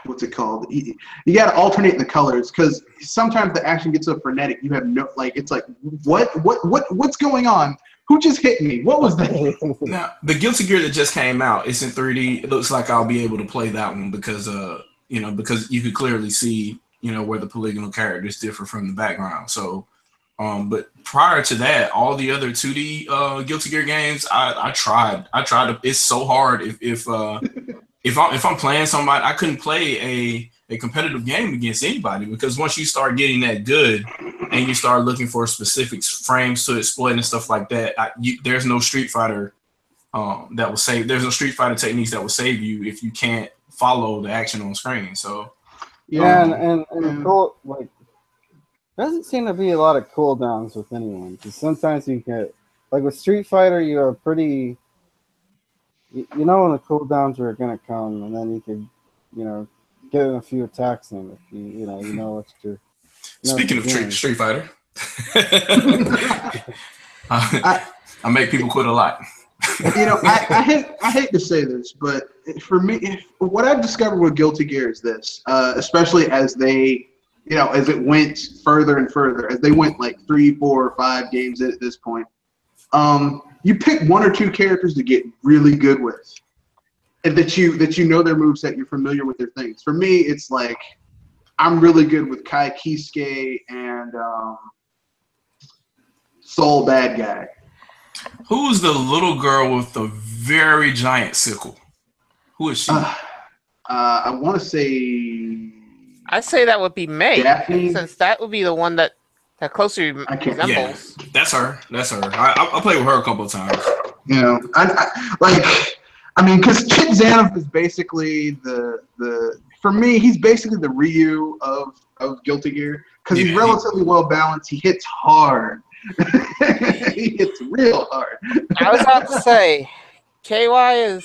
what's it called? You got to alternate the colors because sometimes the action gets so frenetic. You have no it's like what's going on? Who just hit me? What was that? Now the Guilty Gear that just came out, it's in 3D. It looks like I'll be able to play that one because because you could clearly see where the polygonal characters differ from the background. So. But prior to that, all the other 2D Guilty Gear games, I tried. It's so hard. If I'm playing somebody, I couldn't play a competitive game against anybody because once you start getting that good and you start looking for specific frames to exploit and stuff like that, there's no Street Fighter that will save. There's no Street Fighter techniques that will save you if you can't follow the action on screen. So and cool, doesn't seem to be a lot of cooldowns with anyone because sometimes you get with Street Fighter you are pretty when the cooldowns are gonna come and then you can get in a few attacks in if you know what to do. Speaking of Street Fighter, I make people quit a lot. I hate to say this, but for me, what I've discovered with Guilty Gear is this, especially as they as it went further and further, as they went 3, 4, 5 games in at this point, you pick 1 or 2 characters to get really good with, and that you know their moveset, you're familiar with their things. For me, it's I'm really good with Kai Kisuke and Soul Bad Guy. Who's the little girl with the very giant sickle? Who is she? I want to say. I say that would be May, Daphne? since that would be the one that closely resembles. Yeah, that's her. I played with her a couple of times. Because Chip Zanoff is basically for me, he's basically the Ryu of Guilty Gear because he's relatively well balanced. He hits hard. He hits real hard. I was about to say, KY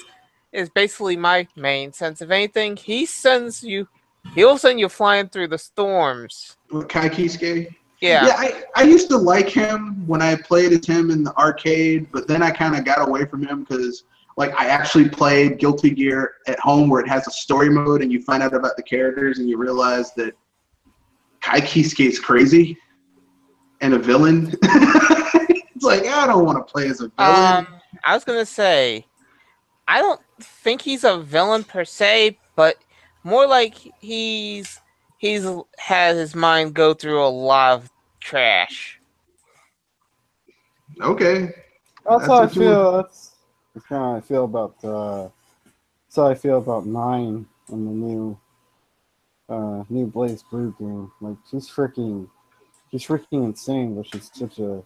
is basically my main sense. If anything, he'll send you flying through the storms. With Kai Kisuke? Yeah. I used to like him when I played as him in the arcade, but then I kind of got away from him because I actually played Guilty Gear at home where it has a story mode and you find out about the characters and you realize that Kai Kisuke is crazy and a villain. It's I don't want to play as a villain. I was going to say, I don't think he's a villain per se, but more like he's had his mind go through a lot of trash. Okay. That's how I feel. That's kind of how I feel about. That's how I feel about 9 in the new Blaze Blue game. She's freaking insane, but she's such a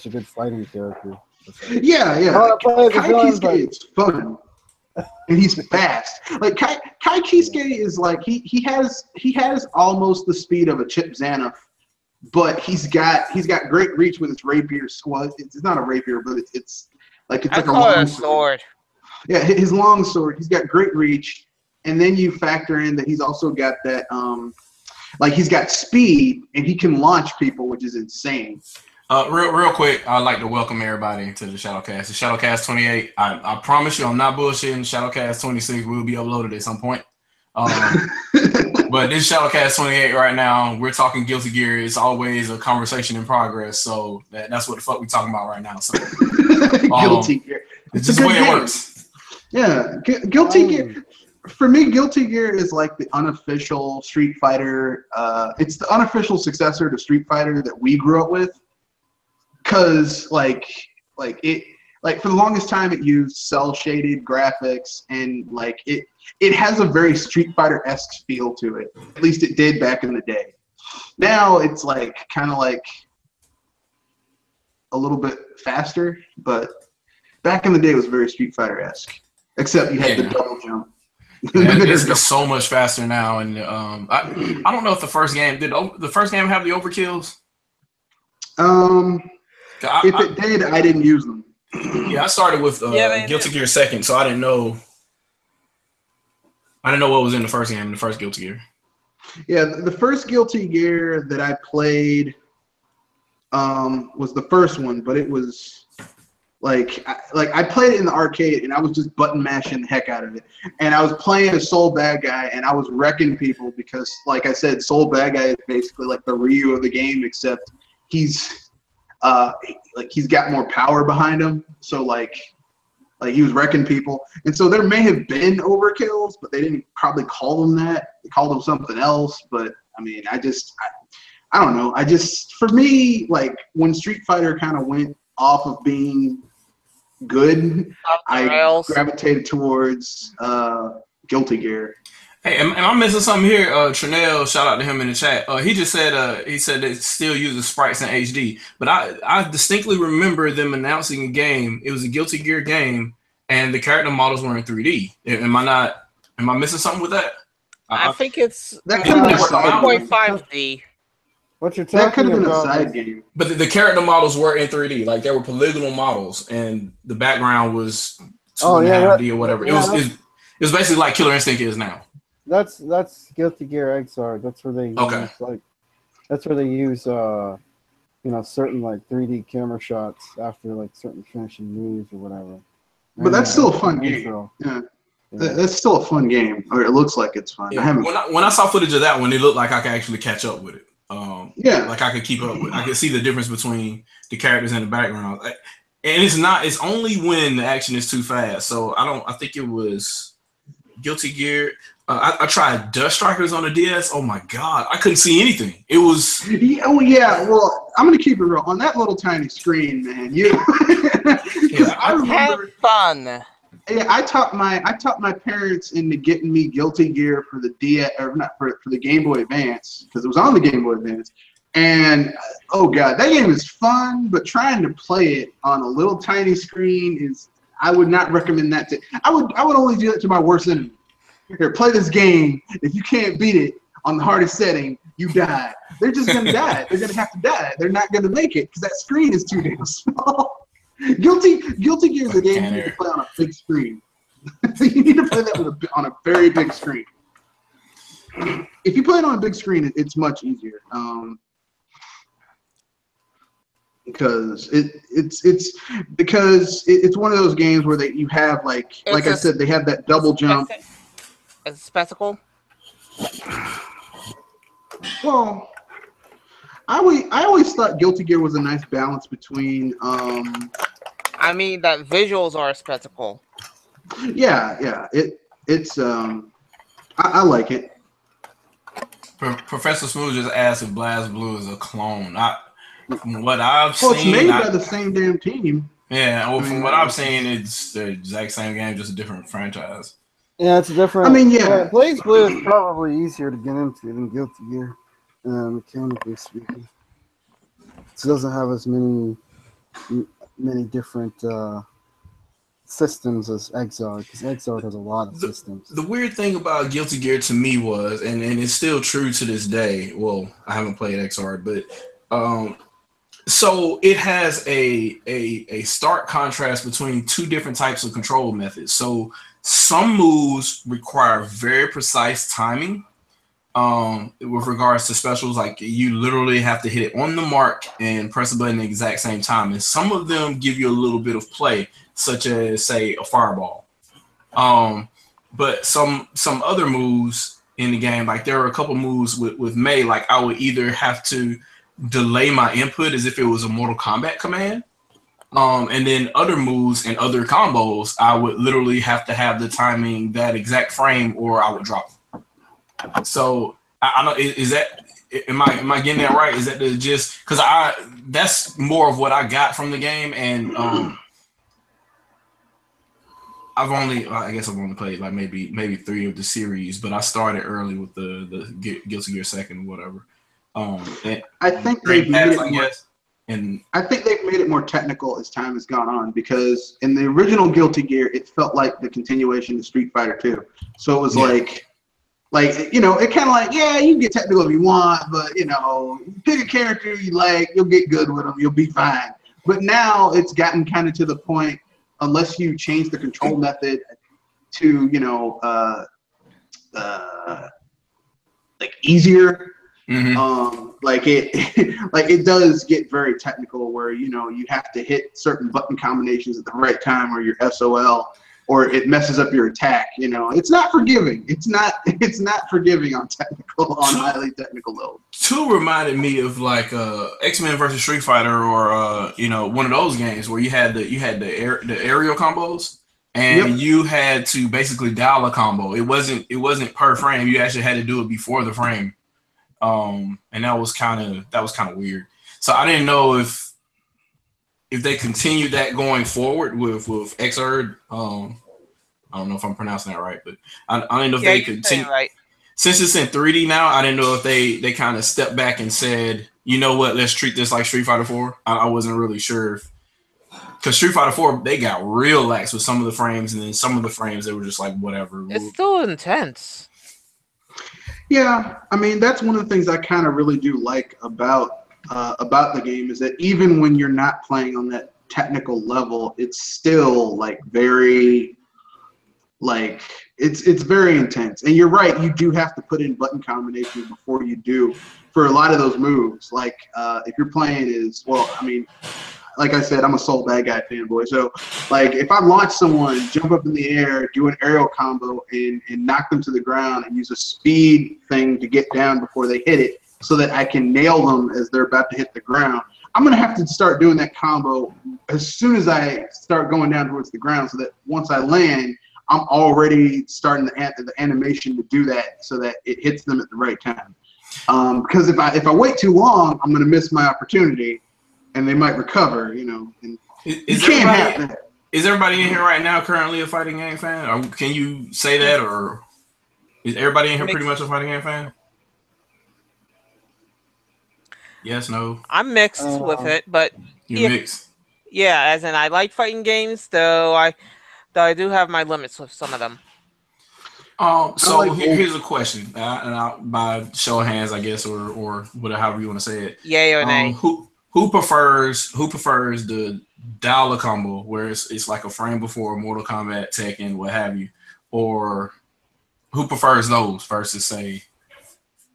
good fighting character. Yeah. Kai Kisuke is fun. And he's fast. Kai Kisuke is he has almost the speed of a Chip Zanoff, but he's got great reach with his rapier. Well, it's not a rapier, but it's like a long sword. Yeah, his long sword. He's got great reach, and then you factor in that he's also got that he's got speed and he can launch people, which is insane. Real quick, I'd like to welcome everybody to the ShadowCast. The ShadowCast 28. I promise you, I'm not bullshitting. ShadowCast 26 will be uploaded at some point. But this ShadowCast 28 right now, we're talking Guilty Gear. It's always a conversation in progress. So that's what the fuck we're talking about right now. So Guilty Gear. It's just the way it works. Yeah, Guilty Gear. For me, Guilty Gear is the unofficial Street Fighter. It's the unofficial successor to Street Fighter that we grew up with. Because for the longest time it used cell shaded graphics and it has a very Street Fighter-esque feel to it. At least it did back in the day. Now it's kind of a little bit faster, but back in the day it was very Street Fighter-esque. Except you had the double jump. It's so much faster now, and I don't know if the first game have the overkills. If it did, I didn't use them. Yeah, I started with Guilty Gear 2nd, so I didn't know what was in the first game, the first Guilty Gear. Yeah, the first Guilty Gear that I played was the first one, but it was I played it in the arcade and I was just button mashing the heck out of it. And I was playing a Soul Bad Guy and I was wrecking people because, like I said, Soul Bad Guy is basically like the Ryu of the game, except he's got more power behind him. So like he was wrecking people. And so there may have been overkills, but they didn't probably call them that. They called them something else. But I mean, I don't know. For me, like when Street Fighter kind of went off of being good, I gravitated towards Guilty Gear. Hey, am I missing something here? Trinell, shout out to him in the chat. He just said he said it still uses sprites in HD, but I distinctly remember them announcing a game. It was a Guilty Gear game, and the character models were in 3D. Am I missing something with that? I think it's that could have been 1.5D. What you're talking that could have been about a side game. But the character models were in 3D, like they were polygonal models, and the background was 2.5D or whatever. It was basically like Killer Instinct is now. That's Guilty Gear Xrd. That's where they use, that's where they use certain like 3D camera shots after like certain finishing moves or whatever. But that's still a fun game. Yeah. That's still a fun game, or it looks like it's fun. Yeah. When I saw footage of that one, it looked like I could actually catch up with it. Like I could keep up with. I could see the difference between the characters and the background. And it's only when the action is too fast. So I think it was Guilty Gear. I tried Dust Strikers on the DS. Oh my god, I couldn't see anything. It was. Well, I'm gonna keep it real on that little tiny screen, man. I remember fun. Yeah, I taught my parents into getting me Guilty Gear for the DS, or not for the Game Boy Advance, because it was on the Game Boy Advance. And oh god, that game is fun, but trying to play it on a little tiny screen is. I would not recommend that to. I would only do that to my worst enemy. Here, play this game. If you can't beat it on the hardest setting, you die. They're just gonna die. They're gonna have to die. They're not gonna make it because that screen is too damn small. Guilty Gear is a game you need to play on a big screen. You need to play that on a very big screen. If you play it on a big screen, it's much easier. Because it's one of those games where you have like I said, they have that double jump. It's a spectacle. Well, I always thought Guilty Gear was a nice balance between. I mean that visuals are a spectacle. Yeah. It's I like it. Professor Smooth just asked if Blast Blue is a clone. From what I've seen, it's made by the same damn team. Yeah, well, from what I've seen, it's the exact same game, just a different franchise. Yeah, it's a different. I mean, yeah. Blaze Blue is probably easier to get into than Guilty Gear, mechanically speaking. It doesn't have as many different systems as Exard, because Exard has a lot of systems. The weird thing about Guilty Gear to me was, and it's still true to this day. Well, I haven't played Exard, but so it has a stark contrast between two different types of control methods. So some moves require very precise timing with regards to specials. Like you literally have to hit it on the mark and press a button at the exact same time. And some of them give you a little bit of play, such as say a fireball. But some other moves in the game, like there are a couple moves with Mei, like I would either have to delay my input as if it was a Mortal Kombat command. And then other moves and other combos, I would literally have to have the timing that exact frame, or I would drop them. So I know, is that, am I getting that right? Is that the gist? Because that's more of what I got from the game, and I guess I've only played like maybe 3 of the series, but I started early with the Guilty Gear 2nd, whatever. I think they've made it more. And I think they've made it more technical as time has gone on, because in the original Guilty Gear, it felt like the continuation of Street Fighter 2. So it was like it kind of like, yeah, you can get technical if you want, but pick a character you like, you'll get good with them, you'll be fine. But now it's gotten kind of to the point, unless you change the control method to like easier. Like it does get very technical where, you know, you have to hit certain button combinations at the right time or your SOL, or it messes up your attack. You know, it's not forgiving. It's not forgiving on highly technical level. 2 reminded me of like X-Men versus Street Fighter, or you know, one of those games where you had the aerial combos, and you had to basically dial a combo. It wasn't per frame. You actually had to do it before the frame. And that was kind of weird. So I didn't know if they continued that going forward with Xrd. I don't know if I'm pronouncing that right, but I didn't know if they continue. Right. Since it's in 3D now, I didn't know if they kind of stepped back and said, you know what, let's treat this like Street Fighter 4. I wasn't really sure, because Street Fighter 4, they got real lax with some of the frames, and then some of the frames they were just like whatever. It's still intense. Yeah, I mean, that's one of the things I kind of really do like about the game, is that even when you're not playing on that technical level, it's still like very, like it's very intense. And you're right, you do have to put in button combinations before you do for a lot of those moves. Like if you're playing I mean, like I said, I'm a Soul Bad Guy fanboy. So, like, if I launch someone, jump up in the air, do an aerial combo, and knock them to the ground, and use a speed thing to get down before they hit it, so that I can nail them as they're about to hit the ground, I'm going to have to start doing that combo as soon as I start going down towards the ground, so that once I land, I'm already starting the animation to do that, so that it hits them at the right time. Because if I wait too long, I'm going to miss my opportunity, and they might recover, you know. And is everybody in here right now currently a fighting game fan? Or can you say that, or is everybody in here pretty much a fighting game fan? Yes, no. I'm mixed with it, but you're mixed. Yeah, as in I like fighting games, though I do have my limits with some of them. So here's a question, and by show of hands, I guess, or whatever, however you want to say it. Yay or nay? Who prefers the dial combo, where it's like a frame before Mortal Kombat, Tekken, what have you, or who prefers those versus, say,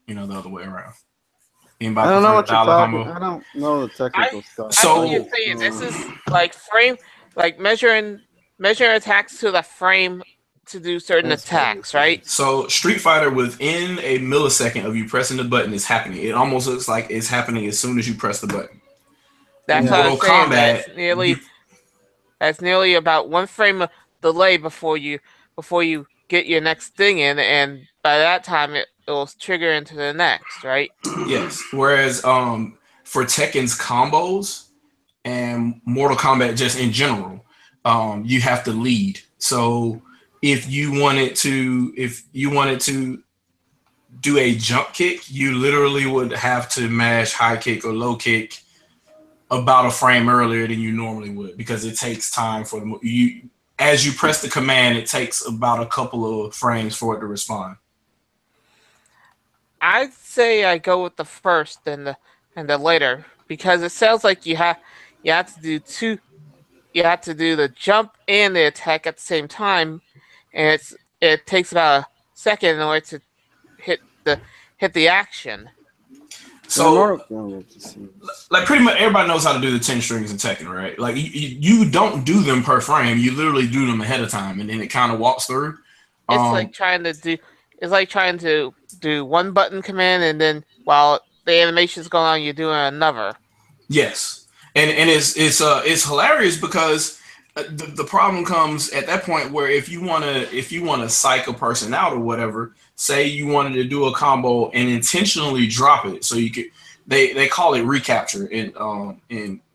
you know, the other way around? Anybody I don't know what you're talking. combo? I don't know the technical stuff. So you're saying this is like frame, like measuring attacks to the frame to do certain attacks, right? So Street Fighter, within a millisecond of you pressing the button, is happening. It almost looks like it's happening as soon as you press the button. That's what I'm saying. That's nearly about 1 frame of delay before you get your next thing in, and by that time it will trigger into the next, right? Yes. Whereas for Tekken's combos and Mortal Kombat just in general, you have to lead. So if you wanted to do a jump kick, you literally would have to mash high kick or low kick about a frame earlier than you normally would, because it takes time for as you press the command, it takes about a couple of frames for it to respond. I'd say I go with the first and the later, because it sounds like you have to do two. You have to do the jump and the attack at the same time, and it takes about a second in order to hit the action. So, like, pretty much everybody knows how to do the 10 strings in Tekken, right? Like, you don't do them per frame; you literally do them ahead of time, and then it kind of walks through. It's like trying to do one button command, and then while the animation's going on, you're doing another. Yes, and it's hilarious, because the problem comes at that point where if you wanna psych a person out or whatever, say you wanted to do a combo and intentionally drop it, so you could they call it recapture in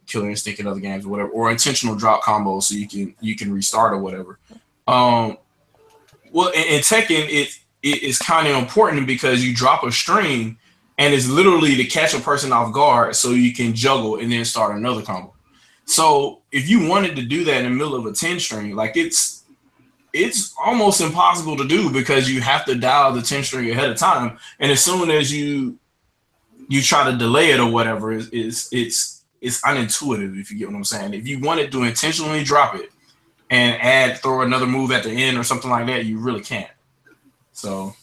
Killer Instinct and other games or whatever, or intentional drop combos, so you can restart or whatever. Well, in Tekken, it is kind of important because you drop a string and it's literally to catch a person off guard so you can juggle and then start another combo. So if you wanted to do that in the middle of a 10 string, like it's almost impossible to do, because you have to dial the 10 string ahead of time. And as soon as you try to delay it or whatever, it's unintuitive, if you get what I'm saying. If you wanted to intentionally drop it and throw another move at the end or something like that, you really can't. So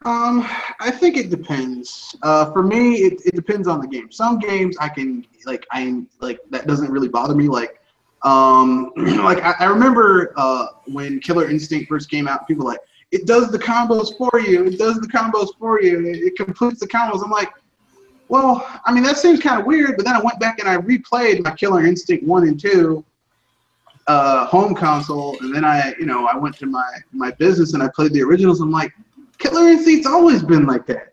I think it depends. For me, it depends on the game. Some games I can that doesn't really bother me. Like I remember when Killer Instinct first came out, people were like, it does the combos for you. It does the combos for you. It completes the combos. I'm like, well, I mean, that seems kind of weird. But then I went back and I replayed my Killer Instinct 1 and 2 home console, and then I went to my business and I played the originals. I'm like, Killer Instinct's always been like that.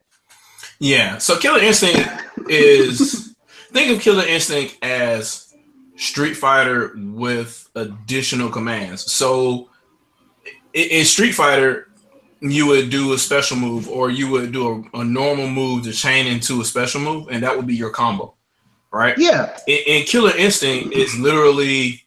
Yeah. So Killer Instinct is think of Killer Instinct as Street Fighter with additional commands. So in Street Fighter, you would do a special move, or you would do a normal move to chain into a special move, and that would be your combo, right? Yeah. In Killer Instinct, it's literally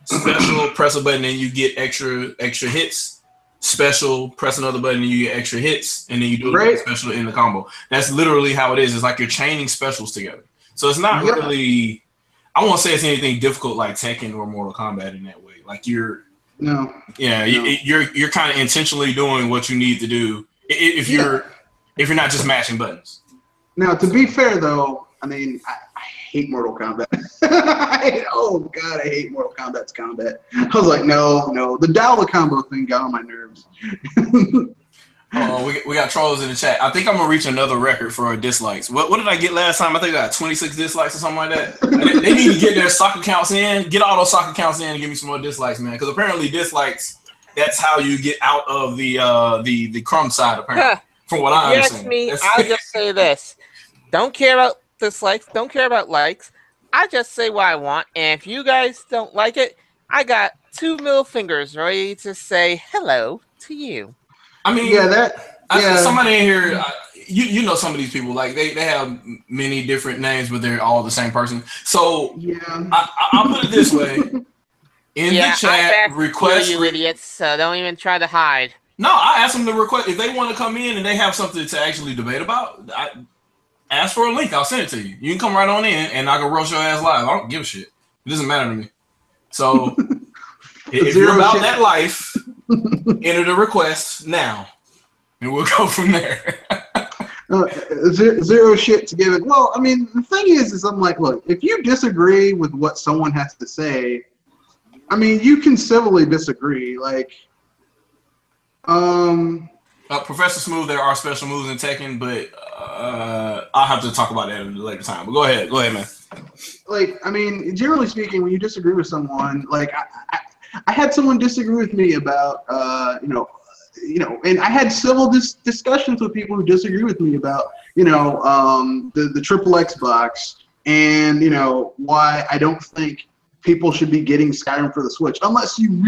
special, press a button and you get extra hits. Special, press another button and you get extra hits, and then you do a special in the combo. That's literally how it is. It's like you're chaining specials together. So it's not really, I won't say it's anything difficult like Tekken or Mortal Kombat in that way. Like you're kind of intentionally doing what you need to do if you're not just mashing buttons. Now, to be fair though, I mean, I hate Mortal Kombat. Oh God, I hate Mortal Kombat's combat. I was like, no, the Dowla combo thing got on my nerves. We got trolls in the chat. I think I'm gonna reach another record for dislikes. What did I get last time? I think I got 26 dislikes or something like that. They need to get their soccer counts in. Get all those soccer counts in and give me some more dislikes, man. Because apparently dislikes, that's how you get out of the crumb side. Apparently, from what I understand. Me, I'll just say this: don't care about dislikes. Don't care about likes. I just say what I want, and if you guys don't like it, I got 2 middle fingers ready to say hello to you. I mean, somebody in here, you know some of these people, like they have many different names, but they're all the same person. So I'll put it this way: in the chat, request you idiots. So don't even try to hide. No, I ask them to request if they want to come in and they have something to actually debate about. Ask for a link. I'll send it to you. You can come right on in, and I can roast your ass live. I don't give a shit. It doesn't matter to me. So if you're about that life, enter the request now, and we'll go from there. Zero shit to give it. Well, I mean, the thing is I'm like, look, if you disagree with what someone has to say, I mean, you can civilly disagree. Like, Professor Smooth, there are special moves in Tekken, but I'll have to talk about that at a later time. But go ahead, man. Like, I mean, generally speaking, when you disagree with someone, like I had someone disagree with me about, and I had civil discussions with people who disagree with me about, the triple Xbox and, why I don't think people should be getting Skyrim for the Switch unless you've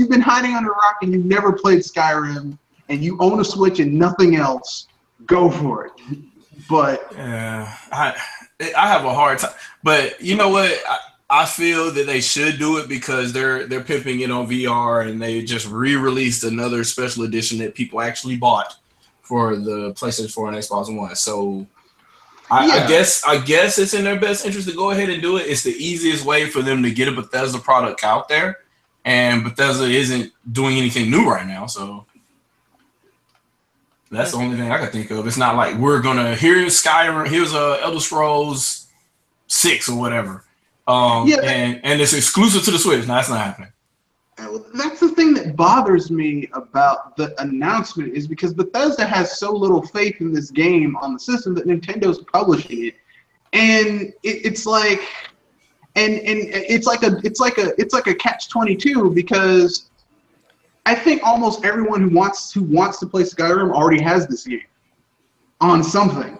been hiding under a rock and you've never played Skyrim and you own a Switch and nothing else. Go for it. But I have a hard time. But you know what? I feel that they should do it because they're pimping it on VR, and they just re-released another special edition that people actually bought for the PlayStation 4 and Xbox One. So I guess it's in their best interest to go ahead and do it. It's the easiest way for them to get a Bethesda product out there, and Bethesda isn't doing anything new right now, so that's the only thing I can think of. It's not like we're gonna here's Skyrim, here's Elder Scrolls 6 or whatever, and it's exclusive to the Switch. No, that's not happening. That's the thing that bothers me about the announcement is because Bethesda has so little faith in this game on the system that Nintendo's publishing it, and it's like a catch-22 because I think almost everyone who wants to play Skyrim already has this game on something,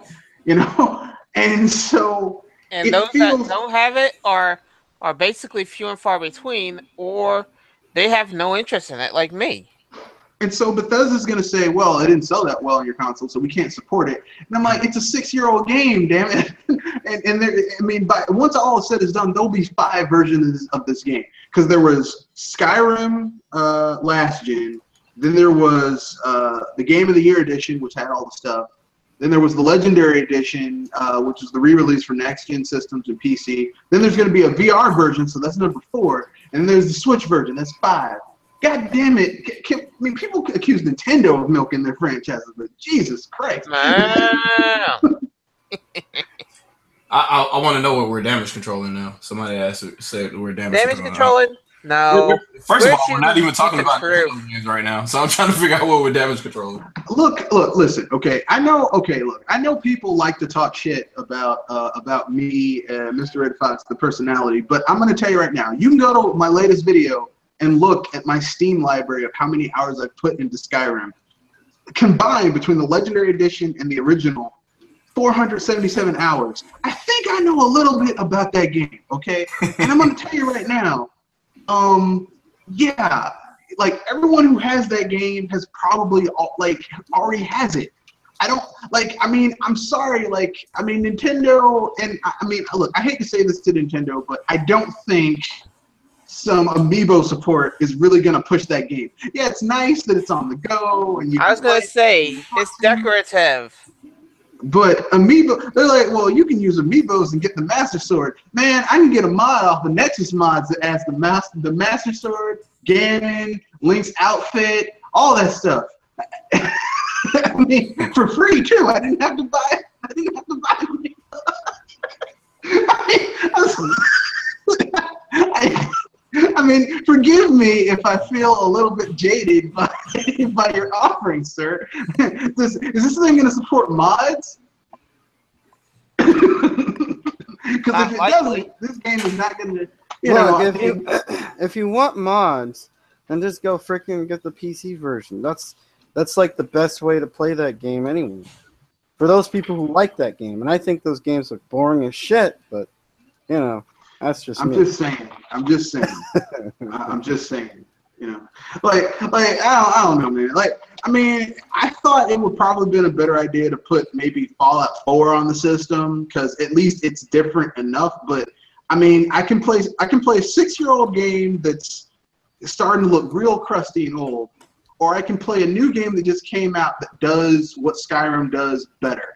and so those that don't have it are basically few and far between, or they have no interest in it, like me. And so Bethesda's going to say, well, it didn't sell that well on your console, so we can't support it. And I'm like, it's a 6-year-old game, damn it. and once all is said is done, there'll be 5 versions of this game. Because there was Skyrim last gen, then there was the Game of the Year edition, which had all the stuff. Then there was the Legendary Edition, which is the re-release for next-gen systems and PC. Then there's going to be a VR version, so that's number 4. And then there's the Switch version, that's 5. God damn it! I mean, people accuse Nintendo of milking their franchises, but Jesus Christ! I want to know what we're damage controlling now. Somebody said we're damage controlling. No. First of all, we're not even talking about Nintendo games right now, so I'm trying to figure out what we're damage controlling. Look, listen. Okay, I know. Okay, look, I know people like to talk shit about me, Mr. Red Fox, the personality, but I'm gonna tell you right now. You can go to my latest video and look at my Steam library of how many hours I've put into Skyrim, combined between the Legendary Edition and the original. 477 hours. I think I know a little bit about that game, okay? And I'm gonna tell you right now, yeah, like everyone who has that game has probably already has it. I don't I mean, I'm sorry, I mean Nintendo, and I mean, look, I hate to say this to Nintendo, but I don't think some amiibo support is really gonna push that game. Yeah, it's nice that it's on the go, and I was gonna say it's decorative. But amiibo, they're like, well, you can use amiibos and get the Master Sword. Man, I can get a mod off of Nexus mods that adds the Master Sword, Ganon, Link's outfit, all that stuff. I mean, for free too. I didn't have to buy I mean, forgive me if I feel a little bit jaded by your offering, sir. Is this thing going to support mods? Because if it doesn't, this game is not going to. If you want mods, then just go freaking get the PC version. That's like the best way to play that game anyway. For those people who like that game, and I think those games look boring as shit, but you know. That's just me. I'm just saying. You know, I don't know, man. I mean, I thought it would probably been a better idea to put maybe Fallout 4 on the system because at least it's different enough. But I mean, I can play a 6-year-old game that's starting to look real crusty and old, or I can play a new game that just came out that does what Skyrim does better.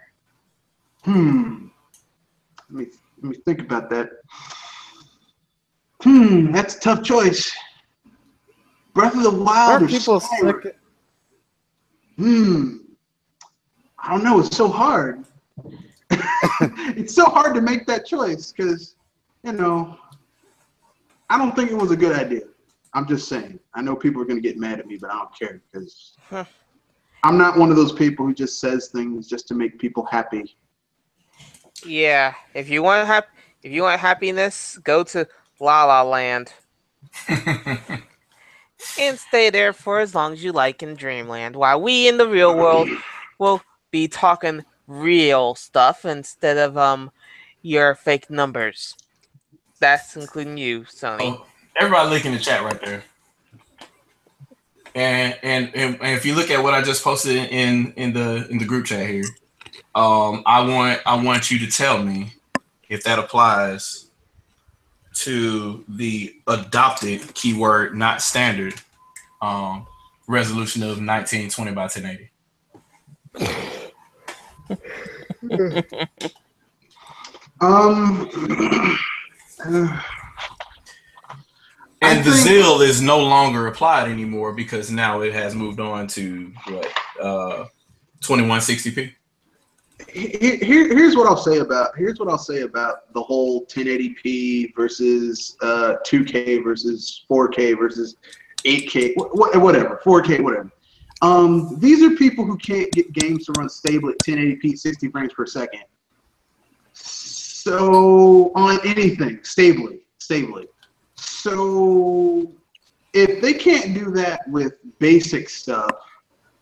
Let me think about that. That's a tough choice. Breath of the Wild or Skyrim? I don't know. It's so hard. It's so hard to make that choice because, you know, I don't think it was a good idea. I'm just saying. I know people are going to get mad at me, but I don't care because I'm not one of those people who just says things just to make people happy. Yeah, if you want happiness, go to La La Land and stay there for as long as you like in Dreamland, while we in the real world will be talking real stuff instead of your fake numbers. That's including you, Sonny. Oh, everybody link in the chat right there. And if you look at what I just posted in the group chat here, I want you to tell me if that applies to the adopted keyword, not standard, resolution of 1920 by 1080. And the ZIL is no longer applied anymore because now it has moved on to what 2160p. Here's what I'll say about the whole 1080p versus 2K versus 4K versus 8K, whatever, 4K, whatever. These are people who can't get games to run stable at 1080p, 60 frames per second. So on anything, stably. So if they can't do that with basic stuff,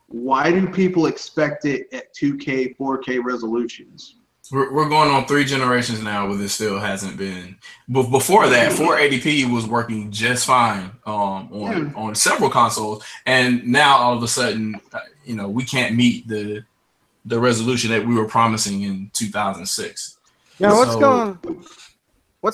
why do people expect it at 2K, 4K resolutions? We're going on 3 generations now where this still hasn't been. But before that, 480p was working just fine on several consoles, and now all of a sudden, we can't meet the resolution that we were promising in 2006. Yeah, what's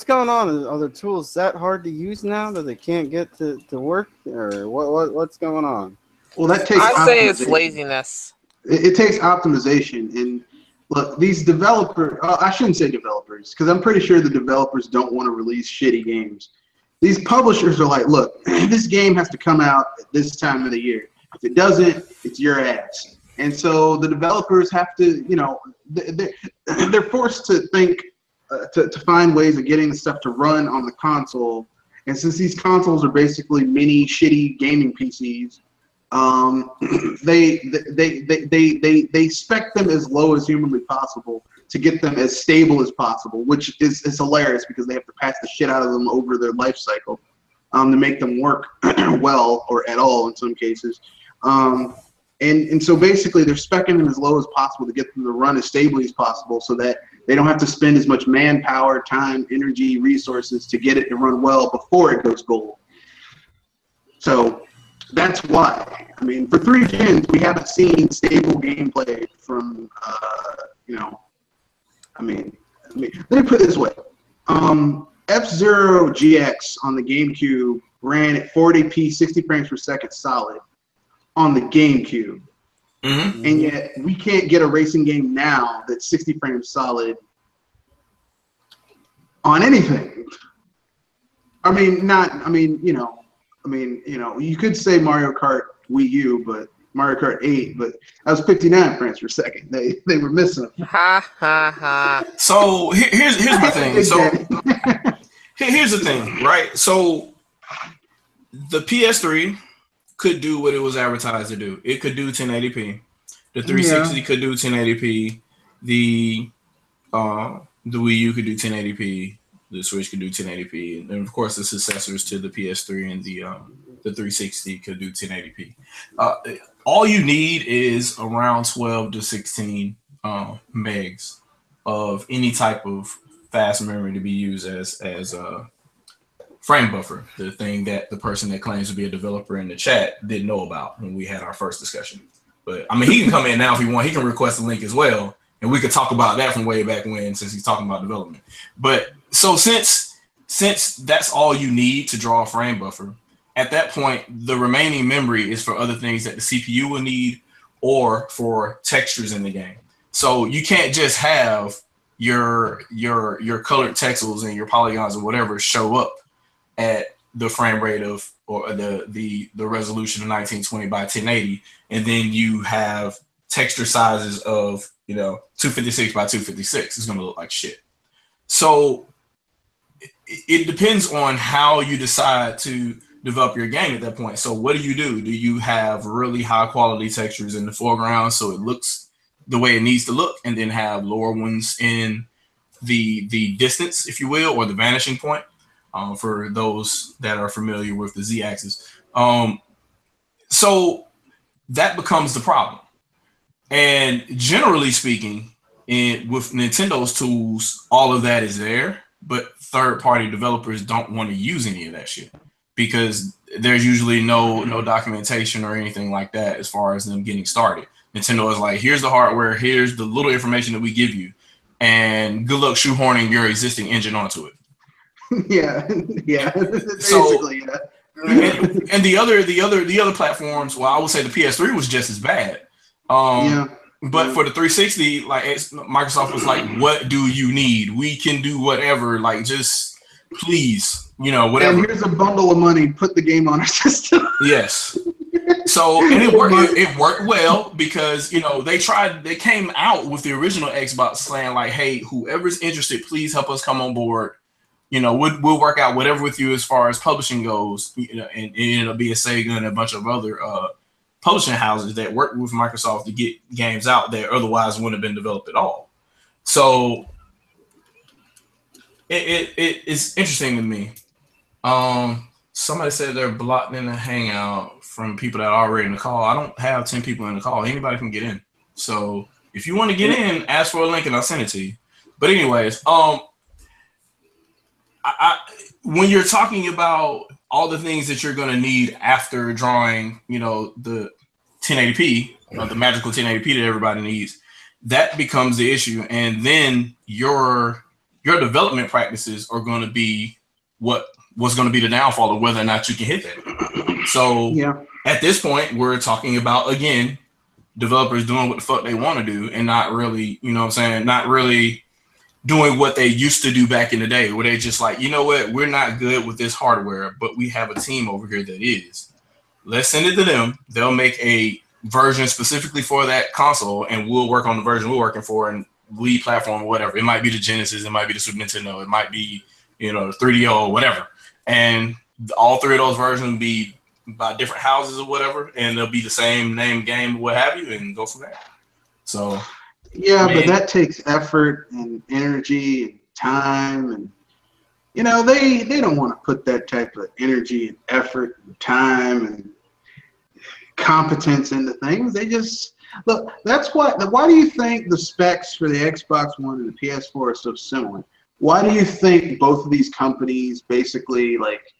going on? Are the tools that hard to use now that they can't get to work, or what's going on? Well, that takes. I'd say it's laziness. It takes optimization, and look, these developers. I shouldn't say developers, because I'm pretty sure the developers don't want to release shitty games. these publishers are like, look, this game has to come out at this time of the year. If it doesn't, it's your ass. And so the developers have to, you know, they're forced to think, to find ways of getting the stuff to run on the console. And since these consoles are basically mini shitty gaming PCs, they spec them as low as humanly possible to get them as stable as possible, which is hilarious because they have to patch the shit out of them over their life cycle to make them work well or at all in some cases. And so basically they're speccing them as low as possible to get them to run as stably as possible so that they don't have to spend as much manpower, time, energy, resources to get it to run well before it goes gold. So that's why. I mean, for 3 gens, we haven't seen stable gameplay from, you know, I mean, let me put it this way. F-Zero GX on the GameCube ran at 40p, 60 frames per second solid on the GameCube. Mm-hmm. And yet we can't get a racing game now that's 60 frames solid on anything. I mean, you could say Mario Kart Wii U, but Mario Kart 8, but that was 59 frames per second. They were missing them. Ha ha ha. So here's my thing. So here's the thing, right? So the PS3 could do what it was advertised to do. It could do 1080p. The 360 could do 1080p. The Wii U could do 1080p. The Switch could do 1080p, and of course the successors to the PS3 and the 360 could do 1080p. All you need is around 12 to 16 megs of any type of fast memory to be used as a frame buffer, the thing that the person that claims to be a developer in the chat didn't know about when we had our first discussion. But I mean, he can come in now if he wants. He can request a link as well, and we could talk about that from way back when, since he's talking about development. But so since that's all you need to draw a frame buffer, at that point, the remaining memory is for other things that the CPU will need or for textures in the game. So you can't just have your colored texels and your polygons or whatever show up at the frame rate of or the resolution of 1920 by 1080, and then you have texture sizes of 256 by 256. It's gonna look like shit. So it depends on how you decide to develop your game at that point. So what do? Do you have really high quality textures in the foreground so it looks the way it needs to look, and then have lower ones in the distance, if you will, or the vanishing point, for those that are familiar with the Z-axis. So that becomes the problem. And generally speaking, with Nintendo's tools, all of that is there, but third-party developers don't want to use any of that shit because there's usually no documentation or anything like that as far as them getting started. Nintendo is like, here's the hardware, here's the little information that we give you, and good luck shoehorning your existing engine onto it. Yeah. Basically, yeah. And the other platforms, well, I would say the PS3 was just as bad. But for the 360, like Microsoft was like, what do you need? We can do whatever. Like, just please, whatever. And here's a bundle of money. Put the game on our system. Yes. So, and it worked. It worked well because they came out with the original Xbox saying like, hey, whoever's interested, please help us come on board. We'll work out whatever with you as far as publishing goes. And it'll be a Sega and a bunch of other publishing houses that work with Microsoft to get games out that otherwise wouldn't have been developed at all. So it's interesting to me. Somebody said they're blocked in the hangout from people that are already in the call. I don't have 10 people in the call. Anybody can get in. So if you want to get in, ask for a link and I'll send it to you. But anyways, when you're talking about all the things that you're going to need after drawing, the 1080p, the magical 1080p that everybody needs, that becomes the issue. And then your development practices are going to be what's going to be the downfall of whether or not you can hit that. So at this point, we're talking about, again, developers doing what the fuck they want to do and not really, not really doing what they used to do back in the day, where they just like, you know what, we're not good with this hardware, but we have a team over here that is. Let's send it to them. They'll make a version specifically for that console, and we'll work on the version we're working for and lead platform or whatever. It might be the Genesis, it might be the Super Nintendo, it might be, you know, the 3DO or whatever. And all three of those versions will be by different houses or whatever, and they'll be the same name game, what have you, and go from there. So yeah, but that takes effort and energy and time, and you know they don't want to put that type of energy and effort and time and competence into things. They just look. That's why do you think the specs for the Xbox One and the PS4 are so similar? Why do you think both of these companies basically like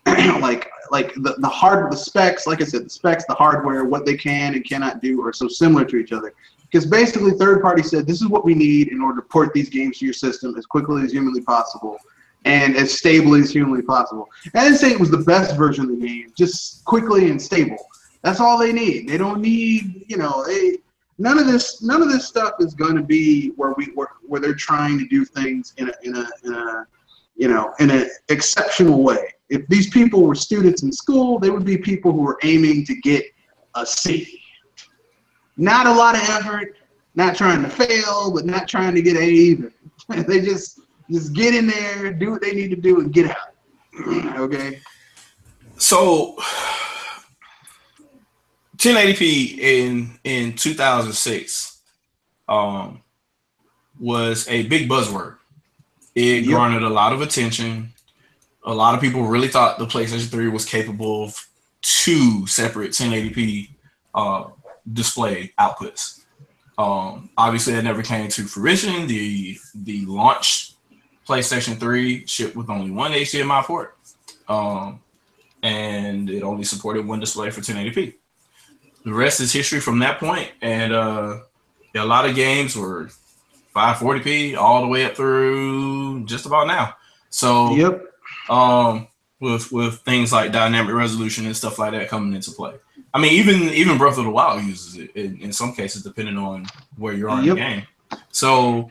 the specs, like I said, the specs, the hardware, what they can and cannot do are so similar to each other? Because basically third party said, this is what we need in order to port these games to your system as quickly as humanly possible and as stably as humanly possible. I didn't say it was the best version of the game, just quickly and stable. That's all they need. They don't need, you know, none of this stuff is going to be where they're trying to do things in an exceptional way. If these people were students in school, they would be people who were aiming to get a C. Not a lot of effort, not trying to fail, but not trying to get A either. They just get in there, do what they need to do, and get out. Okay. So 1080p in 2006 was a big buzzword. It garnered a lot of attention. A lot of people really thought the PlayStation 3 was capable of 2 separate 1080p display outputs. Obviously, that never came to fruition. The launch PlayStation 3 shipped with only one HDMI port, and it only supported one display for 1080p. The rest is history from that point, and a lot of games were 540p all the way up through just about now. So, with things like dynamic resolution and stuff like that coming into play. I mean, even Breath of the Wild uses it in some cases, depending on where you are in the game. So,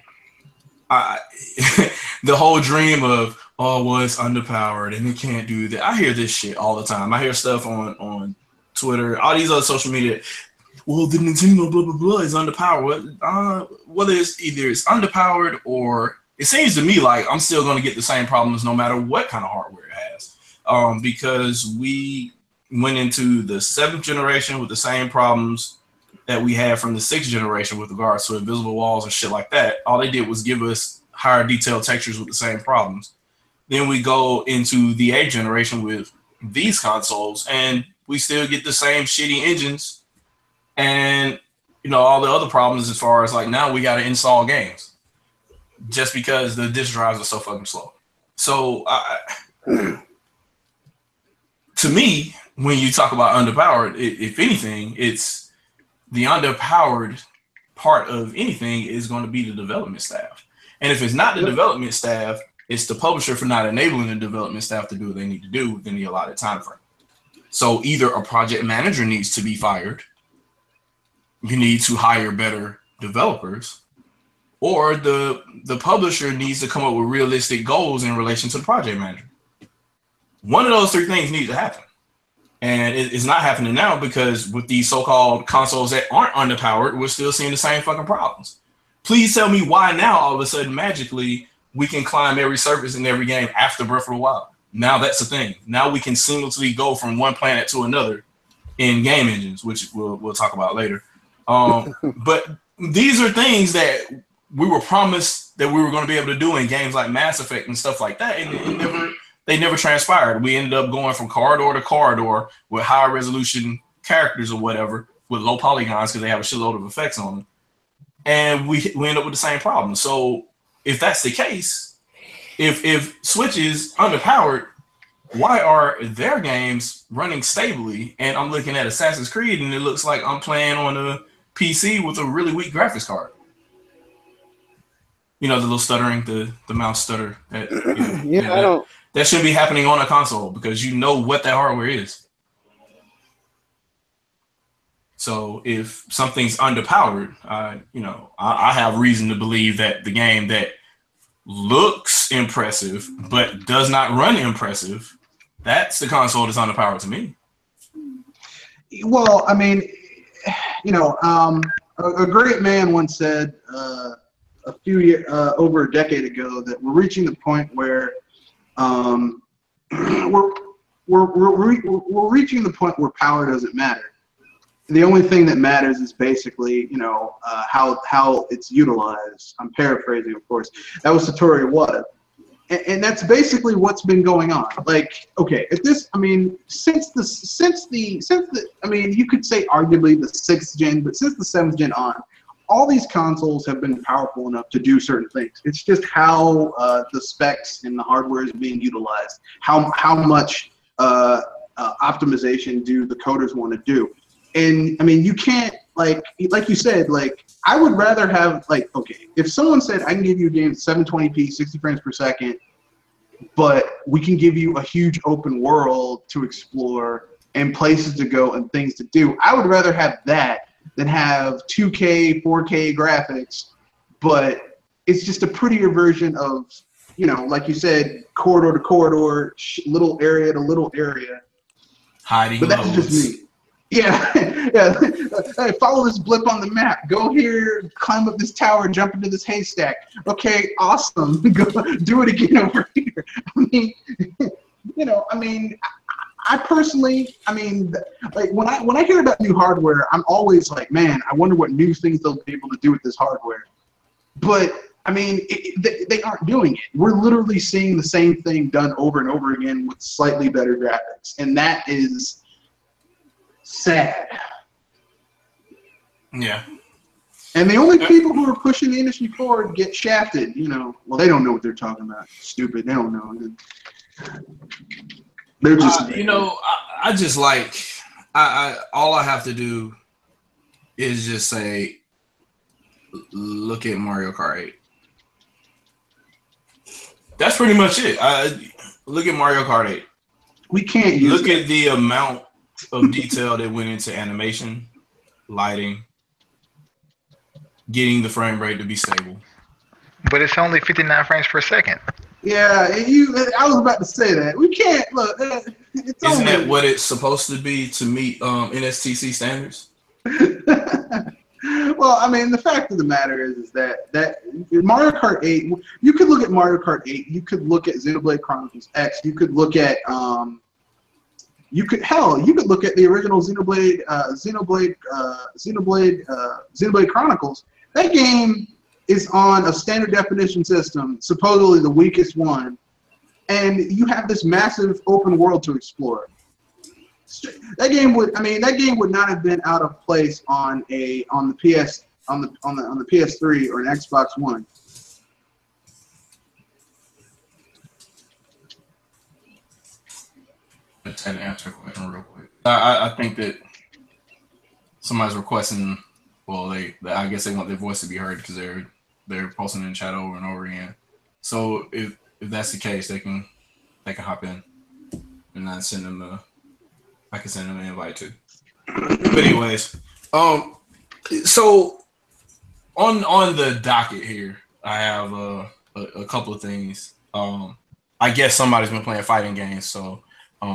the whole dream of, oh, well, it's underpowered and it can't do that. I hear this shit all the time. I hear stuff on Twitter, all these other social media. Well, the Nintendo blah blah blah is underpowered. Whether it's underpowered or it seems to me like I'm still going to get the same problems no matter what kind of hardware it has, because we went into the 7th generation with the same problems that we had from the 6th generation with regards to invisible walls and shit like that. All they did was give us higher detailed textures with the same problems. Then we go into the 8th generation with these consoles, and we still get the same shitty engines and, you know, all the other problems as far as like now we got to install games just because the disk drives are so fucking slow. So to me, when you talk about underpowered, if anything, it's the underpowered part of anything is going to be the development staff. And if it's not the development staff, it's the publisher for not enabling the development staff to do what they need to do within the allotted time frame. So either a project manager needs to be fired, you need to hire better developers, or the publisher needs to come up with realistic goals in relation to the project manager. One of those three things needs to happen. And it's not happening now because with these so-called consoles that aren't underpowered, we're still seeing the same fucking problems. Please tell me why now all of a sudden magically we can climb every surface in every game after Breath of the Wild. Now that's the thing. Now we can seamlessly go from one planet to another in game engines, which we'll talk about later. But these are things that we were promised that we were going to be able to do in games like Mass Effect and stuff like that, and they never transpired. We ended up going from corridor to corridor with high resolution characters or whatever with low polygons because they have a shitload of effects on them, and we end up with the same problem. So if that's the case, if Switch is underpowered, why are their games running stably? And I'm looking at Assassin's Creed, and it looks like I'm playing on a PC with a really weak graphics card. You know, the little stuttering, the mouse stutter. That, you know, that shouldn't be happening on a console because you know what that hardware is. So if something's underpowered, I have reason to believe that the game that looks impressive but does not run impressive, that's the console that's underpowered to me. Well, I mean, you know, a great man once said a few years, over a decade ago, that we're reaching the point where we're reaching the point where power doesn't matter. The only thing that matters is basically, you know, how it's utilized. I'm paraphrasing, of course. That was Satoru Iwata. And that's basically what's been going on. Like, okay, at this, I mean, since the, I mean, you could say arguably the 6th gen, but since the 7th gen on, all these consoles have been powerful enough to do certain things. It's just how the specs and the hardware is being utilized. How much optimization do the coders want to do? And I mean, you can't, like you said, like, I would rather have, like, okay, if someone said I can give you a game at 720p, 60 frames per second, but we can give you a huge open world to explore and places to go and things to do, I would rather have that than have 2K, 4K graphics, but it's just a prettier version of, you know, like you said, corridor to corridor, little area to little area. Hiding but that's loads. just me. Yeah, yeah. Hey, follow this blip on the map. Go here, climb up this tower, jump into this haystack. Okay, awesome. Go do it again over here. I mean, you know, I mean, I personally, I mean, like when I hear about new hardware, I'm always like, man, I wonder what new things they'll be able to do with this hardware. But I mean, they aren't doing it. We're literally seeing the same thing done over and over again with slightly better graphics, and that is sad. Yeah. And the only people who are pushing the industry forward get shafted, you know. Well, they don't know what they're talking about. Stupid. They don't know. They're just you know, I just like, I all I have to do is just say, look at Mario Kart 8. That's pretty much it. Look at Mario Kart 8. We can't use look at the amount of detail that went into animation, lighting, getting the frame rate to be stable. But it's only 59 frames per second. Yeah, I was about to say that. We can't look. Isn't that what it's supposed to be to meet NSTC standards? Well, I mean, the fact of the matter is that Mario Kart 8. You could look at Mario Kart 8. You could look at Xenoblade Chronicles X. You could look at you could look at the original Xenoblade Chronicles. That game is on a standard definition system, supposedly the weakest one, and you have this massive open world to explore. That game would not have been out of place on the PS3 or an Xbox One. To answer a question real quick. I think that somebody's requesting. Well, I guess they want their voice to be heard because they're posting in chat over and over again. So if that's the case, they can hop in, and I send them I can send them an invite too. But anyways, so on the docket here, I have a couple of things. I guess somebody's been playing fighting games, so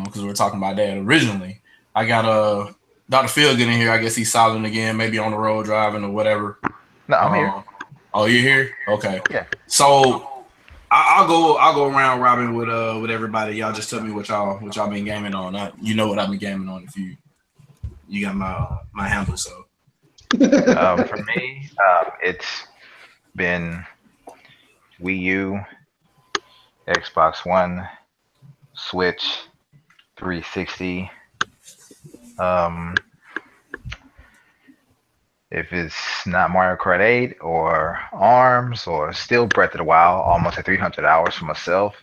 because we were talking about that originally, I got Dr. Phil getting here. I guess he's silent again, maybe on the road driving or whatever. No, I'm here. Oh, you're here? Okay. Yeah. So I'll go around robin with everybody. Y'all just tell me what y'all been gaming on. You know what I've been gaming on if you got my handle. So for me, it's been Wii U, Xbox One, Switch, 360. If it's not Mario Kart 8 or ARMS or still Breath of the Wild, almost at 300 hours for myself,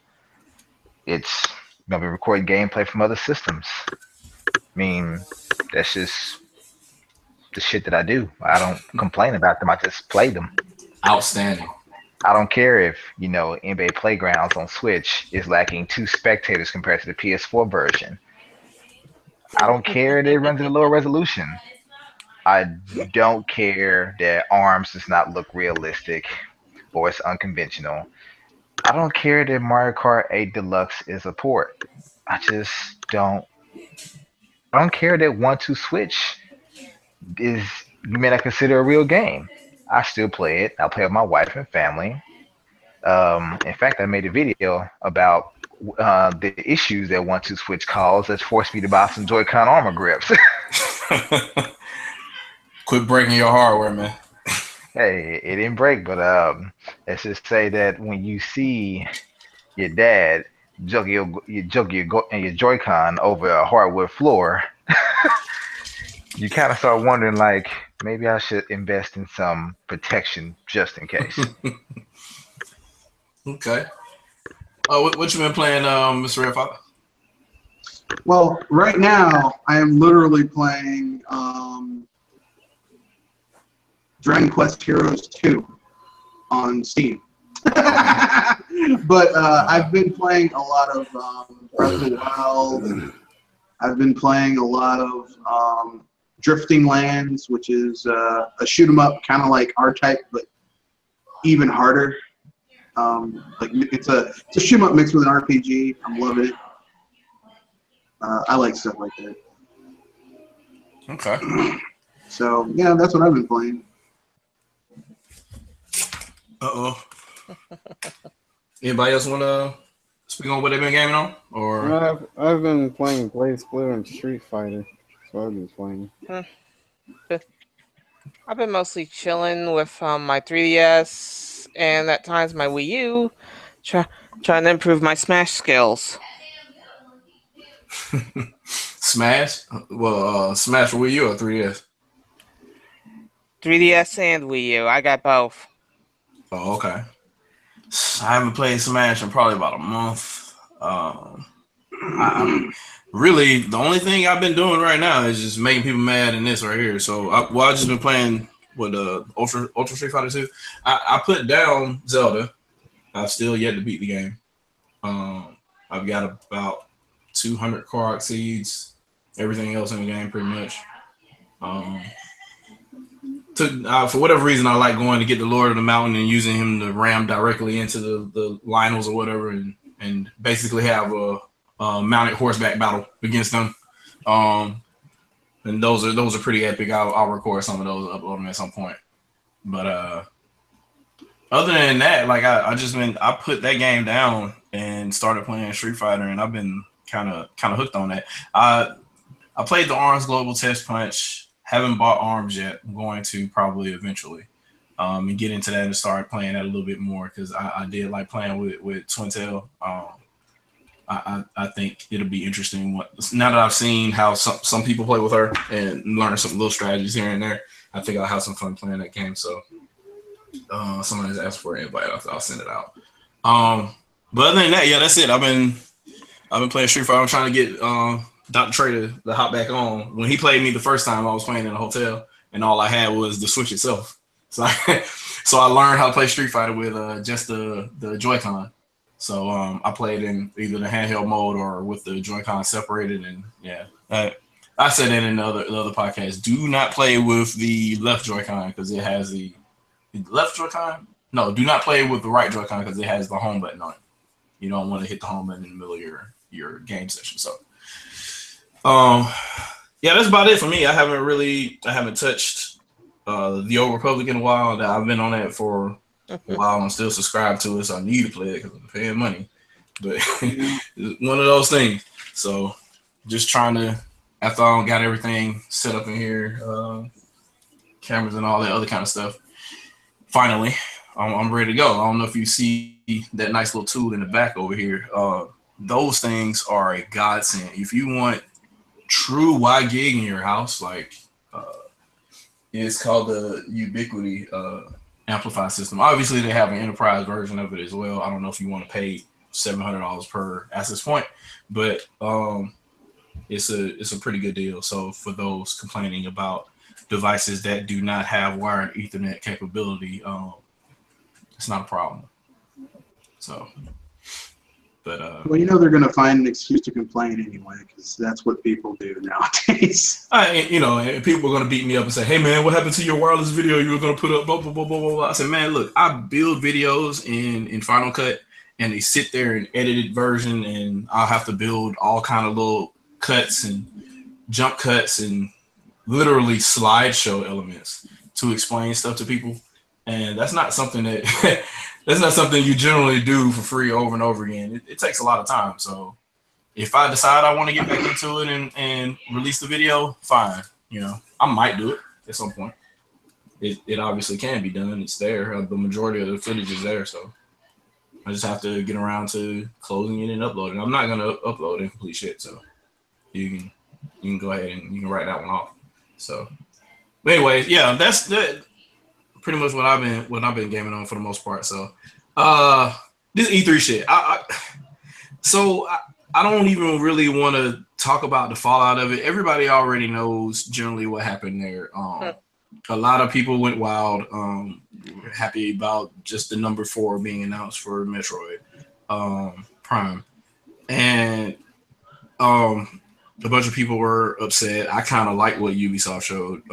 it's gonna be recording gameplay from other systems. I mean, that's just the shit that I do. I don't complain about them. I just play them. Outstanding. I don't care if, NBA Playgrounds on Switch is lacking 2 spectators compared to the PS4 version. I don't care that it runs at a lower resolution. I don't care that ARMS does not look realistic or it's unconventional. I don't care that Mario Kart 8 Deluxe is a port. I just don't. I don't care that 1-2 Switch is you may not consider a real game. I still play it. I play with my wife and family. In fact, I made a video about the issues that 1-2 Switch caused that's forced me to buy some Joy-Con armor grips. Quit breaking your hardware, man. Hey, it didn't break, but let's just say that when you see your dad juggle your Joy-Con over a hardwood floor, you kind of start wondering, like, maybe I should invest in some protection just in case. Okay. What you been playing, Mr. Red Fox? Well, right now I am literally playing Dragon Quest Heroes 2 on Steam. But I've been playing a lot of Breath of the Wild. I've been playing a lot of Drifting Lands, which is a shoot 'em up, kind of like R-Type, but even harder. Like it's a shoot 'em up mixed with an RPG. I'm loving it. I like stuff like that. Okay. So yeah, that's what I've been playing. Anybody else want to speak on what they've been gaming on? Or I've been playing Blaze Blue and Street Fighter. That's what I've been playing. I've been mostly chilling with my 3DS and at times my Wii U, trying to improve my Smash skills. Smash? Well, Smash for Wii U or 3DS? 3DS and Wii U. I got both. Oh, okay. I haven't played Smash in probably about a month. I'm really, the only thing I've been doing right now is just making people mad in this right here. So, I've just been playing with Ultra Street Fighter 2. I put down Zelda. I've still yet to beat the game. I've got about 200 Korok seeds. Everything else in the game, pretty much. For whatever reason, I like going to get the Lord of the Mountain and using him to ram directly into the Lionels or whatever, and basically have a mounted horseback battle against them. And those are pretty epic. I'll record some of those, upload them at some point. But other than that, like I put that game down and started playing Street Fighter, and I've been kind of hooked on that. I played the Arms Global Test Punch. Haven't bought Arms yet. I'm going to probably eventually, and get into that and start playing that a little bit more because I did like playing with Twintail. I think it'll be interesting. Now that I've seen how some people play with her and learn some little strategies here and there, I think I'll have some fun playing that game. So somebody's asked for an invite. I'll send it out. But other than that, yeah, that's it. I've been playing Street Fighter. I'm trying to get Dr. Trader to hop back on. When he played me the first time, I was playing in a hotel, and all I had was the Switch itself. So I learned how to play Street Fighter with just the Joy-Con. So I played in either the handheld mode or with the Joy-Con separated, and yeah. I said that in the other podcast. Do not play with the left Joy-Con because it has the left Joy-Con. No, do not play with the right Joy-Con because it has the home button on it. You don't want to hit the home button in the middle of your game session. So, yeah, that's about it for me. I haven't touched the Old Republic in a while. I've been on that for a while. I'm still subscribed to it, so I need to play it because I'm paying money. But one of those things. So, just trying to, after I got everything set up in here, cameras and all that other kind of stuff. Finally, I'm ready to go. I don't know if you see that nice little tool in the back over here. Those things are a godsend. If you want true wide gig in your house, like it's called the Ubiquity amplifier system. Obviously, they have an enterprise version of it as well. I don't know if you want to pay $700 per access point, but it's a pretty good deal. So for those complaining about devices that do not have wired Ethernet capability, it's not a problem. So, but well, you know they're going to find an excuse to complain anyway, because that's what people do nowadays. And people are going to beat me up and say, "Hey man, what happened to your wireless video you were going to put up?" Blah blah blah blah blah. I said, "Man, look, I build videos in Final Cut, and they sit there and edited version, and I'll have to build all kind of little cuts and jump cuts and literally slideshow elements to explain stuff to people. And that's not something that that's not something you generally do for free over and over again. It takes a lot of time. So if I decide I want to get back into it and release the video, fine. You know, I might do it at some point. It obviously can be done. It's there. The majority of the footage is there. So I just have to get around to closing it and uploading. I'm not gonna upload incomplete shit. So you can go ahead and you can write that one off. So, but anyways, yeah, that's pretty much what I've been gaming on for the most part. So, this E3 shit. I don't even really want to talk about the fallout of it. Everybody already knows generally what happened there. A lot of people went wild. Happy about just the number 4 being announced for Metroid Prime, and a bunch of people were upset. I kind of like what Ubisoft showed,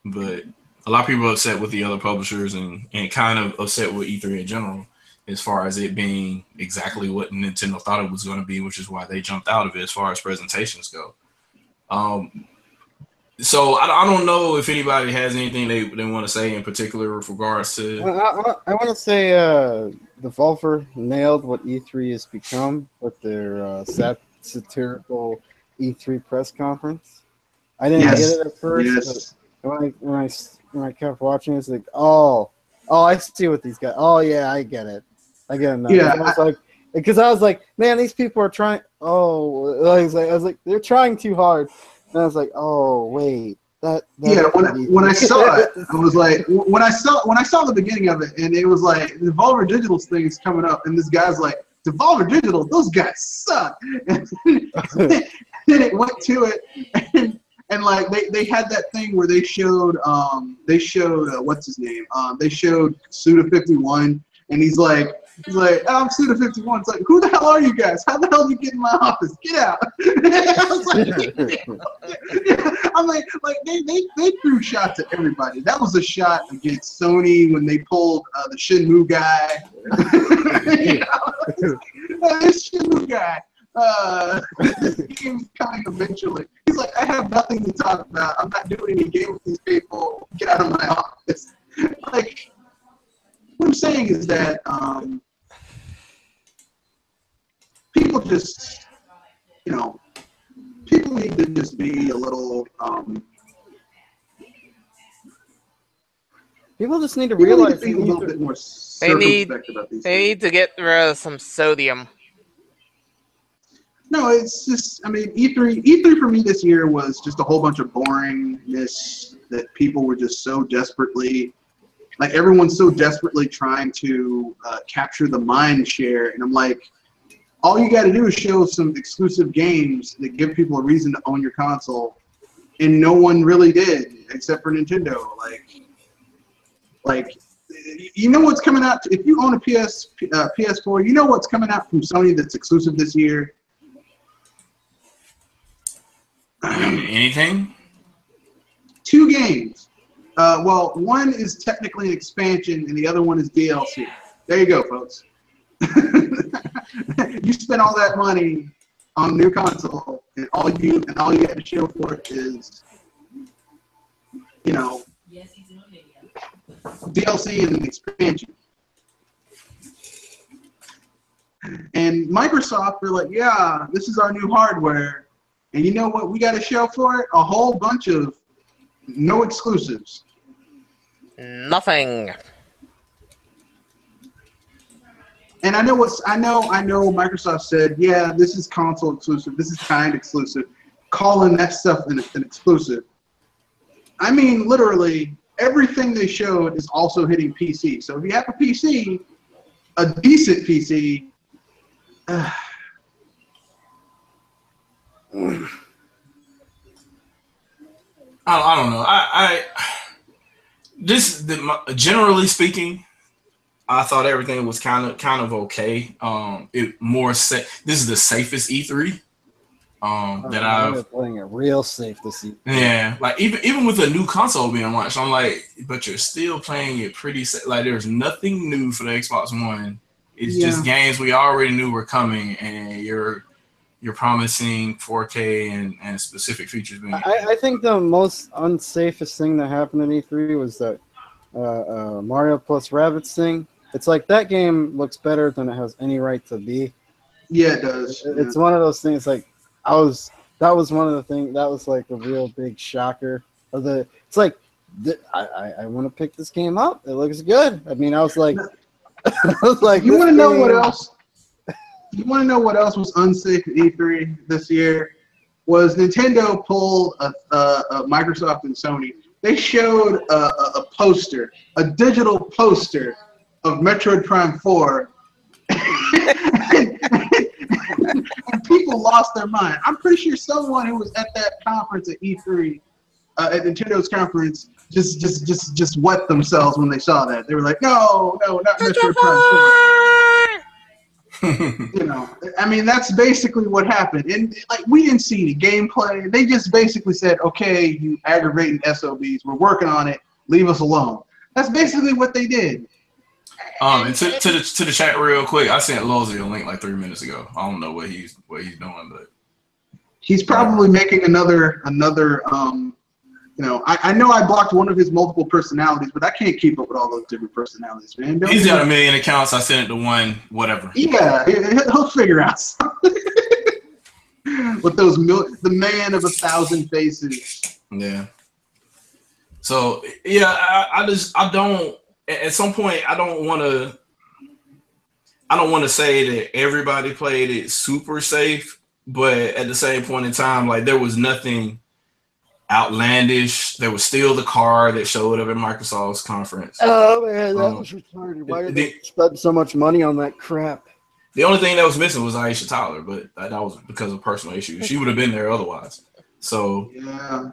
but a lot of people are upset with the other publishers and kind of upset with E3 in general, as far as it being exactly what Nintendo thought it was going to be, which is why they jumped out of it as far as presentations go. So I don't know if anybody has anything they want to say in particular with regards to. I want to say Devolver nailed what E3 has become with their satirical E3 press conference. I didn't get it at first, but when I kept watching, it's like, oh, I see what these guys. Oh yeah, I get it. I get it now. Yeah, I was like, man, these people are trying. Oh, I was like, they're trying too hard. And I was like, oh wait, that when I saw it, I was like, when I saw the beginning of it, and it was like Devolver Digital's thing is coming up, and this guy's like, Devolver Digital, those guys suck. And then it went to it, and like they had that thing where they showed what's his name? They showed Suda51, and he's like, oh, I'm Suda51. It's like, who the hell are you guys? How the hell did you get in my office? Get out! I was like, I'm like they threw shots at everybody. That was a shot against Sony when they pulled the Shenmue guy. This Shenmue guy. This game's coming eventually. He's like, I have nothing to talk about. I'm not doing any game with these people. Get out of my office. Like, what I'm saying is that people just, people need to just be a little. People just need to realize be a little bit more circumspect about these things. They need to get rid of some sodium. No, it's just, I mean, E3 for me this year was just a whole bunch of boringness that people were just so desperately, like everyone's so desperately trying to capture the mind share. And I'm like, all you got to do is show some exclusive games that give people a reason to own your console. And no one really did, except for Nintendo. Like, you know what's coming out? If you own a PS4, you know what's coming out from Sony that's exclusive this year? Anything? 2 games. Well, one is technically an expansion, and the other one is DLC. There you go, folks. You spent all that money on a new console, and all you have to show for it is, DLC and an expansion. And Microsoft, they're like, yeah, this is our new hardware. And you know what we got to show for it? A whole bunch of no exclusives. Nothing. And I know Microsoft said, yeah, this is console exclusive. This is kind exclusive. Calling that stuff an exclusive. I mean, literally, everything they showed is also hitting PC. So if you have a PC, a decent PC, I don't know. Generally speaking, I thought everything was kind of okay. This is the safest E3 that I've playing it real safe this season. Yeah, like even with a new console being launched, I'm like, but you're still playing it pretty safe. Like there's nothing new for the Xbox One It's just games we already knew were coming, and you're promising 4K and specific features. I think the most unsafest thing that happened at E3 was that Mario plus Rabbids thing. It's like that game looks better than it has any right to be. Yeah, it does. It's one of those things. Like that was one of the things that was like a real big shocker. It's like I want to pick this game up. It looks good. I mean, I was like, you want to know what else? You want to know what else was unsafe at E3 this year? Was Nintendo pulled Microsoft and Sony. They showed a poster, a digital poster of Metroid Prime 4. And people lost their mind. I'm pretty sure someone who was at that conference at E3, at Nintendo's conference, just wet themselves when they saw that. They were like, no, not Metroid Prime 4. You know, I mean, that's basically what happened. And like, we didn't see any gameplay. They just basically said, okay, you aggravating SOBs, we're working on it, leave us alone. That's basically what they did. And to the chat real quick, I sent Lulzy a link like 3 minutes ago. I don't know what he's doing, but he's probably making another you know, I know I blocked one of his multiple personalities, but I can't keep up with all those different personalities, man. He's got a million accounts. I sent it to one, whatever. Yeah, he'll figure out something. With those the man of 1,000 faces. Yeah. So yeah, I don't. At some point, I don't want to say that everybody played it super safe, but at the same point in time, like there was nothing outlandish. There was still the car that showed up at Microsoft's conference. Oh man, that was retarded. Why did they spend so much money on that crap? The only thing that was missing was Aisha Tyler, but that was because of personal issues. She would have been there otherwise. So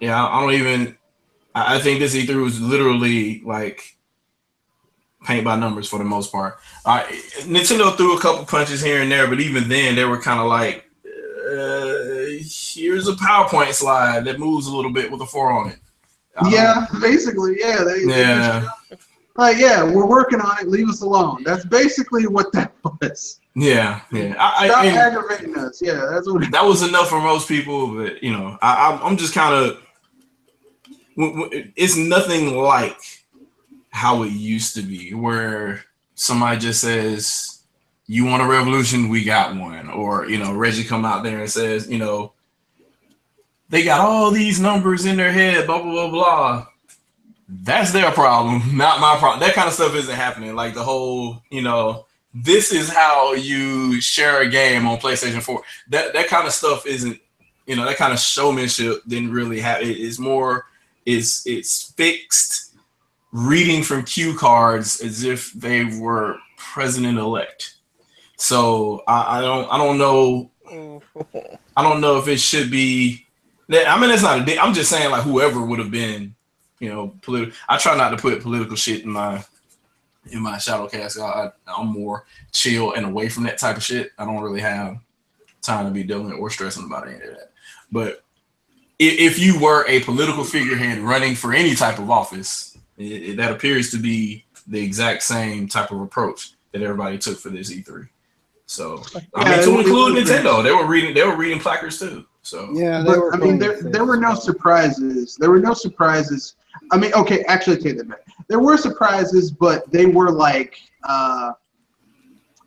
yeah, I think this E3 was literally like paint by numbers for the most part. Nintendo threw a couple punches here and there, but even then they were kind of like, here's a PowerPoint slide that moves a little bit with a 4 on it. Basically, yeah. Like, yeah, we're working on it. Leave us alone. That's basically what that was. Yeah. Stop aggravating us. Yeah, that's what. That was enough for most people, but you know, I'm just kind of. It's nothing like how it used to be, where somebody just says, "You want a revolution? We got one," or you know, Reggie come out there and says, you know, they got all these numbers in their head, blah blah blah blah. That's their problem, not my problem. That kind of stuff isn't happening. Like the whole, you know, this is how you share a game on PlayStation 4. That kind of stuff isn't, you know, that kind of showmanship didn't really happen. It's more, it's fixed reading from cue cards as if they were president-elect. So I don't know. I don't know if it should be. I mean, it's not. I'm just saying, like, whoever would have been, you know, political. I try not to put political shit in my ShadowCast. I'm more chill and away from that type of shit. I don't really have time to be dealing or stressing about any of that. But if you were a political figurehead running for any type of office, that appears to be the exact same type of approach that everybody took for this E3. So I mean, to include Nintendo, they were reading placards too. So yeah, I mean, there were no surprises. There were no surprises. I mean, okay, actually, take that back. There were surprises, but they were like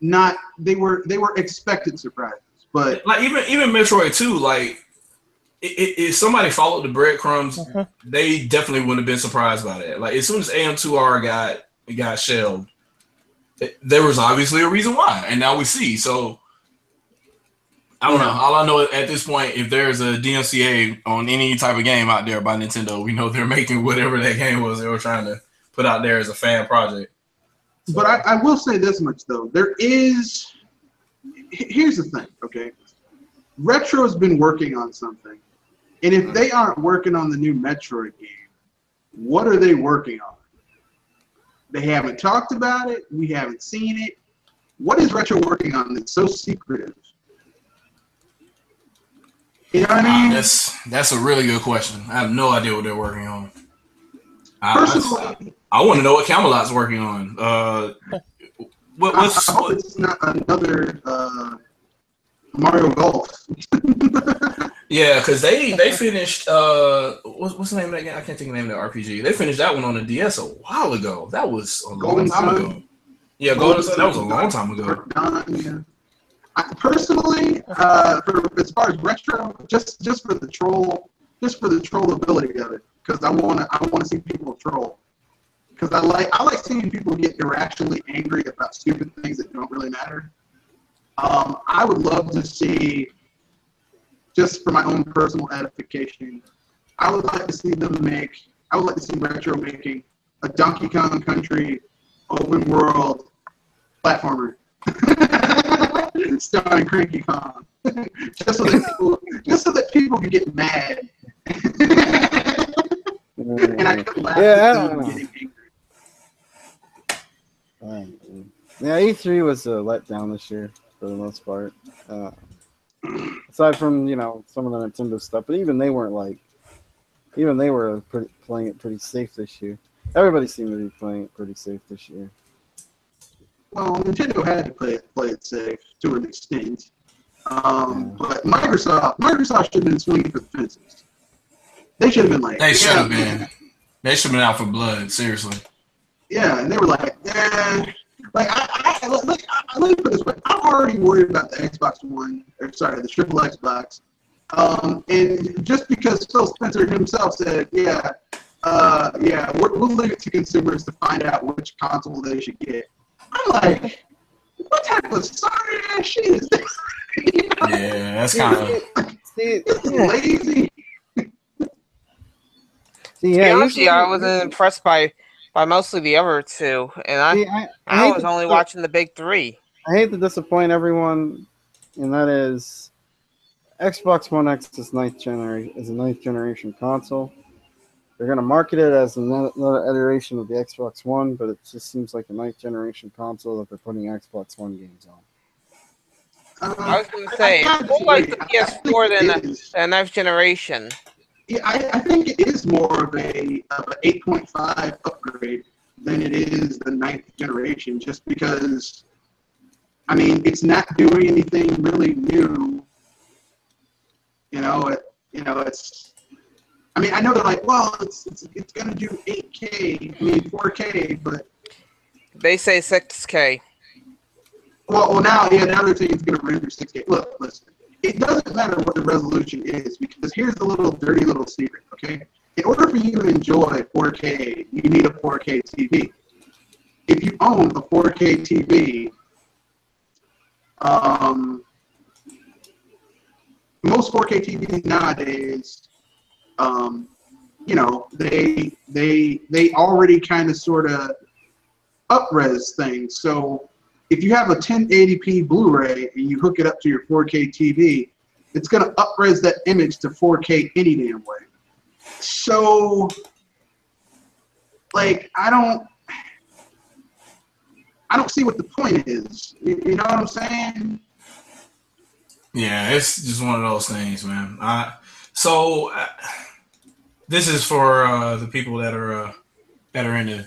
not. They were expected surprises. But like even Metroid 2, like if somebody followed the breadcrumbs, they definitely wouldn't have been surprised by that. Like as soon as AM2R got shelved, there was obviously a reason why, and now we see. So I don't know. All I know at this point, if there's a DMCA on any type of game out there by Nintendo, we know they're making whatever that game was they were trying to put out there as a fan project. So. But I will say this much though: here's the thing, okay? Retro's been working on something, and if they aren't working on the new Metroid game, what are they working on? They haven't talked about it. We haven't seen it. What is Retro working on that's so secretive? You know what I mean? That's a really good question. I have no idea what they're working on. Personally, I want to know what Camelot's working on. I hope it's not another Mario Golf. Yeah, because they finished what's the name of that game? I can't think of the name of the RPG. They finished that one on the DS a while ago. That was a long time ago. Yeah, Golden Sun. That was a long time ago. Yeah. Personally, as far as retro, just for the trollability of it, because I want to see people troll. Because I like seeing people get irrationally angry about stupid things that don't really matter. I would love to see, just for my own personal edification, I would like to see Retro making a Donkey Kong Country open world platformer starring Cranky Kong, just so that people can get mad. And I could laugh at them getting angry. Yeah, E3 was a letdown this year for the most part. Aside from some of the Nintendo stuff, but even they were playing it pretty safe this year. Everybody seemed to be playing it pretty safe this year. Well, Nintendo had to play it safe to an extent, but Microsoft should have been swinging for the fences. They should have been like. They should have been. They should have been out for blood. Seriously. Yeah, and they were like, let me put it this way. I'm already worried about the Xbox One, the triple Xbox. And just because Phil Spencer himself said, we'll leave it to consumers to find out which console they should get. I'm like, what type of sorry ass shit is this? Yeah, that's kind of lazy. Honestly, I wasn't impressed by mostly the other two, and I was only watching the big three. I hate to disappoint everyone, and that is Xbox One X is a ninth generation console. They're going to market it as another iteration of the Xbox One, but it just seems like a ninth generation console that they're putting Xbox One games on. I was going to say, it's more like the PS4 than the ninth generation. Yeah, I think it is more of a 8.5 upgrade than it is the ninth generation, just because, it's not doing anything really new. It's. I know they're like, well, it's gonna do 8K, 4K, but they say 6K. Well, now they're saying it's gonna render 6K. Look, listen. It doesn't matter what the resolution is, because here's the dirty little secret, okay? In order for you to enjoy 4K, you need a 4K TV. If you own a 4K TV, most 4K TVs nowadays, they already kind of sort of up-res things. So if you have a 1080p Blu-ray and you hook it up to your 4K TV, it's going to up-res that image to 4K any damn way. So, I don't see what the point is. You know what I'm saying? Yeah, it's just one of those things, man. This is for the people that are in the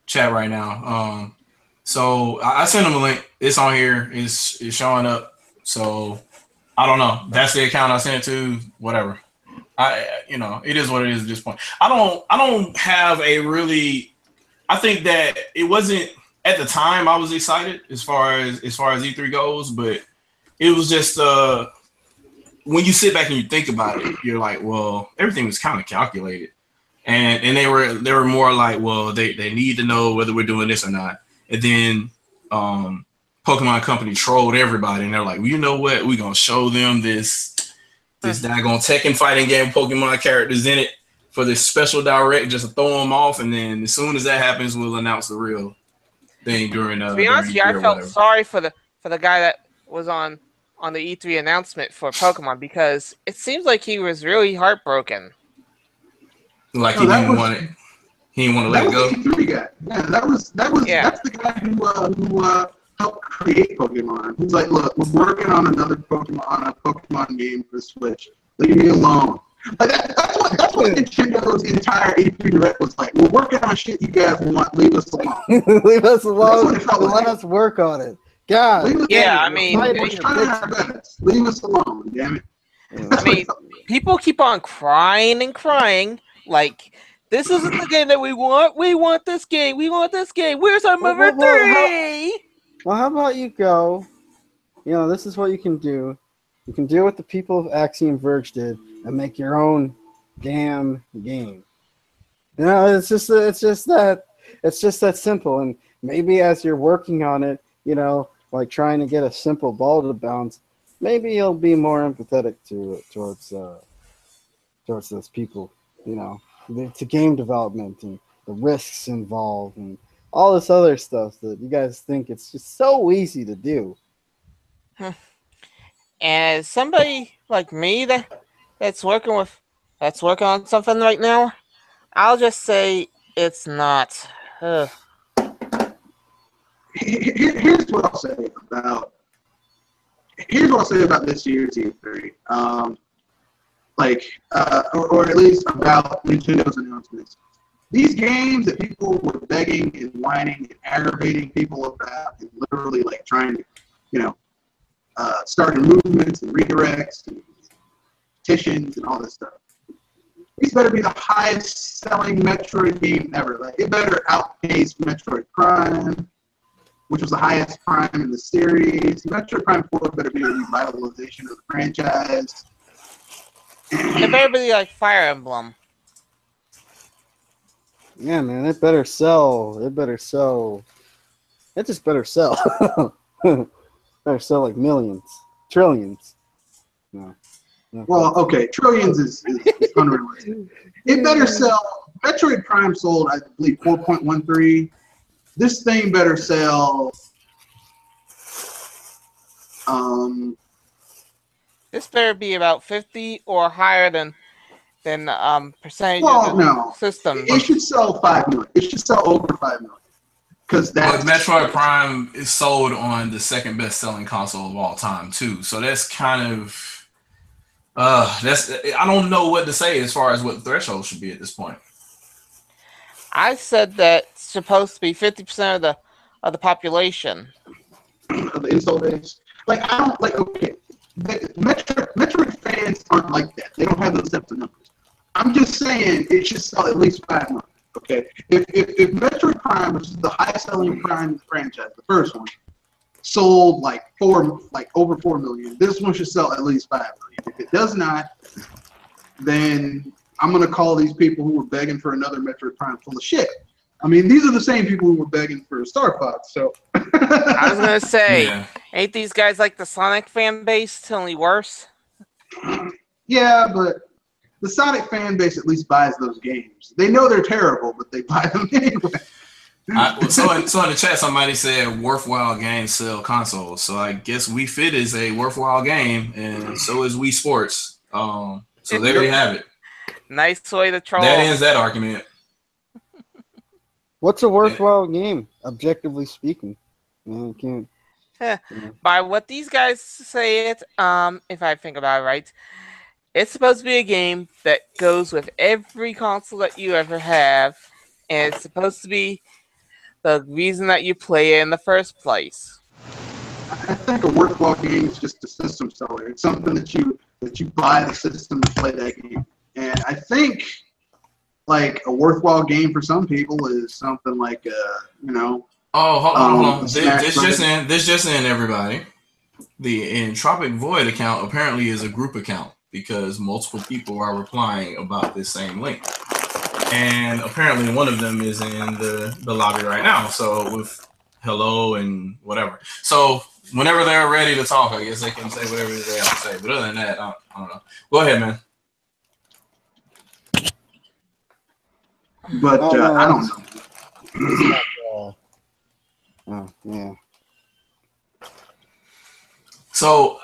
chat right now. So I sent them a link. It's on here. It's showing up. So I don't know. That's the account I sent it to. Whatever. It is what it is at this point. I don't have a really. I think that it wasn't at the time. I was excited as far as E3 goes, but it was just when you sit back and you think about it, you're like, well, everything was kind of calculated, and they were more like, well, they need to know whether we're doing this or not. And then Pokemon Company trolled everybody, and they're like, well, you know what? We're going to show them this daggone Tekken fighting game Pokemon characters in it for this special direct, just to throw them off. And then as soon as that happens, we'll announce the real thing during to be honest with you, I felt sorry for the guy that was on the E3 announcement for Pokemon, because it seems like he was really heartbroken. Like he didn't want it. He didn't want to let it go. E3 guy. Yeah, that's the guy who helped create Pokemon. He's like, look, we're working on another Pokemon game for Switch. Leave me alone. Like that's what Nintendo's entire E3 Direct was like. We're working on shit you guys want. Leave us alone. Leave us alone. Let like. us work on it. God. Yeah, I mean, we're trying our best. Leave us alone, damn it. I mean, people keep on crying and crying. Like, this isn't the game that we want. We want this game. We want this game. Where's our number 3? Well, how about you go? You know, this is what you can do. You can do what the people of Axiom Verge did and make your own damn game. You know, it's just that simple. And maybe as you're working on it, you know, like trying to get a simple ball to bounce, maybe you'll be more empathetic towards those people. You know, to game development and the risks involved and all this other stuff that you guys think it's just so easy to do. And as somebody like me that's working on something right now, I'll just say it's not. Here's what I'll say about this year's E3. Or at least about Nintendo's announcements. These games that people were begging and whining and aggravating people about, and literally like trying to, you know, starting movements and redirects and petitions and all this stuff. These better be the highest selling Metroid game ever. Like, it better outpace Metroid Prime, which was the highest Prime in the series. Metroid Prime 4 better be a revitalization of the franchise. It better be like Fire Emblem. Yeah, man, it better sell. It just better sell. Better sell like millions, trillions. No. Well, okay, trillions is unrealistic. It better sell. Metroid Prime sold, I believe, 4.13. This thing better sell. This better be about 50 or higher than percentage of the system. It should sell 5 million. It should sell over 5 million. Because Metroid Prime is sold on the second best selling console of all time too. So that's kind of I don't know what to say as far as what the threshold should be at this point. I said that it's supposed to be 50% of the population. Of the install base. Like, I don't like. Okay, Metroid fans aren't like that. They don't have those types of numbers. I'm just saying it should sell at least 5 million. Okay, if Metroid Prime, which is the highest selling Prime in the franchise, the first one, sold over 4 million, this one should sell at least 5 million. If it does not, then I'm gonna call these people who were begging for another Metroid Prime full of shit. I mean, these are the same people who were begging for Star Fox. So I was gonna say, ain't these guys like the Sonic fan base, only worse? Yeah, but the Sonic fan base at least buys those games. They know they're terrible, but they buy them anyway. So in the chat, somebody said worthwhile games sell consoles. So I guess Wii Fit is a worthwhile game, and so is Wii Sports. So there you have it. Nice way to troll. That ends that argument. What's a worthwhile game, objectively speaking? Can't. By what these guys say it, if I think about it right, it's supposed to be a game that goes with every console that you ever have, and it's supposed to be the reason that you play it in the first place. I think a worthwhile game is just a system seller. It's something that you buy the system to play that game. And I think like a worthwhile game for some people is something like Oh, hold on. This just in, everybody. The Entropic Void account apparently is a group account because multiple people are replying about this same link. And apparently one of them is in the lobby right now. So with hello and whatever. So whenever they're ready to talk, I guess they can say whatever they have to say. But other than that, I don't know. Go ahead, man. But I don't know. Yeah. So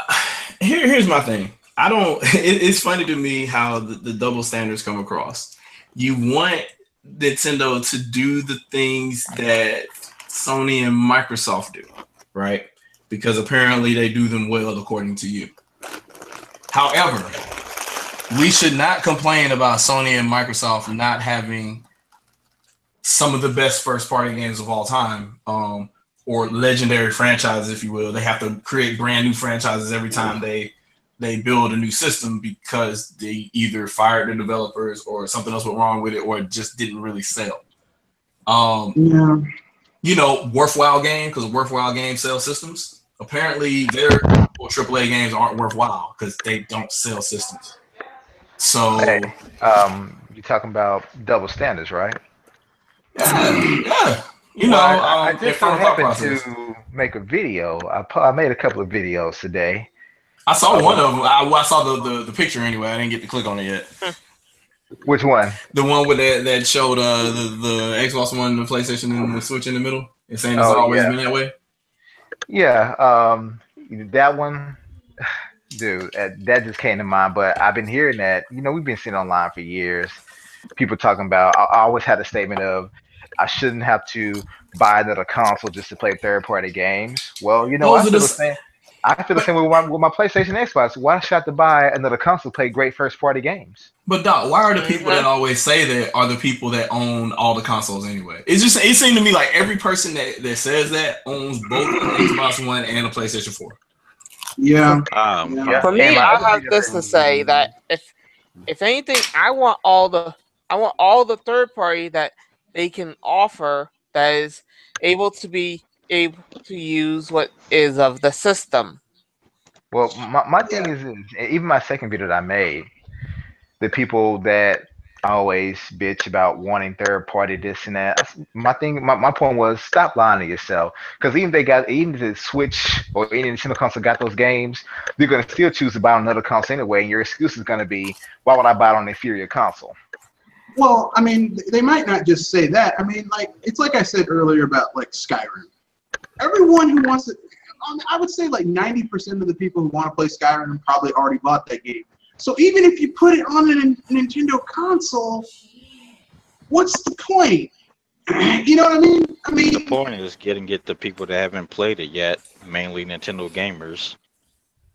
here's my thing. It's funny to me how the double standards come across. You want Nintendo to do the things that Sony and Microsoft do, right? Because apparently they do them well according to you. However, we should not complain about Sony and Microsoft not having some of the best first-party games of all time, or legendary franchises, if you will. They have to create brand new franchises every time they build a new system because they either fired the developers or something else went wrong with it or it just didn't really sell. Yeah. You know, worthwhile game, because worthwhile games sell systems. Apparently, their AAA games aren't worthwhile because they don't sell systems. So, hey, you're talking about double standards, right? Yeah. You know, I just so happened to make a video. I made a couple of videos today. I saw one of them. I saw the picture anyway. I didn't get to click on it yet. Which one? The one with that showed the Xbox One, the PlayStation, and the Switch in the middle. It's saying it's always been that way. Yeah, that one, dude, that just came to mind. But I've been hearing that. You know, we've been seeing online for years. People talking about. I always had a statement of, I shouldn't have to buy another console just to play third-party games. Well, you know, I feel the same way with my PlayStation and Xbox. Why should I have to buy another console to play great first-party games? But Doc, why are the people that always say that are the people that own all the consoles anyway? It seemed to me like every person that says that owns both an Xbox One and a PlayStation 4. Yeah. For me, I have this to say that if anything, I want all the third party that they can offer that is able to use what is of the system. Well, my thing is, even my second video that I made, the people that always bitch about wanting third party this and that. My point was, stop lying to yourself. Because even the Switch or any Nintendo console got those games, they're gonna still choose to buy on another console anyway, and your excuse is gonna be, why would I buy it on an inferior console? Well, I mean, they might not just say that. I mean, like, it's like I said earlier about, like, Skyrim. Everyone who wants it, I would say like 90% of the people who want to play Skyrim probably already bought that game. So even if you put it on a Nintendo console, what's the point? You know what I mean? The point is getting it to people that haven't played it yet, mainly Nintendo gamers.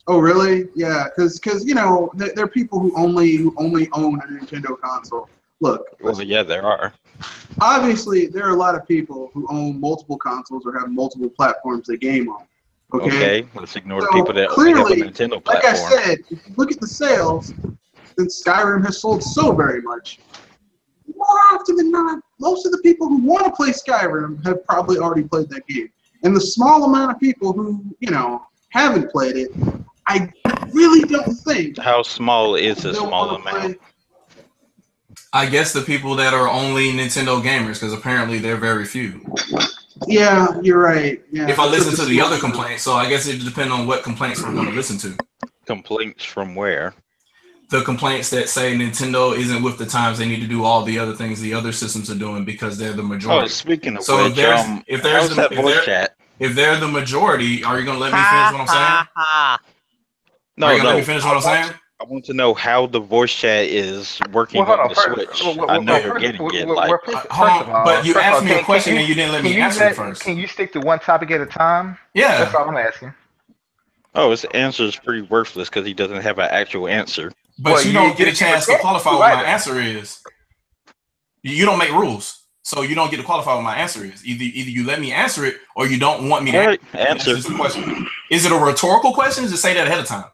Oh, really? Yeah, because you know, there are people who only own a Nintendo console. Look. Well, yeah, there are. Obviously, there are a lot of people who own multiple consoles or have multiple platforms they game on. Okay, let's ignore the people that only have a Nintendo platform. Like I said, if you look at the sales, since Skyrim has sold so very much, more often than not, most of the people who want to play Skyrim have probably already played that game. And the small amount of people who, you know, haven't played it, I really don't think. How small is a small amount? I guess the people that are only Nintendo gamers, because apparently they're very few. Yeah, you're right. Yeah. If I listen to the other complaints, so I guess it depends on what complaints we're going to listen to. Complaints from where? The complaints that say Nintendo isn't with the times, they need to do all the other things the other systems are doing because they're the majority. Oh, speaking of so which, if they're the majority, are you going to let me finish what I'm saying? No, are you going to let me finish what I'm saying? I want to know how the voice chat is working on the Switch. I know you're getting it. But you asked me a question and you didn't let me answer it first. Can you stick to one topic at a time? Yeah. That's all I'm asking. Oh, his answer is pretty worthless because he doesn't have an actual answer. But you don't get a chance to qualify what my answer is. You don't make rules. So you don't get to qualify what my answer is. Either you let me answer it or you don't want me to answer the question. Is it a rhetorical question? Just say that ahead of time.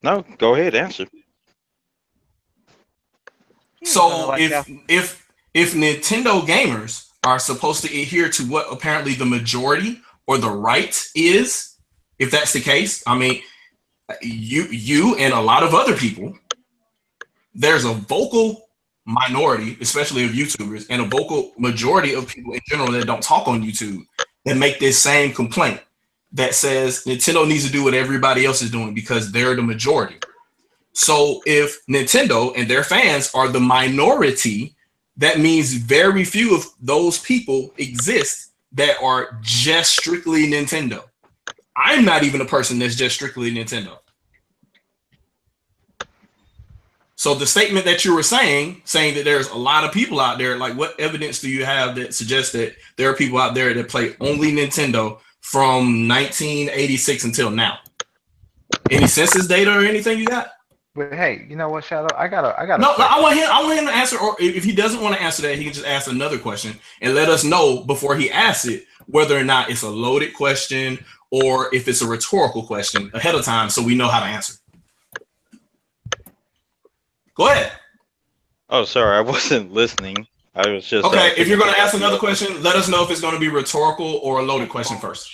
No, go ahead, answer. So if Nintendo gamers are supposed to adhere to what apparently the majority or the right is, if that's the case, I mean, you and a lot of other people, there's a vocal minority, especially of YouTubers, and a vocal majority of people in general that don't talk on YouTube that make this same complaint. That says Nintendo needs to do what everybody else is doing because they're the majority. So if Nintendo and their fans are the minority, that means very few of those people exist that are just strictly Nintendo. I'm not even a person that's just strictly Nintendo. So the statement that you were saying that there's a lot of people out there, like what evidence do you have that suggests that there are people out there that play only Nintendo from 1986 until now? Any census data or anything you got? But hey, you know what, Shadow? I got. No, I want him to answer. Or if he doesn't want to answer that, he can just ask another question and let us know before he asks it whether or not it's a loaded question or if it's a rhetorical question ahead of time, so we know how to answer. Go ahead. Oh, sorry, I wasn't listening. I was just okay. If you're going to ask another question, let us know if it's going to be rhetorical or a loaded question first.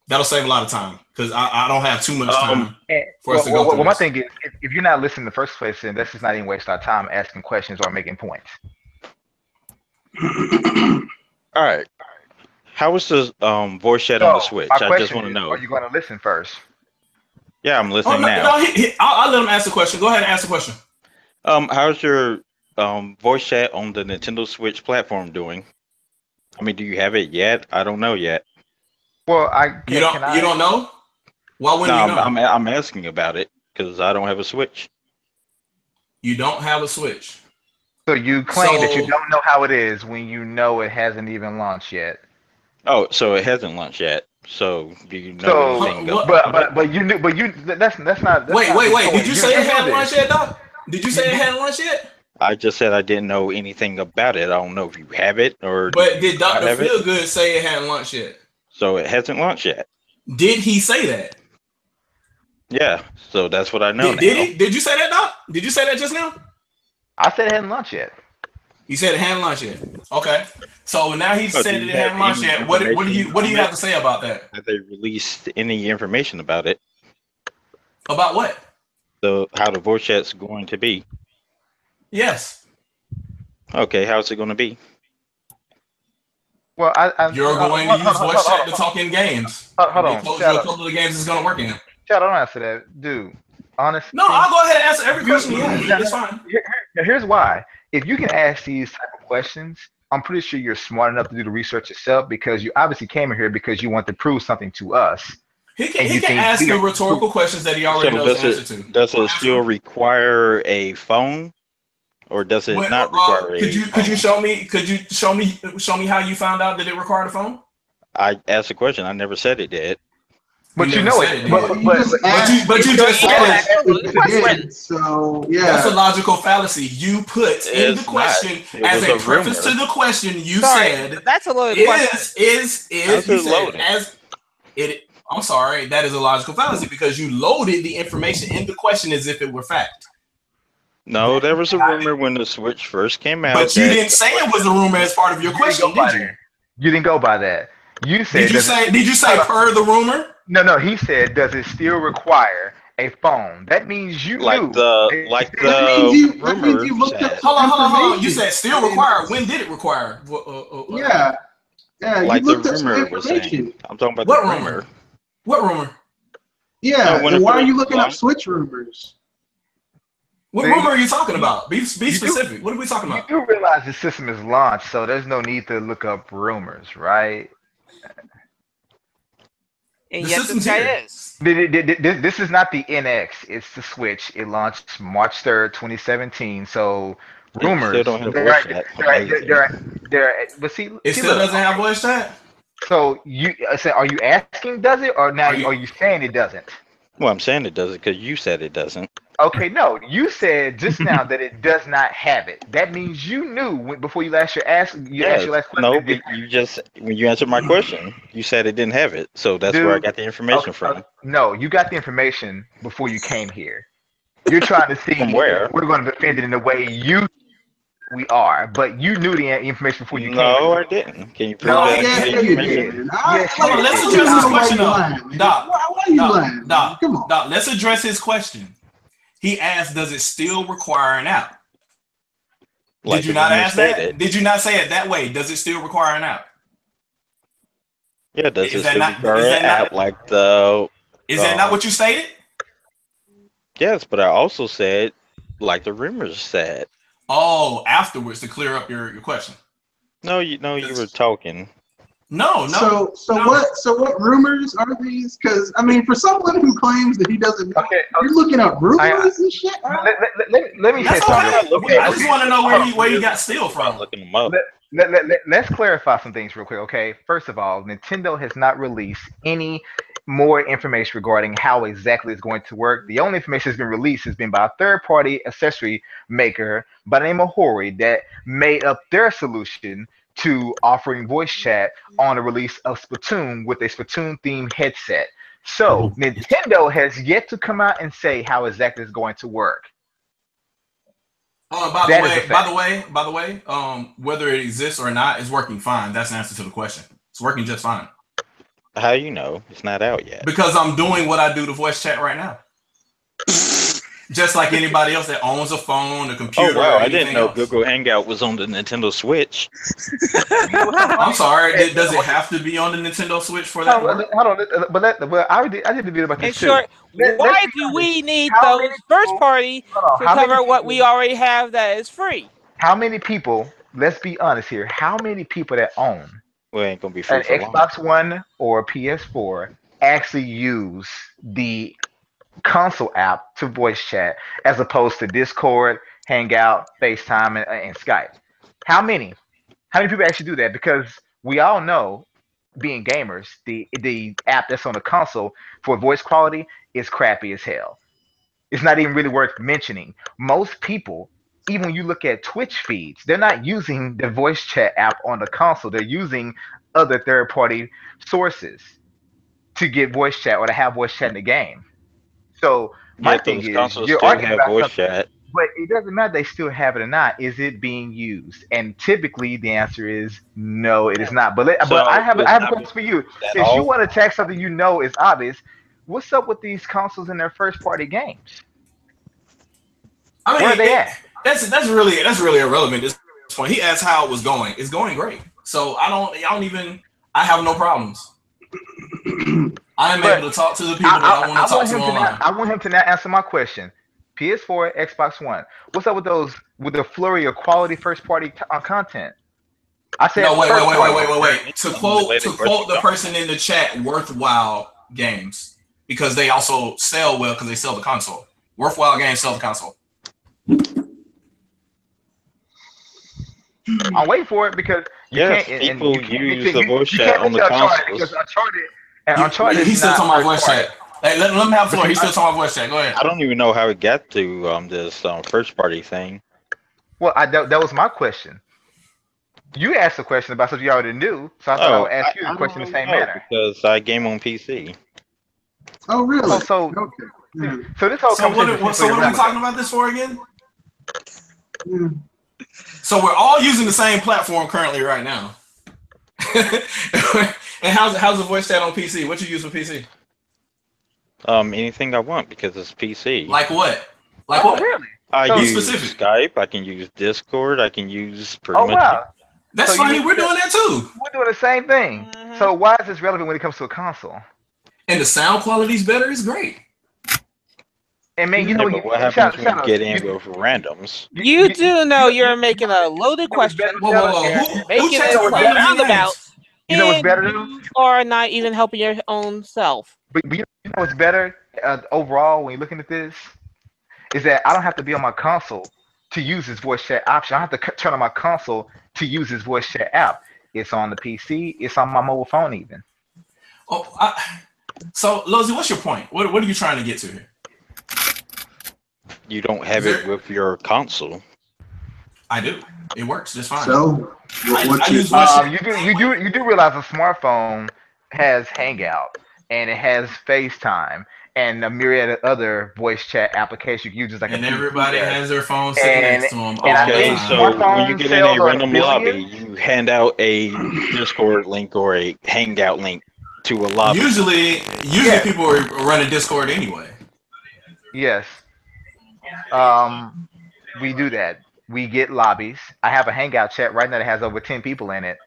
That'll save a lot of time because I don't have too much time for us to go through. Well, my thing is, if you're not listening in the first place, then let's just not even waste our time asking questions or making points. All right. How was the voice chat on the Switch? I just want to know. Are you going to listen first? Yeah, I'm listening now. No, I'll let him ask the question. Go ahead and ask the question. How's your voice chat on the Nintendo Switch platform doing? I mean, do you have it yet? I don't know yet. Well, you don't know? Why wouldn't you know? I'm asking about it because I don't have a Switch. You don't have a Switch. So you claim that you don't know how it is when you know it hasn't even launched yet. Oh, so it hasn't launched yet. So do you know anything? But you knew. But you that's not. Wait. Did you say it hadn't launched yet, Doc? Did you say it hadn't launched yet? I just said I didn't know anything about it. I don't know if you have it or. But did Dr. Feelgood say it hadn't launched yet? So it hasn't launched yet. Did he say that? Yeah. So that's what I know. Did he? Did you say that, Doc? Did you say that just now? I said it hadn't launched yet. You said it hadn't launched yet. Okay. So now he said it hadn't launched yet. What do you have to say about that? Have they released any information about it? About what? How the voice chat's going to be. Yes. Okay, how's it going to be? Well, you're going to use voice chat to talk in games. Hold on. A couple of the games is going to work in. Shadow, don't answer that, dude. Honestly. No, I'll go ahead and answer every question you have. It's fine. Here's why. If you can ask these type of questions, I'm pretty sure you're smart enough to do the research yourself because you obviously came in here because you want to prove something to us. He can ask the rhetorical questions that he already knows the answer to. Does it still require a phone? Or does it not require a phone? Could you show me how you found out that it required a phone? I asked a question. I never said it did. But you know it. But you just said it. So yeah, that's a logical fallacy. You put in the question as a preface to the question. You said that's a loaded question. I'm sorry, that is a logical fallacy because you loaded the information in the question as if it were fact. No, there was a rumor when the Switch first came out. But you didn't say it was a rumor as part of your question, did you? You didn't go by that. You said. Did you say per the rumor? No. He said, does it still require a phone? That means you knew. Rumor. Hold on. You said still require. When did it require? Yeah. Like the rumor was saying. I'm talking about what the rumor? What rumor? Yeah. And why are you looking up Switch rumors? What rumor are you talking about? Be specific. What are we talking about? You realize the system is launched, so there's no need to look up rumors, right? And yes, this guy is. This is not the NX. It's the Switch. It launched March 3rd, 2017. So rumors. They don't have voice chat. But see, it still doesn't have voice chat. So are you asking does it, or now are you saying it doesn't? Well, I'm saying it doesn't because you said it doesn't. Okay, no, you said just now that it does not have it. That means you knew before you asked your last question. No, but when you answered my question, you said it didn't have it. So that's where I got the information from. No, you got the information before you came here. You're trying to see from where we're going to defend it in the way we are, but you knew the information before you came. No, I didn't. Can you prove that? You did. Let's address his question, Doc. Why are you lying? Doc, come on. Doc, let's address his question. He asked, "Does it still require an app?" Did you not ask that? Did you not say it that way? Does it still require an app? Yeah, does it still require an app like the? Is that not what you stated? Yes, but I also said, like the rumors said. Oh, afterwards to clear up your question. No, you were talking. No. So what rumors are these? Because I mean, for someone who claims that he doesn't know, you're looking up rumors and shit. Let me say something. I just want to know where you got still from. Looking them up. Let's clarify some things real quick, okay? First of all, Nintendo has not released any more information regarding how exactly it's going to work. The only information that's been released has been by a third-party accessory maker by the name of Hori that made up their solution to offering voice chat on the release of Splatoon with a Splatoon-themed headset. So Nintendo has yet to come out and say how exactly it's going to work. By the way, whether it exists or not, it's working fine. That's the answer to the question. It's working just fine. How you know it's not out yet? Because I'm doing what I do to voice chat right now. Just like anybody else that owns a phone, a computer. Oh wow! Or I didn't know else. Google Hangout was on the Nintendo Switch. I'm sorry. Does it have to be on the Nintendo Switch for that? Hold on, but I did a video about In this short, too. why do we need those first party to cover what we already have that is free? How many people? Let's be honest here. How many people that own Well, it ain't gonna be free an for long. Xbox One or a PS4 actually use the console app to voice chat as opposed to Discord, Hangout, FaceTime, and Skype? How many? How many people actually do that? Because we all know, being gamers, the app that's on the console for voice quality is crappy as hell. It's not even really worth mentioning. Most people, even when you look at Twitch feeds, they're not using the voice chat app on the console. They're using other third-party sources to get voice chat or to have voice chat in the game. So my thing is, you're arguing about voice chat, but it doesn't matter. They still have it or not. Is it being used? And typically, the answer is no, it is not. But I have a question for you. Since you want to attack something you know is obvious, what's up with these consoles and their first-party games? I mean, where are they at? That's really irrelevant at this point. He asked how it was going. It's going great. So I have no problems. I am able to talk to the people that I want to talk to online. I want him to now answer my question. PS4, Xbox One. What's up with the flurry of quality first-party content? I said no. Wait. To quote the person in the chat, worthwhile games, because they also sell well because they sell the console. Worthwhile games sell the console. I'm waiting for it because people use the voice chat on the consoles. Uncharted. He's still talking about voice chat. Hey, let him have the floor. He's still talking about voice chat. Go ahead. I don't even know how it got to this first party thing. Well, that was my question. You asked a question about something you already knew, so I thought I would ask you the question in the same manner. Because I game on PC. Oh, really? Oh, so this whole conversation. So what are we talking about this for again? So we're all using the same platform currently right now. And how's the voice chat on PC? What you use for PC? Anything I want because it's PC. Like what? Like what? Really? I use Skype. I can use Discord. I can use pretty much. Wow. That's funny. We're doing that too. We're doing the same thing. Mm-hmm. So why is this relevant when it comes to a console? And the sound quality's better. It's great. And man, what happens when you get in with randoms? You do know you're making a loaded question. Making it roundabout. You know what's better? You are not even helping your own self. But you know what's better overall when you're looking at this is that I don't have to be on my console to use this voice chat option. I don't have to turn on my console to use this voice chat app. It's on the PC. It's on my mobile phone even. So, Lulzy, what's your point? What are you trying to get to here? You don't have it with your console. I do. It works just fine. So, you do realize a smartphone has Hangout and it has FaceTime and a myriad of other voice chat applications you use, like and everybody has their phone sitting next to them. Okay, so when you get in a random lobby, you hand out a Discord link or a Hangout link to a lobby. Usually people are running Discord anyway. Yes. We do that. We get lobbies. I have a Hangout chat right now that has over 10 people in it,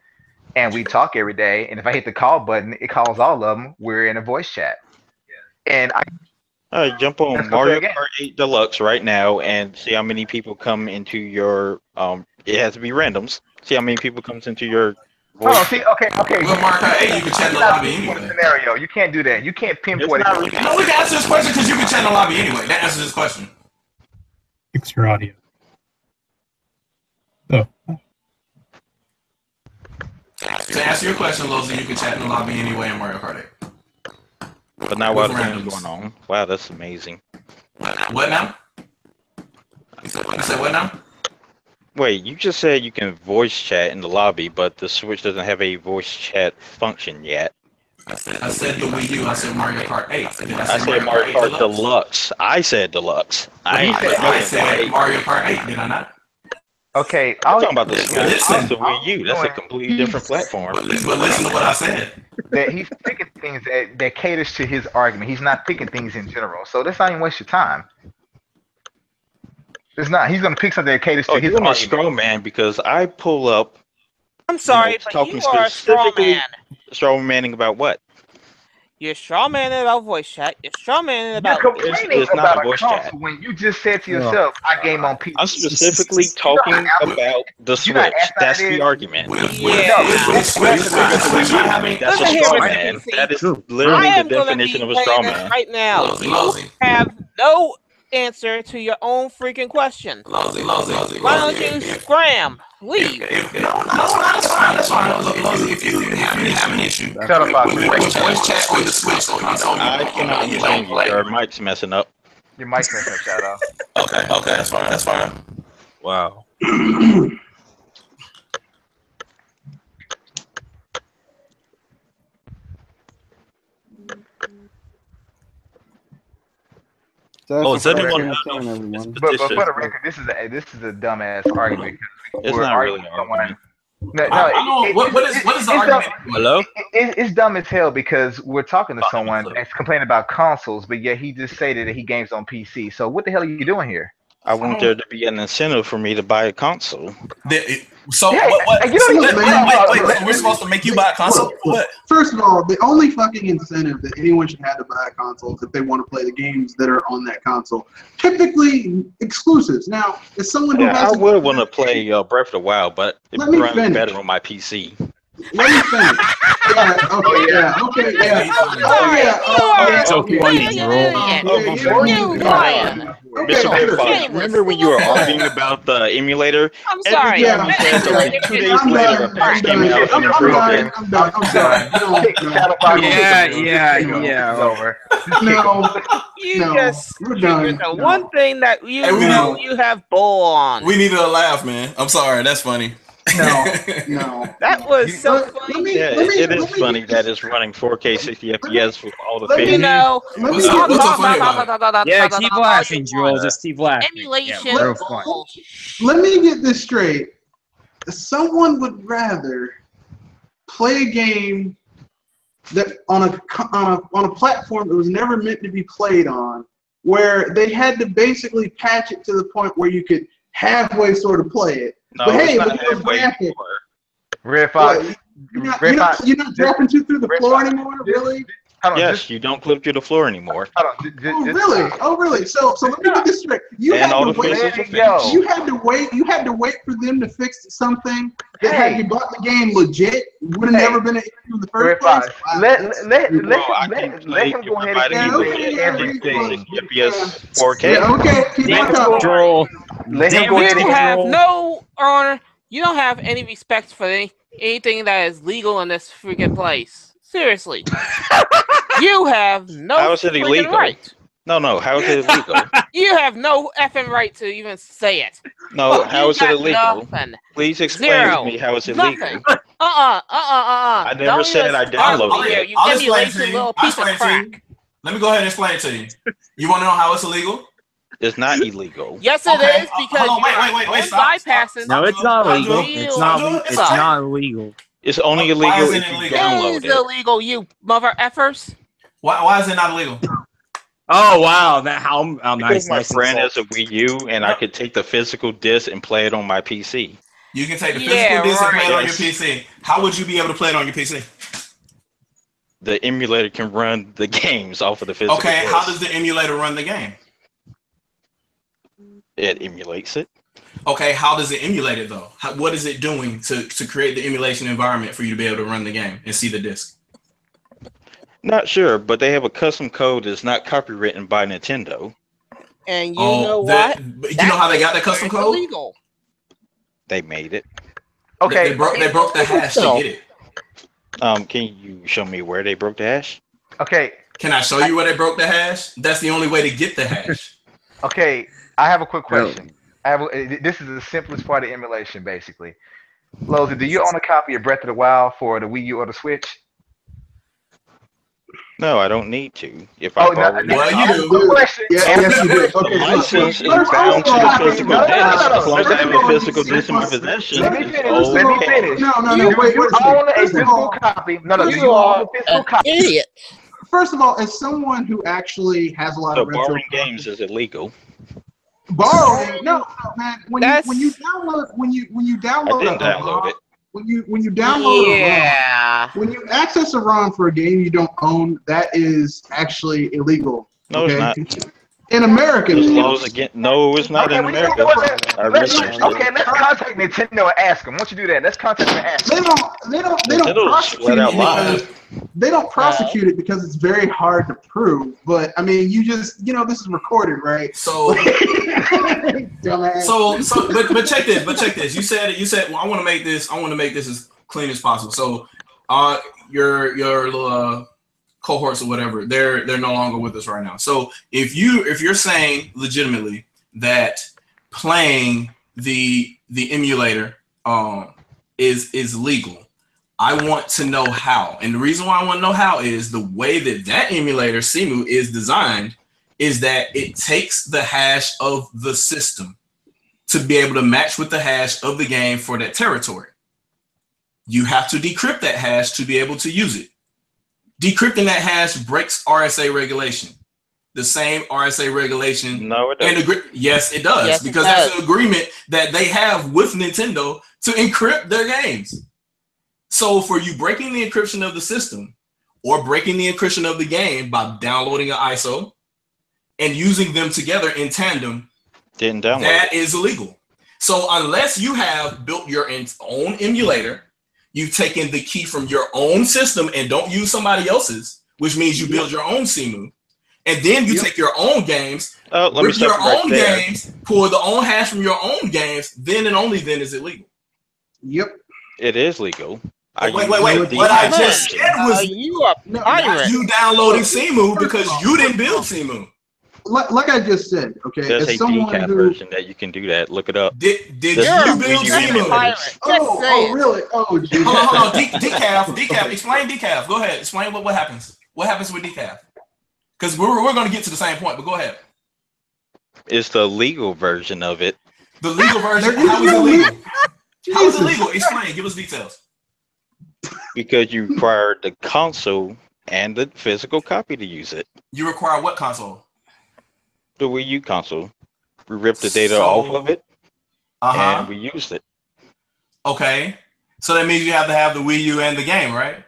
and we talk every day. And if I hit the call button, it calls all of them. We're in a voice chat. And jump on Mario Kart 8 Deluxe right now and see how many people come into your. It has to be randoms. See how many people comes into your. Voice. Oh, see, okay. Well, Mario Kart 8, you can chat in the lobby anyway. Scenario, you can't do that. You can't pinpoint it. No, we can answer this question because you can chat in the lobby anyway. That answers this question. Fix your audio. Oh. To answer your question, Lulzy, you can chat in the lobby anyway in Mario Kart 8. But now while the game's going on, wow, that's amazing. What now? You said what now? Wait, you just said you can voice chat in the lobby, but the Switch doesn't have a voice chat function yet. I said the Wii U. I said Mario Kart 8. I said Mario Kart Deluxe. I said Deluxe. I said Mario Kart 8. Did I not? Okay, I'm talking about the Switch. That's the Wii U. That's a completely different platform. But listen to what I said. That he's picking things that caters to his argument. He's not picking things in general. So let's not even waste your time. It's not. He's going to pick something that caters to his argument. Straw man because I pull up. I'm sorry, but you are a straw man. Straw manning about what? You're straw manning about voice chat. You're straw manning about. You're complaining about a console when you just said to yourself, "I game on PC." I'm specifically talking about the Switch. That's the argument. Yeah. That's a straw man. That is literally the definition of a straw man. Right now, you have no answer to your own freaking question. Why don't you scram? Leave. No, that's fine. Look, if you have an issue, Shut up, voice chat or the Switch. I cannot understand you. Your mic's messing up. Your mic's messing up, Shadow. Okay, that's fine. Wow. Oh, is anyone? But for the record, this is a dumbass argument. It's not really an argument. What is the argument? Hello? It's dumb as hell because we're talking to someone that's complaining about consoles, but yet he just stated that he games on PC. So what the hell are you doing here? I want there to be an incentive for me to buy a console. So yeah, what? Wait, we're supposed to make you buy a console? What? First of all, the only fucking incentive that anyone should have to buy a console is if they want to play the games that are on that console. Typically exclusives. Now, as someone who I would want to play Breath of the Wild, but it runs better on my PC. Let me finish. Remember when you were arguing about the emulator? I'm sorry. 2 days later, a patch came out and improved it. Over. You just the one thing that you have bull on. We need a laugh, man. I'm sorry. That's funny. No. That was so funny. It is funny that it's running 4K 60 FPS with all the You know, what's so funny about it? Yeah, keep laughing, Joel. Just keep laughing. Emulation. Yeah, real fun. Let me get this straight. Someone would rather play a game that on a platform that was never meant to be played on, where they had to basically patch it to the point where you could halfway sort of play it. No, but hey, but Red Fox. You're not dropping through the floor anymore, really? Yes, you don't clip to the floor anymore. Oh, really? So let me get this straight. You had to wait for them to fix something that had you bought the game legit would have never been an issue in the first place. Let him go ahead and do everything. FPS 4K. Yeah, okay, keep on talking. Joel. Let him go ahead and You have no honor. You don't have any respect for anything that is legal in this freaking place. Seriously. You have no How is it illegal? Right. No. How is it illegal? You have no effing right to even say it. No, how is it illegal? Nothing. Please explain to me how it's illegal. I never said I downloaded it. You emulation little piece of crack. Let me go ahead and explain it to you. You want to know how it's illegal? It's not illegal. Yes, it is because wait, bypassing. No, it's not illegal. It's not illegal. It's only illegal if you download it. It is illegal, you mother effers. Why is it not illegal? Oh wow! How because nice! My friend has a Wii U, and I could take the physical disc and play it on my PC. You can take the physical disc and play it on your PC. How would you be able to play it on your PC? The emulator can run the games off of the physical Okay, disc. how does the emulator run the game? It emulates it. Okay, how does it emulate it though? What is it doing to create the emulation environment for you to be able to run the game and see the disc? Not sure, but they have a custom code that's not copywritten by Nintendo. And you know what? You know how they got that custom code? Illegal. They made it. Okay. They broke the hash to get it. Can you show me where they broke the hash? Okay. Can I show you where they broke the hash? That's the only way to get the hash. Okay, I have a quick question. This is the simplest part of emulation, basically. Lulzy, do you own a copy of Breath of the Wild for the Wii U or the Switch? No, I don't need to. If I borrow it, well, you do. Question. Yes, you do. The license is bound to the physical disc. As long as I have a physical disc in my possession. Let me finish. No, Wait. You own a physical copy. No, you own a physical copy. Idiot. First of all, as someone who actually has a lot So of retro borrowing games is illegal. Borrowing? No, man. When you download I didn't download it. When you download Yeah. a ROM, when you access a ROM for a game you don't own, that is actually illegal. No, it's not. In America, no, it's not in America. Let's contact Nintendo and ask them. Once you do that, let's contact them and ask them. They don't prosecute it. They don't prosecute it because it's very hard to prove. But I mean, this is recorded, right? So, but check this. You said, well, I want to make this as clean as possible. So, your little cohorts or whatever, they're no longer with us right now. So if you're saying legitimately that playing the emulator is legal, I want to know how. And the reason why I want to know how is the way that emulator Cemu is designed is that it takes the hash of the system to be able to match with the hash of the game for that territory. You have to decrypt that hash to be able to use it. Decrypting that hash breaks RSA regulation. The same RSA regulation. No, it doesn't. Yes, it does. Yes, because that's an agreement that they have with Nintendo to encrypt their games. So for you breaking the encryption of the system or breaking the encryption of the game by downloading an ISO and using them together in tandem, that is illegal. So unless you have built your own emulator, you've taken the key from your own system and don't use somebody else's, which means you build your own Cemu, and then you take your own games, rip your own games, pull the own hash from your own games, then and only then is it legal. Yep. It is legal. Wait. What I just said was you are pirate. You downloading Cemu because you didn't build Cemu. Like I just said, okay. There's a decaf version that you can do that. Look it up. Did you build Cemu? Oh, really? Oh, geez. Hold on. Decaf. Explain decaf. Go ahead. Explain what happens. What happens with decaf? Because we're going to get to the same point, but go ahead. It's the legal version of it. The legal version? How is it legal? How is it legal? Explain. Give us details. Because you require the console and the physical copy to use it. You require what console? The Wii U console. We ripped the data off of it, and we used it. Okay. So that means you have to have the Wii U and the game, right?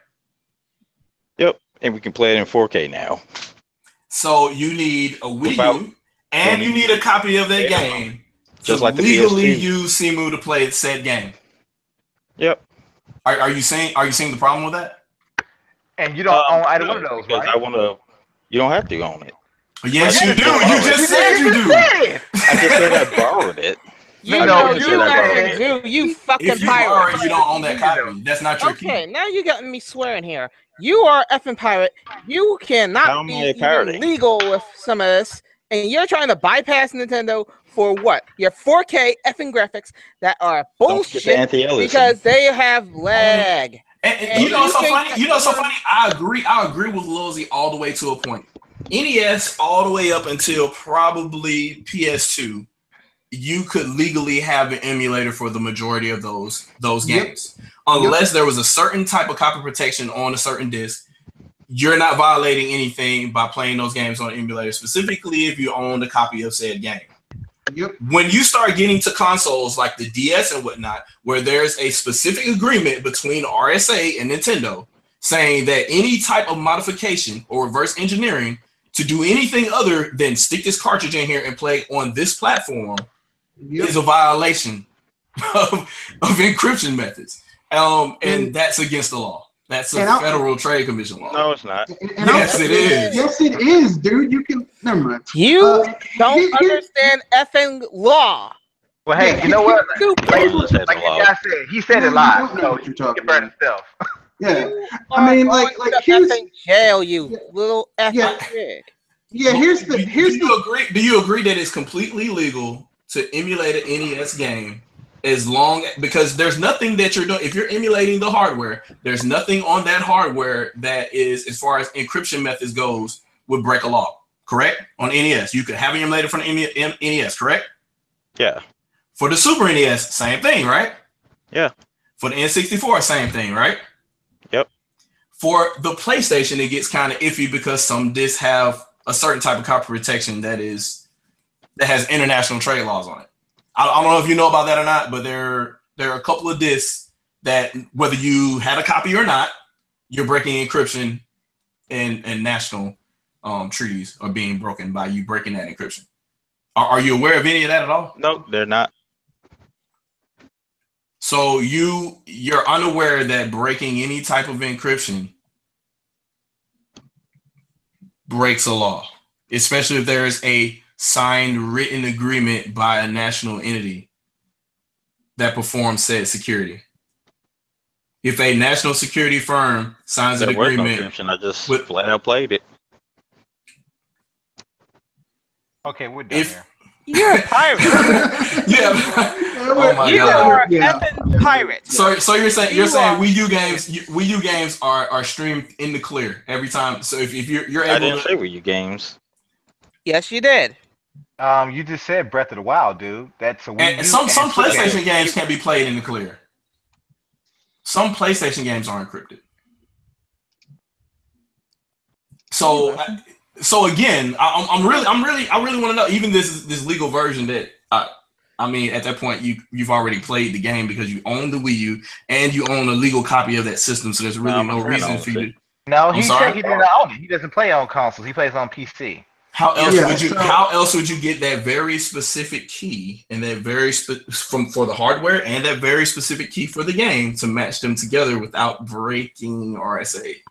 Yep. And we can play it in 4K now. So you need a Wii U, and you need a copy of that game just to like the legally PS2. use Cemu to play said game. Yep. Are you seeing the problem with that? And you don't own either one of those, right? You don't have to own it. Yes, you do. You just said you do. I just said I borrowed it. You fucking If you pirate. borrow it, you don't own that copy. That's not your key. Okay, now you got me swearing here. You are effing pirate. You cannot be legal with some of this, and you're trying to bypass Nintendo for what? Your 4K effing graphics that are bullshit because they have lag. And you know so funny. I agree with Lulzy all the way to a point. NES all the way up until probably PS2, you could legally have an emulator for the majority of those games. Unless there was a certain type of copy protection on a certain disc, you're not violating anything by playing those games on an emulator, specifically if you own a copy of said game. When you start getting to consoles like the DS and whatnot, where there's a specific agreement between RSA and Nintendo saying that any type of modification or reverse engineering to do anything other than stick this cartridge in here and play on this platform is a violation of encryption methods. And that's against the law. That's a Federal Trade Commission law. No, it's not. Yes, it is. Yes, it is, dude. You can never mind. You don't understand effing law. Well, hey, you know what? Like the guy said, he said it live. So he can burn himself. Yeah. You I mean, are like going to here's effing jail, you little effing yeah. pig. Yeah, Do you agree that it's completely legal to emulate an NES game because there's nothing that you're doing if you're emulating the hardware, there's nothing on that hardware that is, as far as encryption methods goes, would break a law, correct? On NES. You could have it emulated from the NES, correct? Yeah. For the Super NES, same thing, right? Yeah. For the N64, same thing, right? Yep. For the PlayStation, it gets kind of iffy because some discs have a certain type of copy protection that has international trade laws on it. I don't know if you know about that or not, but there are a couple of discs that, whether you had a copy or not, you're breaking encryption, and national treaties are being broken by you breaking that encryption. Are you aware of any of that at all? No, they're not. So you're unaware that breaking any type of encryption breaks a law, especially if there is a signed written agreement by a national entity that performs said security. If a national security firm signs an agreement, no encryption, I just flat out played it. Okay, we're done here. You're a pirate. Yeah. Oh my you God. are an effing pirate. So you're saying Wii U games are streamed in the clear every time. So if you're able I didn't say Wii U games. Yes, you did. You just said Breath of the Wild, dude. That's a Wii U. Some PlayStation games can be played in the clear. Some PlayStation games are encrypted. So again, I really want to know. Even this legal version that I mean, at that point you've already played the game because you own the Wii U and you own a legal copy of that system. So there's really no reason for you to. No, he said he didn't own it. He doesn't play on consoles. He plays on PC. How else would you get that very specific key and that very for the hardware and that very specific key for the game to match them together without breaking RSA?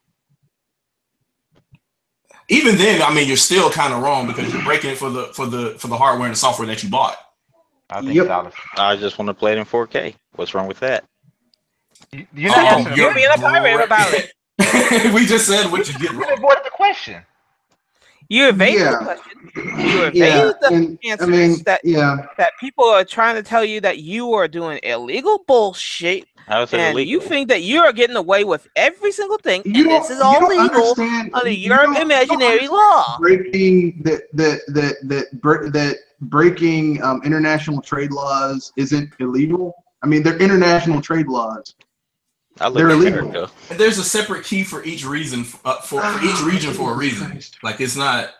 Even then, I mean, you're still kind of wrong because you're breaking it for the hardware and the software that you bought. I think I just want to play it in 4K. What's wrong with that? You're being a pirate about it. We just said what you did wrong. You avoided the question. You evaded the question. You evaded the answers that people are trying to tell you that you are doing illegal bullshit. How's it and illegal? You think that you are getting away with every single thing, and this is all legal under your imaginary law. Breaking breaking international trade laws isn't illegal. I mean, they're international trade laws. They're illegal. There's a separate key for each reason for each region for a reason. Like it's not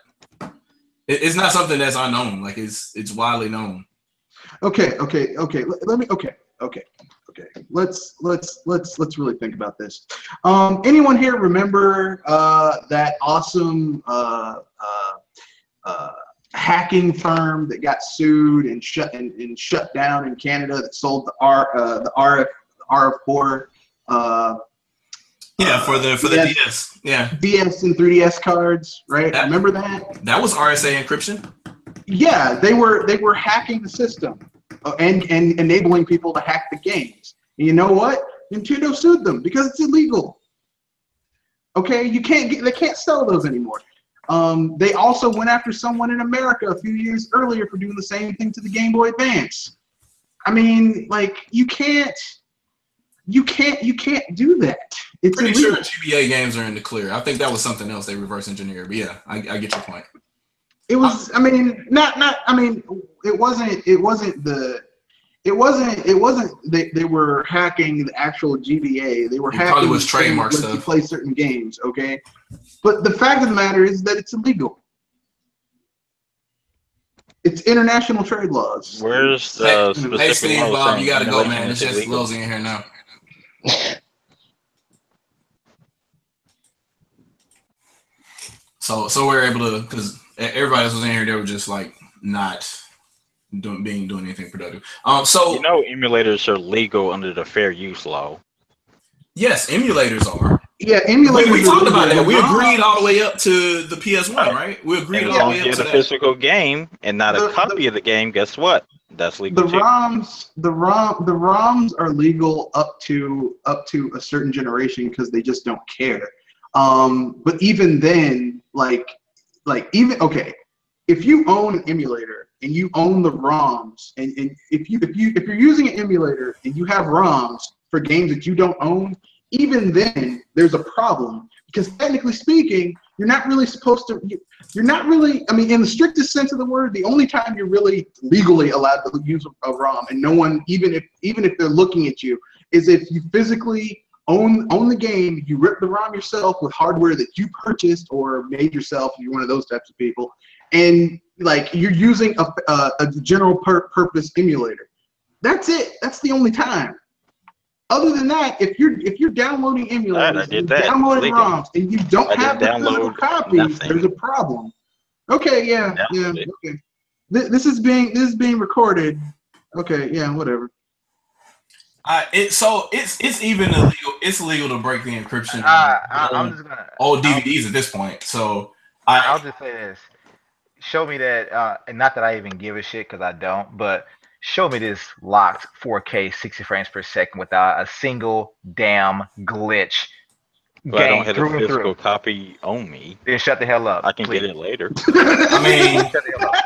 something that's unknown. Like it's widely known. Okay. Let's really think about this. Anyone here remember that awesome hacking firm that got sued and shut down in Canada that sold the RF4 for the DS. Yeah. DS and 3DS cards, right? Remember that? That was RSA encryption. Yeah, they were hacking the system and enabling people to hack the games. And you know what? Nintendo sued them because it's illegal. Okay, they can't sell those anymore. They also went after someone in America a few years earlier for doing the same thing to the Game Boy Advance. I mean, like you can't do that. It's pretty illegal. sure GBA games are in the clear. I think that was something else they reverse engineered. But yeah, I get your point. It was. I mean, I mean, it wasn't. They were hacking the actual GBA. They were hacking was trademark stuff to play certain games. Okay, but the fact of the matter is that it's illegal. It's international trade laws. Where's the specific? Hey Steve, Bob, you gotta go, man. It's just TheLulzy in here now. So we're able to, because everybody else was in here, they were just like not doing anything productive. So emulators are legal under the fair use law. Yes, emulators are. Yeah, emulators. We talked about that. We agreed all the way up to the PS1, right? We agreed all the way up to the physical game and not a copy of the game. Guess what? That's legal. The ROMs are legal up to a certain generation because they just don't care. But even then, even okay, if you own an emulator and you own the ROMs, and if you're using an emulator and you have ROMs for games that you don't own, even then there's a problem, because technically speaking, you're not really supposed to. You're not really. I mean, in the strictest sense of the word, the only time you're really legally allowed to use a ROM, and no one, even if they're looking at you, is if you physically own the game. You rip the ROM yourself with hardware that you purchased or made yourself. If you're one of those types of people, and like you're using a general purpose emulator. That's it. That's the only time. Other than that, if you're downloading emulators, downloading ROMs, and you don't have the physical copies, there's a problem. Okay, yeah. Okay. This is being recorded. Okay, yeah, whatever. It's even illegal. It's illegal to break the encryption I'm just gonna old DVDs at this point. So I'll just say this: show me that, and not that I even give a shit because I don't, but show me this locked 4K 60 frames per second without a single damn glitch. Well, I don't have a physical copy on me. Then shut the hell up. I can get it later. I mean,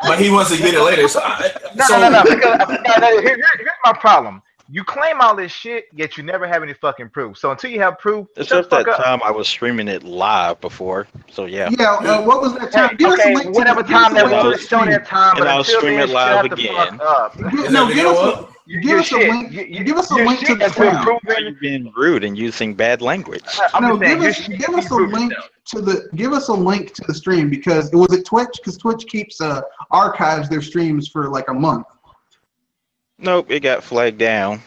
but he wants to get it later. So no. Because, here's my problem. You claim all this shit, yet you never have any fucking proof. So until you have proof, except that time I was streaming it live before. So yeah. Yeah. What was that time? Okay, whatever time that was, show that time. And I'll stream it live again. Give us a link. Give us a link to the stream. You've been rude and using bad language. Give us a link to the stream, because it was at Twitch, because Twitch keeps archives their streams for like a month. Nope, it got flagged down.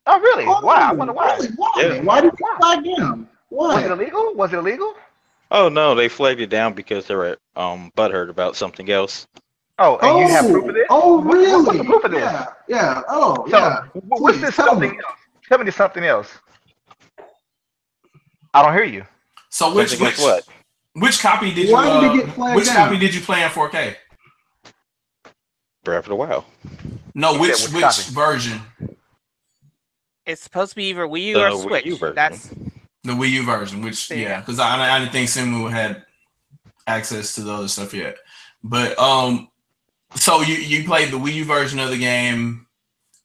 Oh really? Why? I wonder why. Really? Why? Yeah. Why did it flag down? Why? Was it illegal? Oh no, they flagged it down because they were butthurt about something else. Oh, and you have proof of this? Oh, really? What's the proof of this? Yeah. Oh, so, yeah. What's this something else? Tell me something else. I don't hear you. So which copy did you? Why did it get flagged down? Copy did you play in 4K? Breath of the Wild. No, which version? It's supposed to be either Wii U or Switch. That's the Wii U version, which because I didn't think Simu had access to the other stuff yet. But so you played the Wii U version of the game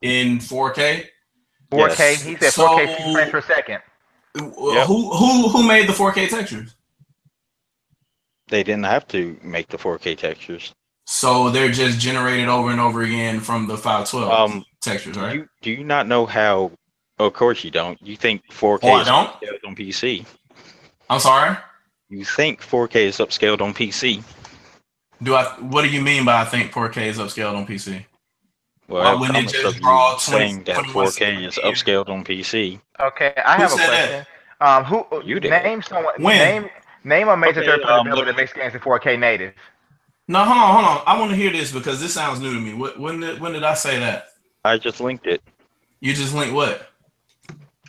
in 4K? 4K. Yes. He said 4K 60 frames per second. Yep. Who made the 4K textures? They didn't have to make the 4K textures. So they're just generated over and over again from the 512 textures, right? Do you not know how? Oh, of course you don't. You think 4K is upscaled on PC. I'm sorry? You think 4K is upscaled on PC. What do you mean by I think 4K is upscaled on PC? Well, when it just draw saying that 4K is upscaled on PC. Okay, I have a question. Who you did? Name someone. Name a major third-party developer that makes games in 4K native. No, hold on. I want to hear this because this sounds new to me. When did I say that? I just linked it. You just linked what?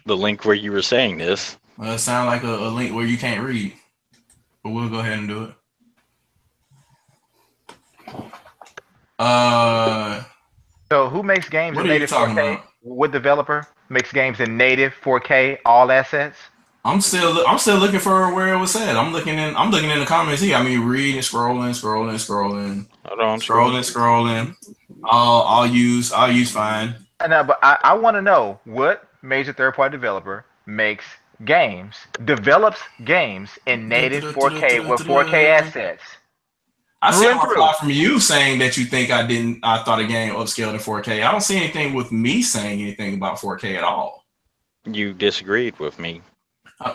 The link where you were saying this. Well, it sounds like a link where you can't read. But we'll go ahead and do it. So who makes games in native 4K? What developer makes games in native 4K, all assets? I'm still looking for where it was said. I'm looking in the comments here. I mean, reading, scrolling. Hold on, scrolling. I'll use fine. But I want to know what major third-party developer develops games in native 4K with 4K assets. I see a reply from you saying that you think I thought a game upscaled in 4K. I don't see anything with me saying anything about 4K at all. You disagreed with me.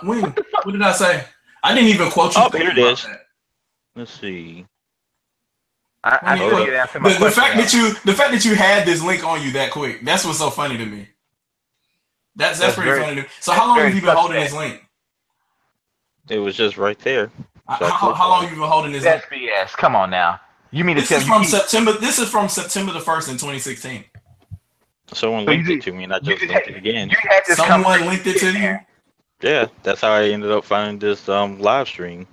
When? What did I say? I didn't even quote you. Oh, here it is. Let's see. The fact that you had this link on you that quick, that's what's so funny to me. That's pretty funny to me. So how long have you been holding this link? It was just right there. How long have you been holding this link? SBS. Come on now. You mean this is from September? This is from September the 1st in 2016. Someone linked it to me, and I just linked it again. Someone linked it to you. Yeah, that's how I ended up finding this live stream.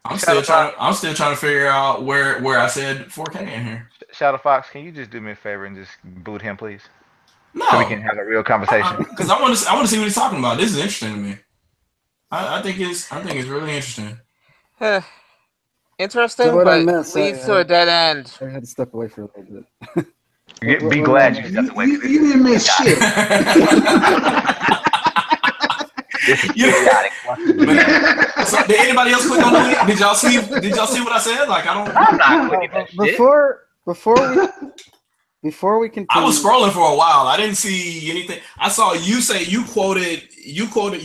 I'm still trying to figure out where I said 4K in here. Shadow Fox, can you just do me a favor and just boot him, please? No, so we can have a real conversation. Because I want to see what he's talking about. This is interesting to me. I think it's really interesting. Interesting, so but leads to a dead end. I had to step away for a little bit. Be glad you stepped away. You didn't miss shit. This is idiotic. So, did anybody else click on the link? Did y'all see what I said? Like I'm not clicking that shit. Before we continue, I was scrolling for a while. I didn't see anything. I saw you say you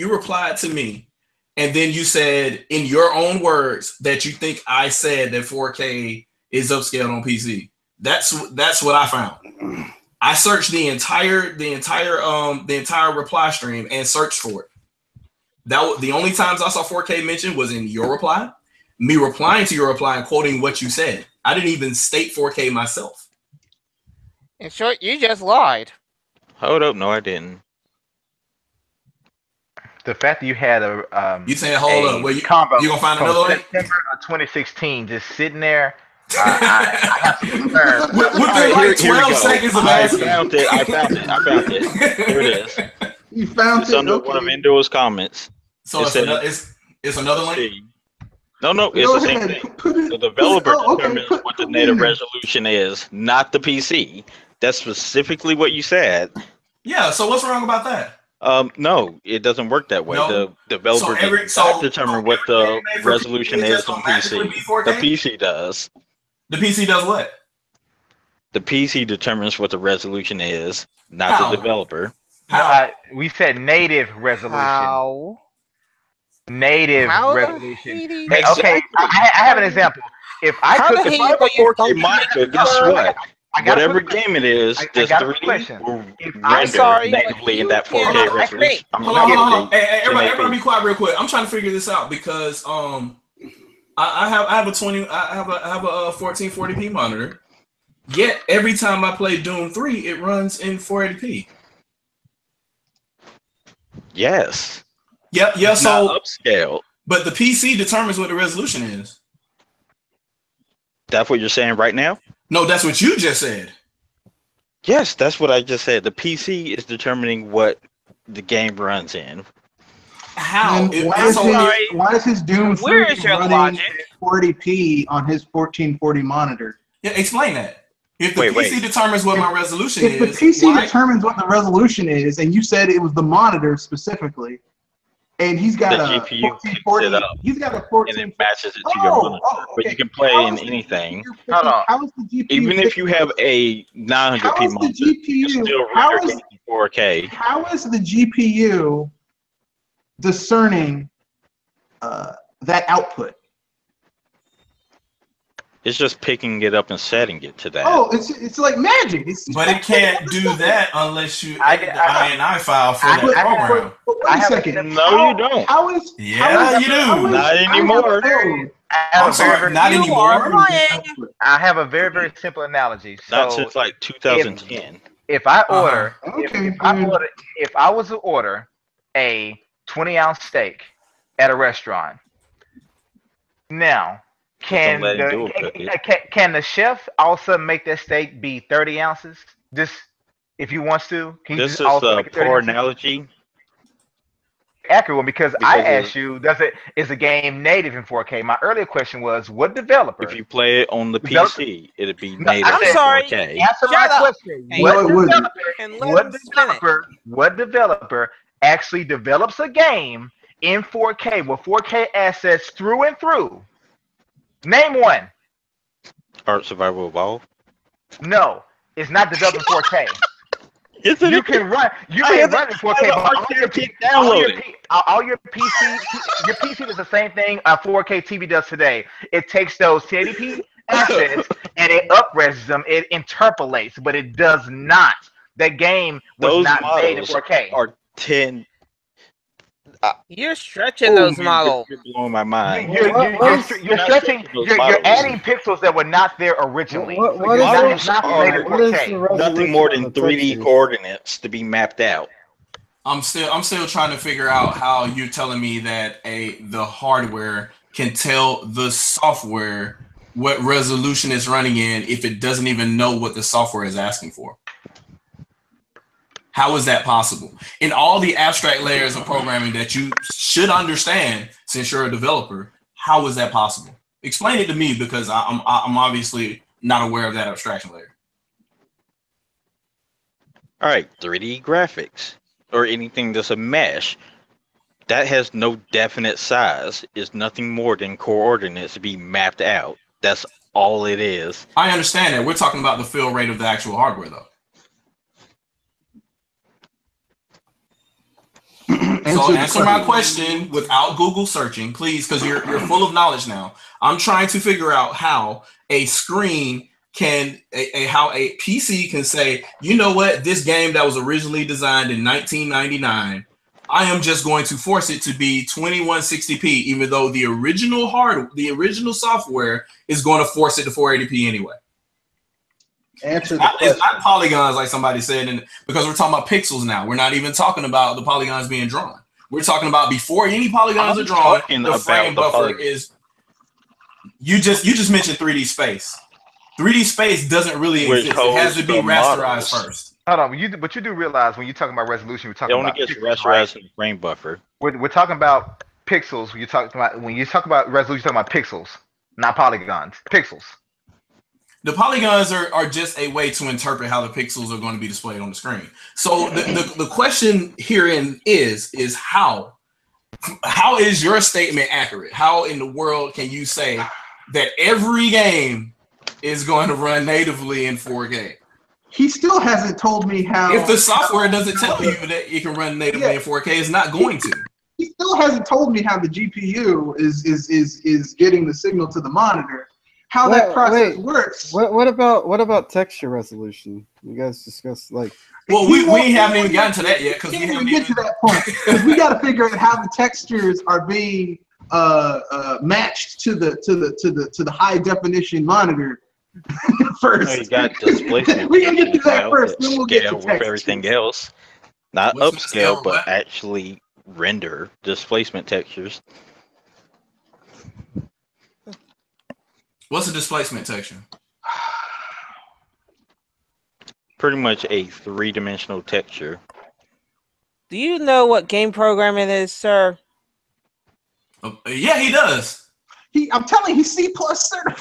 replied to me, and then you said in your own words that you think I said that 4K is upscaled on PC. That's what I found. I searched the entire reply stream and searched for it. The only times I saw 4K mentioned was in your reply, me replying to your reply and quoting what you said. I didn't even state 4K myself. In short, you just lied. Hold up, no, I didn't. The fact that you had a you saying hold up, where you gonna find another link? September of 2016, just sitting there. I have some concerns. Within like 12 seconds of asking. I found it. Here it is. You found it's under one of Indo's comments. So it's another link? No, it's the same thing. The developer determines what the native resolution is, not the PC. That's specifically what you said. Yeah, so what's wrong about that? No, it doesn't work that way. The developer does determine what the resolution is on PC. The PC does. The PC does what? The PC determines what the resolution is, not the developer. We said native resolution. How? Native resolution. Okay, I have an example. If I took the 4K monitor, guess what? Whatever game it is, the 3D will render natively in that 4K resolution. Hold on. Hey, everybody be quiet real quick. I'm trying to figure this out because I have a 1440p monitor. Yet every time I play Doom 3, it runs in 480p. Yes. Yep. Yeah. So upscale. But the PC determines what the resolution is. That's what you're saying right now? No, that's what you just said. Yes, that's what I just said. The PC is determining what the game runs in. How? Why is his Doom 3 Where is your running logic? 40p on his 1440 monitor? Yeah, explain that. If the PC determines what my resolution is, if the PC determines what the resolution is, and you said it was the monitor specifically, and he's got a GPU 1440, he's got a 14, and it matches it to your monitor. But you can play in anything. Hold on. How is the GPU even if you have a 900p monitor, you can still render games in 4K. How is the GPU discerning that output? It's just picking it up and setting it to that. Oh, it's like magic. But it can't do that unless you edit the INI file for that program. Wait a second. No, you don't. How is? Yeah, you do. Not anymore. I'm sorry, not anymore. I have a very, very simple analogy. Not since like 2010. If I order, if I was to order a 20-ounce steak at a restaurant, now. Can the chef also make that steak be 30 ounces? Just if he wants to. This is a poor analogy. Accurate one because I asked you, is the game native in 4K? My earlier question was, what developer? If you play it on the PC, it'd be native in 4K. Answer my question. What developer actually develops a game in 4K with 4K assets through and through? Name one. Art Survival Evolved? No, it's not developed in 4K. Yes, you can run it in 4K, but all your PC does the same thing a 4K TV does today. It takes those 1080p assets and it up-res them, it interpolates, but it does not. That game was not made in 4K. Are 10. You're stretching those models. You're blowing my mind. You're stretching. You're adding pixels that were not there originally. Nothing more than 3D coordinates to be mapped out. I'm still trying to figure out how you're telling me that the hardware can tell the software what resolution it's running in if it doesn't even know what the software is asking for? How is that possible? In all the abstract layers of programming that you should understand since you're a developer, how is that possible? Explain it to me, because I'm obviously not aware of that abstraction layer. All right, 3D graphics or anything that's a mesh that has no definite size is nothing more than coordinates to be mapped out. That's all it is. I understand that. We're talking about the fill rate of the actual hardware, though. So answer my question without Google searching, please, because you're full of knowledge now. I'm trying to figure out how a screen can, how a PC can say, you know what, this game that was originally designed in 1999, I am just going to force it to be 2160p, even though the original software is going to force it to 480p anyway. Answer the question. It's not polygons like somebody said, and because we're talking about pixels now. We're not even talking about the polygons being drawn. We're talking about before any polygons are drawn, the frame buffer is. You just mentioned 3D space. 3D space doesn't really exist. It has to be rasterized first. Hold on, but you do realize when you're talking about resolution, we're talking about it only gets rasterized in the frame buffer. We're talking about pixels. When you talk about resolution, you're talking about pixels, not polygons. Pixels. The polygons are just a way to interpret how the pixels are going to be displayed on the screen. So the question herein is how is your statement accurate? How in the world can you say that every game is going to run natively in 4K? He still hasn't told me how. If the software doesn't tell you that it can run natively in 4K, it's not going to. He still hasn't told me how the GPU is getting the signal to the monitor. How that process works. What about texture resolution? You guys discussed like. Well, we haven't even gotten to that yet because we haven't get to that point. Because we got to figure out how the textures are being matched to the high definition monitor first. You got displacement. We gotta get to that first. Then we'll get to with everything else. Not upscale, but actually render displacement textures. What's a displacement texture? Pretty much a 3-dimensional texture. Do you know what game programming is, sir? Yeah, he does. I'm telling you, he's C+ certified.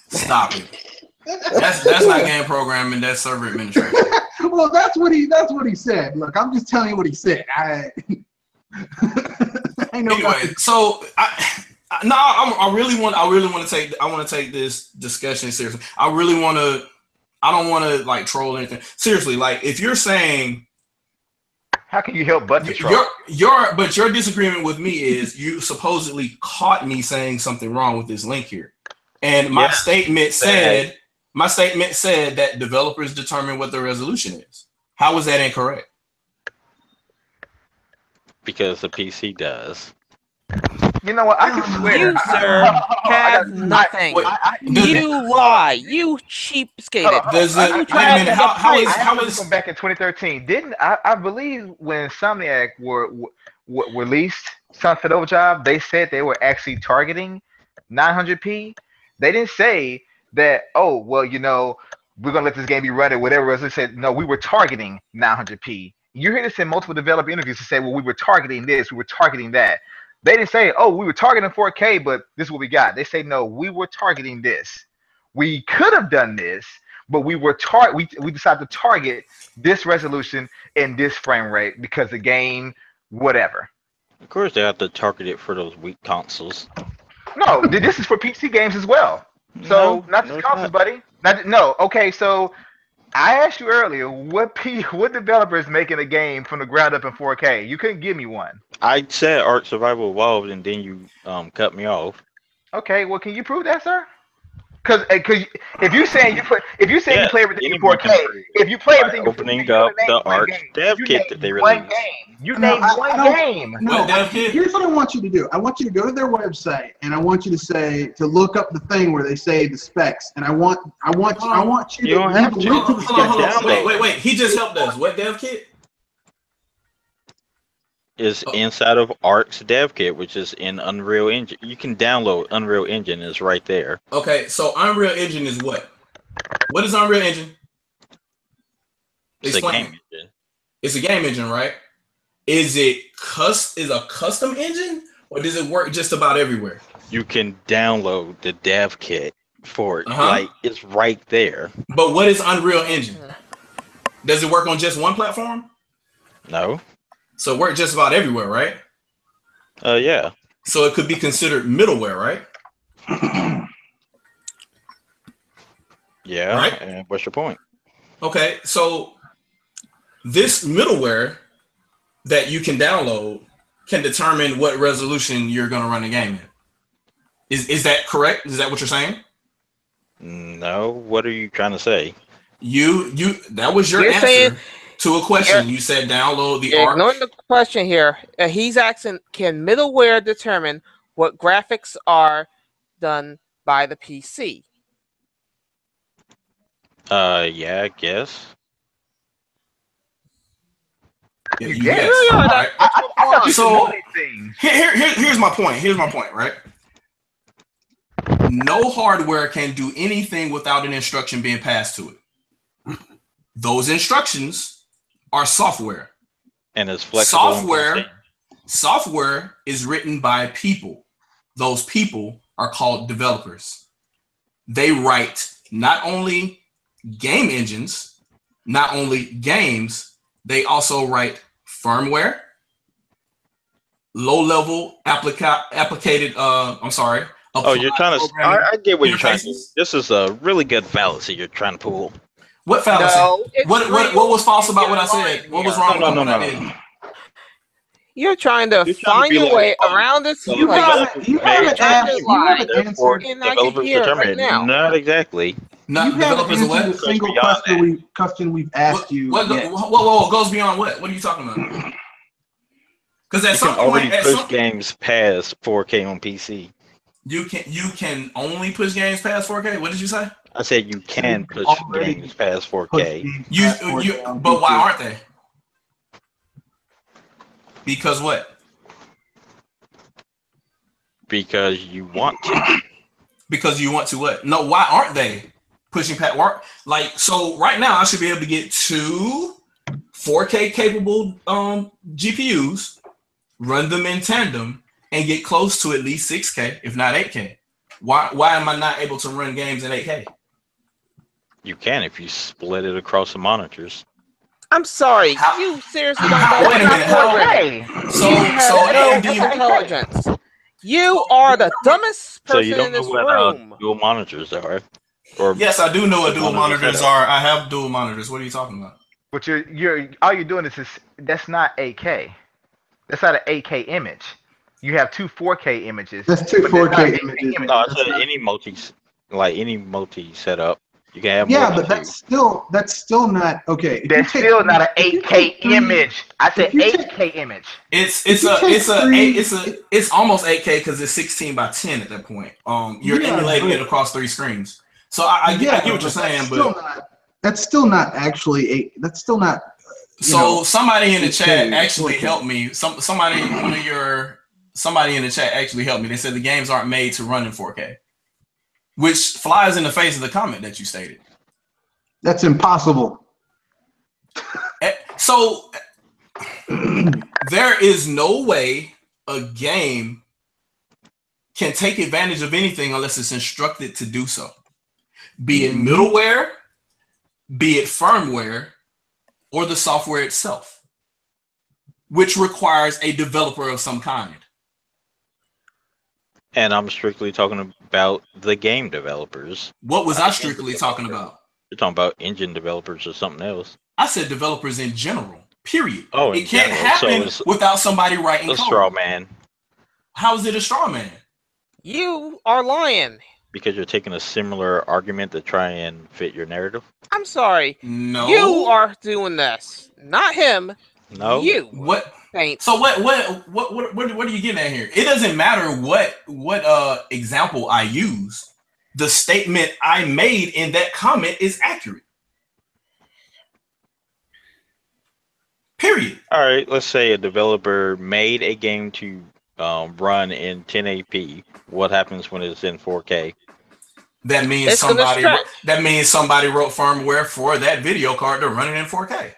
Stop it. That's not game programming. That's server administration. Well, that's what he said. Look, I'm just telling you what he said. I know. Anyway, so I want to take this discussion seriously. I don't want to like troll anything. Seriously, like if you're saying, how can you help but to troll? Your disagreement with me is you supposedly caught me saying something wrong with this link here. And my statement said that developers determine what the resolution is. How is that incorrect? Because the PC does. You know what? I can swear. You, sir, have nothing. You lie. You cheapskate. How is back in 2013? Didn't I believe when Insomniac were released Sunset Overdrive, they said they were actually targeting 900p. They didn't say that, oh, well, you know, we're going to let this game be running, whatever. They said, no, we were targeting 900p. You hear this in multiple developer interviews to say, well, we were targeting this, we were targeting that. They didn't say, oh, we were targeting 4K, but this is what we got. They say, no, we were targeting this. We could have done this, but we decided to target this resolution and this frame rate because the game, whatever. Of course, they have to target it for those weak consoles. No, this is for PC games as well. So not just consoles, buddy. Okay. So I asked you earlier, what developer is making a game from the ground up in 4K? You couldn't give me one. I said Ark Survival Evolved, and then you cut me off. Okay. Well, can you prove that, sir? Because if you say you play everything in 4K, if you play everything opening up the Ark dev kit that they released. You name one game. No, here's what I want you to do. I want you to go to their website and I want you to look up the thing where they say the specs. And I want you to link to the specs. Wait. He just helped us. What dev kit? is inside of Arc's dev kit, which is in Unreal Engine. You can download Unreal Engine. It's right there. Okay, so Unreal Engine is what? What is Unreal Engine? It's Explain. a game engine. It's a game engine, right? Is it a custom engine, or does it work just about everywhere? You can download the dev kit for it. Like, it's right there. But what is Unreal Engine? Does it work on just one platform? No. So it works just about everywhere, right? Yeah. So it could be considered middleware, right? Yeah. Right? And what's your point? Okay, so this middleware that you can download can determine what resolution you're going to run the game in. Is that correct? Is that what you're saying? No. What are you trying to say? That was your answer to a question. You said download the Arc. Ignoring the question here, he's asking, can middleware determine what graphics are done by the PC? Yeah, I guess. Yeah, you guess. Right. So here's my point. Here's my point, right? No hardware can do anything without an instruction being passed to it. Those instructions are software. And it's flexible. Software is written by people. Those people are called developers. They write not only game engines, not only games, they also write firmware, low-level applicated. You're trying to. I get what you're trying to do. This is a really good fallacy you're trying to pull. What fallacy? No, what was false about what I said? What was wrong about what I did? You're trying to find your way around this. You haven't answered. Right now. Not exactly. Not developers of what? Single question we've asked you. Whoa, goes beyond what? What are you talking about? Because at some point, push games past 4K on PC. You can only push games past 4K. What did you say? I said you can push games past 4K. But why aren't they? Because what? Because you want to. Because you want to what? No, why aren't they pushing past work? Like, so right now I should be able to get 2 4K capable GPUs, run them in tandem, and get close to at least 6K, if not 8K. Why am I not able to run games in 8K? You can if you split it across the monitors. I'm sorry. You seriously don't know wait a minute. So intelligence. You are the dumbest person in this room. Dual monitors are. Yes, I do know what dual monitors are. I have dual monitors. What are you talking about? But all you're doing is that's not 8K. That's not an 8K image. You have 2 4K images. That's 2 4K images. No, I said any multi setup. You can have but that's still not okay. That's still not an 8K image. I said 8K image. It's almost 8K because it's 16 by 10 at that point. You're emulating it across 3 screens. So I get what you're saying, but that's still not actually 8. That's still not. Somebody in the chat actually helped me. Somebody in the chat actually helped me. They said the games aren't made to run in 4K. Which flies in the face of the comment that you stated. That's impossible. So there is no way a game can take advantage of anything unless it's instructed to do so. Be it middleware, be it firmware, or the software itself, which requires a developer of some kind. And I'm strictly talking about the game developers. What was I strictly talking about? You're talking about engine developers or something else. I said developers in general, period. Oh, it can't happen without somebody writing code. A straw man. How is it a straw man? You are lying. Because you're taking a similar argument to try and fit your narrative. I'm sorry. No. You are doing this. Not him. No. You. What? Thanks. So what are you getting at here? It doesn't matter what example I use. The statement I made in that comment is accurate. Period. All right, let's say a developer made a game to run in 1080p. What happens when it's in 4K? That means somebody wrote firmware for that video card to run it in 4K.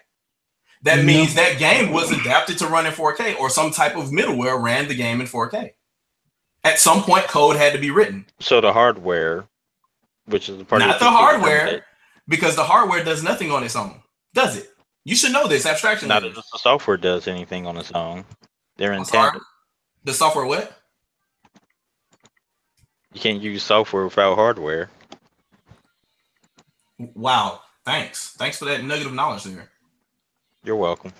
That means that game was adapted to run in 4K, or some type of middleware ran the game in 4K. At some point, code had to be written. So the hardware, which is the part not the hardware, because the hardware does nothing on its own, does it? You should know this abstraction. Not that the software does anything on its own. They're in tandem. The software what? You can't use software without hardware. Wow. Thanks for that nugget of knowledge there. You're welcome.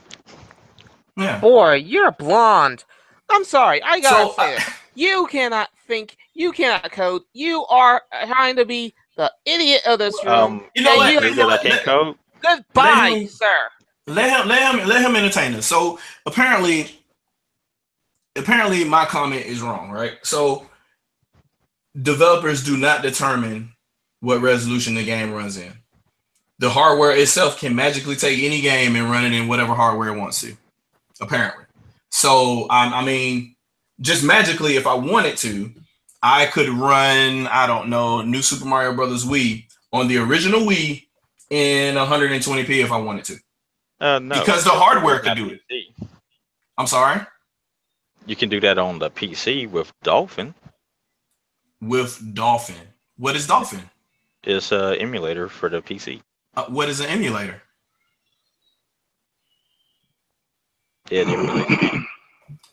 Yeah. Boy, you're blonde. I'm sorry. I gotta say it. You cannot think. You cannot code. You are trying to be the idiot of this room. You know what? I can't code. Goodbye, sir. Let him entertain us. So apparently my comment is wrong, right? So developers do not determine what resolution the game runs in. The hardware itself can magically take any game and run it in whatever hardware it wants to, apparently. So, I mean, just magically, if I wanted to, I could run, I don't know, New Super Mario Brothers Wii on the original Wii in 120p if I wanted to. No. Because the hardware could do it. I'm sorry? You can do that on the PC with Dolphin. With Dolphin. What is Dolphin? It's an emulator for the PC. What is an emulator? It emulates games.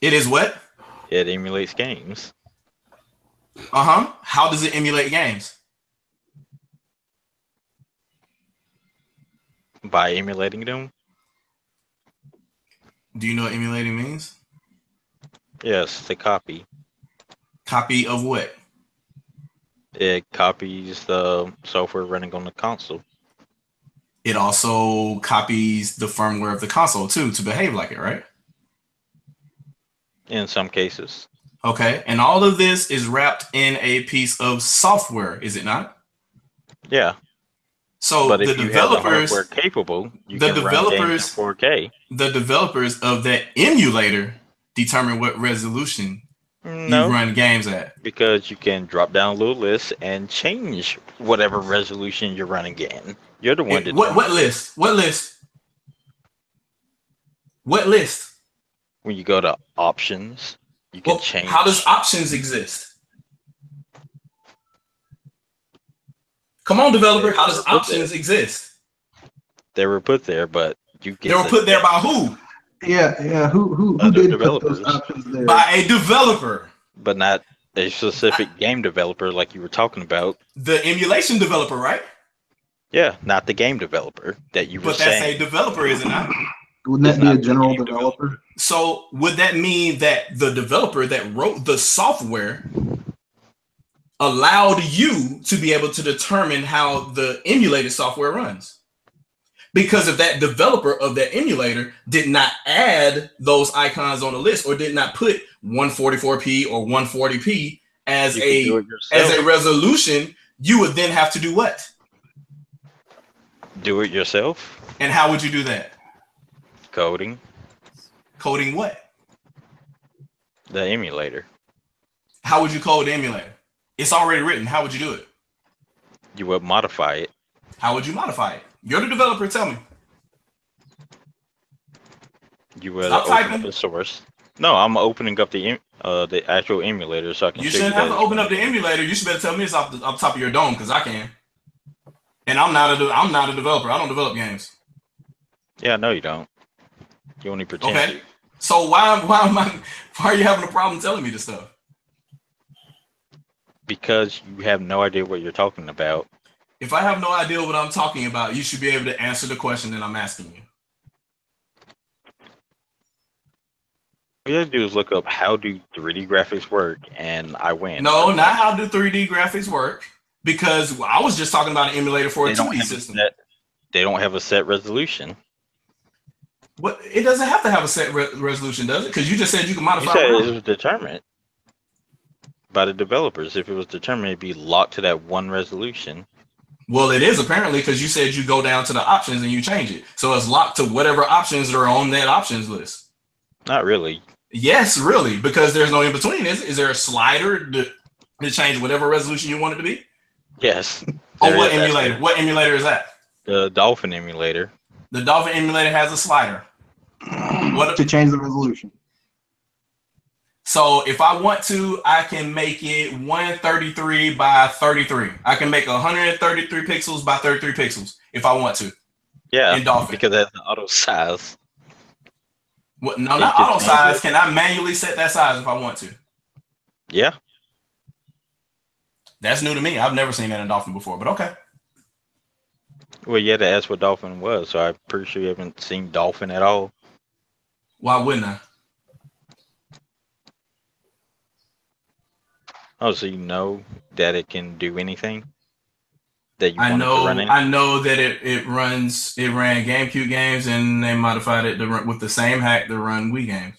It is what? It emulates games. How does it emulate games? By emulating them. Do you know what emulating means? Yes, the copy. Copy of what? It copies the software running on the console. It also copies the firmware of the console too to behave like it, right? In some cases. Okay, and all of this is wrapped in a piece of software, is it not? Yeah. So but the if developers you have the hardware capable, you the can developers run games in 4K. The developers of that emulator determine what resolution you run games at. Because you can drop down a little list and change whatever resolution you're running in. You're the one that what list? What list? What list? When you go to options, you can change. How does options exist? Come on, developer. How does options exist? They were put there, but you get. They were put there by who? Yeah. Who did developers. Put those options there? By a developer. But not a specific game developer like you were talking about. The emulation developer, right? Yeah, not the game developer that you were saying. But that's a developer, is it not? Wouldn't that be a general developer? So would that mean that the developer that wrote the software allowed you to be able to determine how the emulated software runs? Because if that developer of that emulator did not add those icons on the list or did not put 144p or 140p as a resolution, you would then have to do what? Do it yourself. And how would you do that? Coding. Coding what? The emulator. How would you code the emulator? It's already written. How would you do it? You would modify it. How would you modify it? You're the developer. Tell me. You would open up the source. No, I'm opening up the actual emulator so I can. You shouldn't have to open up the emulator. You should better tell me it's off top of your dome because I can. And I'm not a developer. I don't develop games. Yeah, no, you don't. You only pretend. Okay. So why are you having a problem telling me this stuff? Because you have no idea what you're talking about. If I have no idea what I'm talking about, you should be able to answer the question that I'm asking you. All you have to do is look up how do 3D graphics work, and I win. No, not how do 3D graphics work, because I was just talking about an emulator for a 2D system. They don't have a set resolution. What? It doesn't have to have a set resolution, does it? Because you just said you can modify. You said it was determined by the developers. If it was determined, it'd be locked to that one resolution. Well, it is apparently because you said you go down to the options and you change it. So it's locked to whatever options are on that options list. Not really. Yes, really, because there's no in between. Is there a slider to change whatever resolution you want it to be? Yes. On what emulator? What emulator is that? The Dolphin emulator. The Dolphin emulator has a slider. What to change the resolution? So if I want to, I can make it 133 by 33. I can make 133 pixels by 33 pixels if I want to. Yeah, in Dolphin. because that's the auto size. What? No, not auto size. Can I manually set that size if I want to? Yeah. That's new to me. I've never seen that in Dolphin before, but okay. Well, you had to ask what Dolphin was, so I'm pretty sure you haven't seen Dolphin at all. Why wouldn't I? Oh, so you know that it can do anything that you I want it to run in? I know that it ran GameCube games and they modified it to run with the same hack to run Wii games.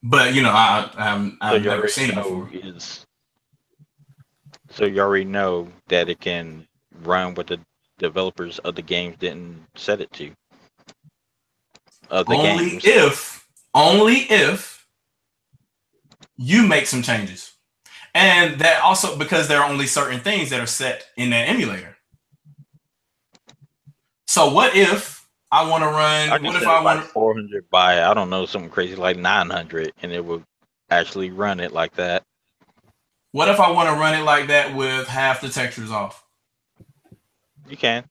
But you know, I've never seen it before. So you already know that it can run what the developers of the games didn't set it to. Only if you make some changes. And that also because there are only certain things that are set in that emulator. So what if I want to run? What if I want 400 by I don't know something crazy like 900, and it will actually run it like that? What if I want to run it like that with half the textures off? You can.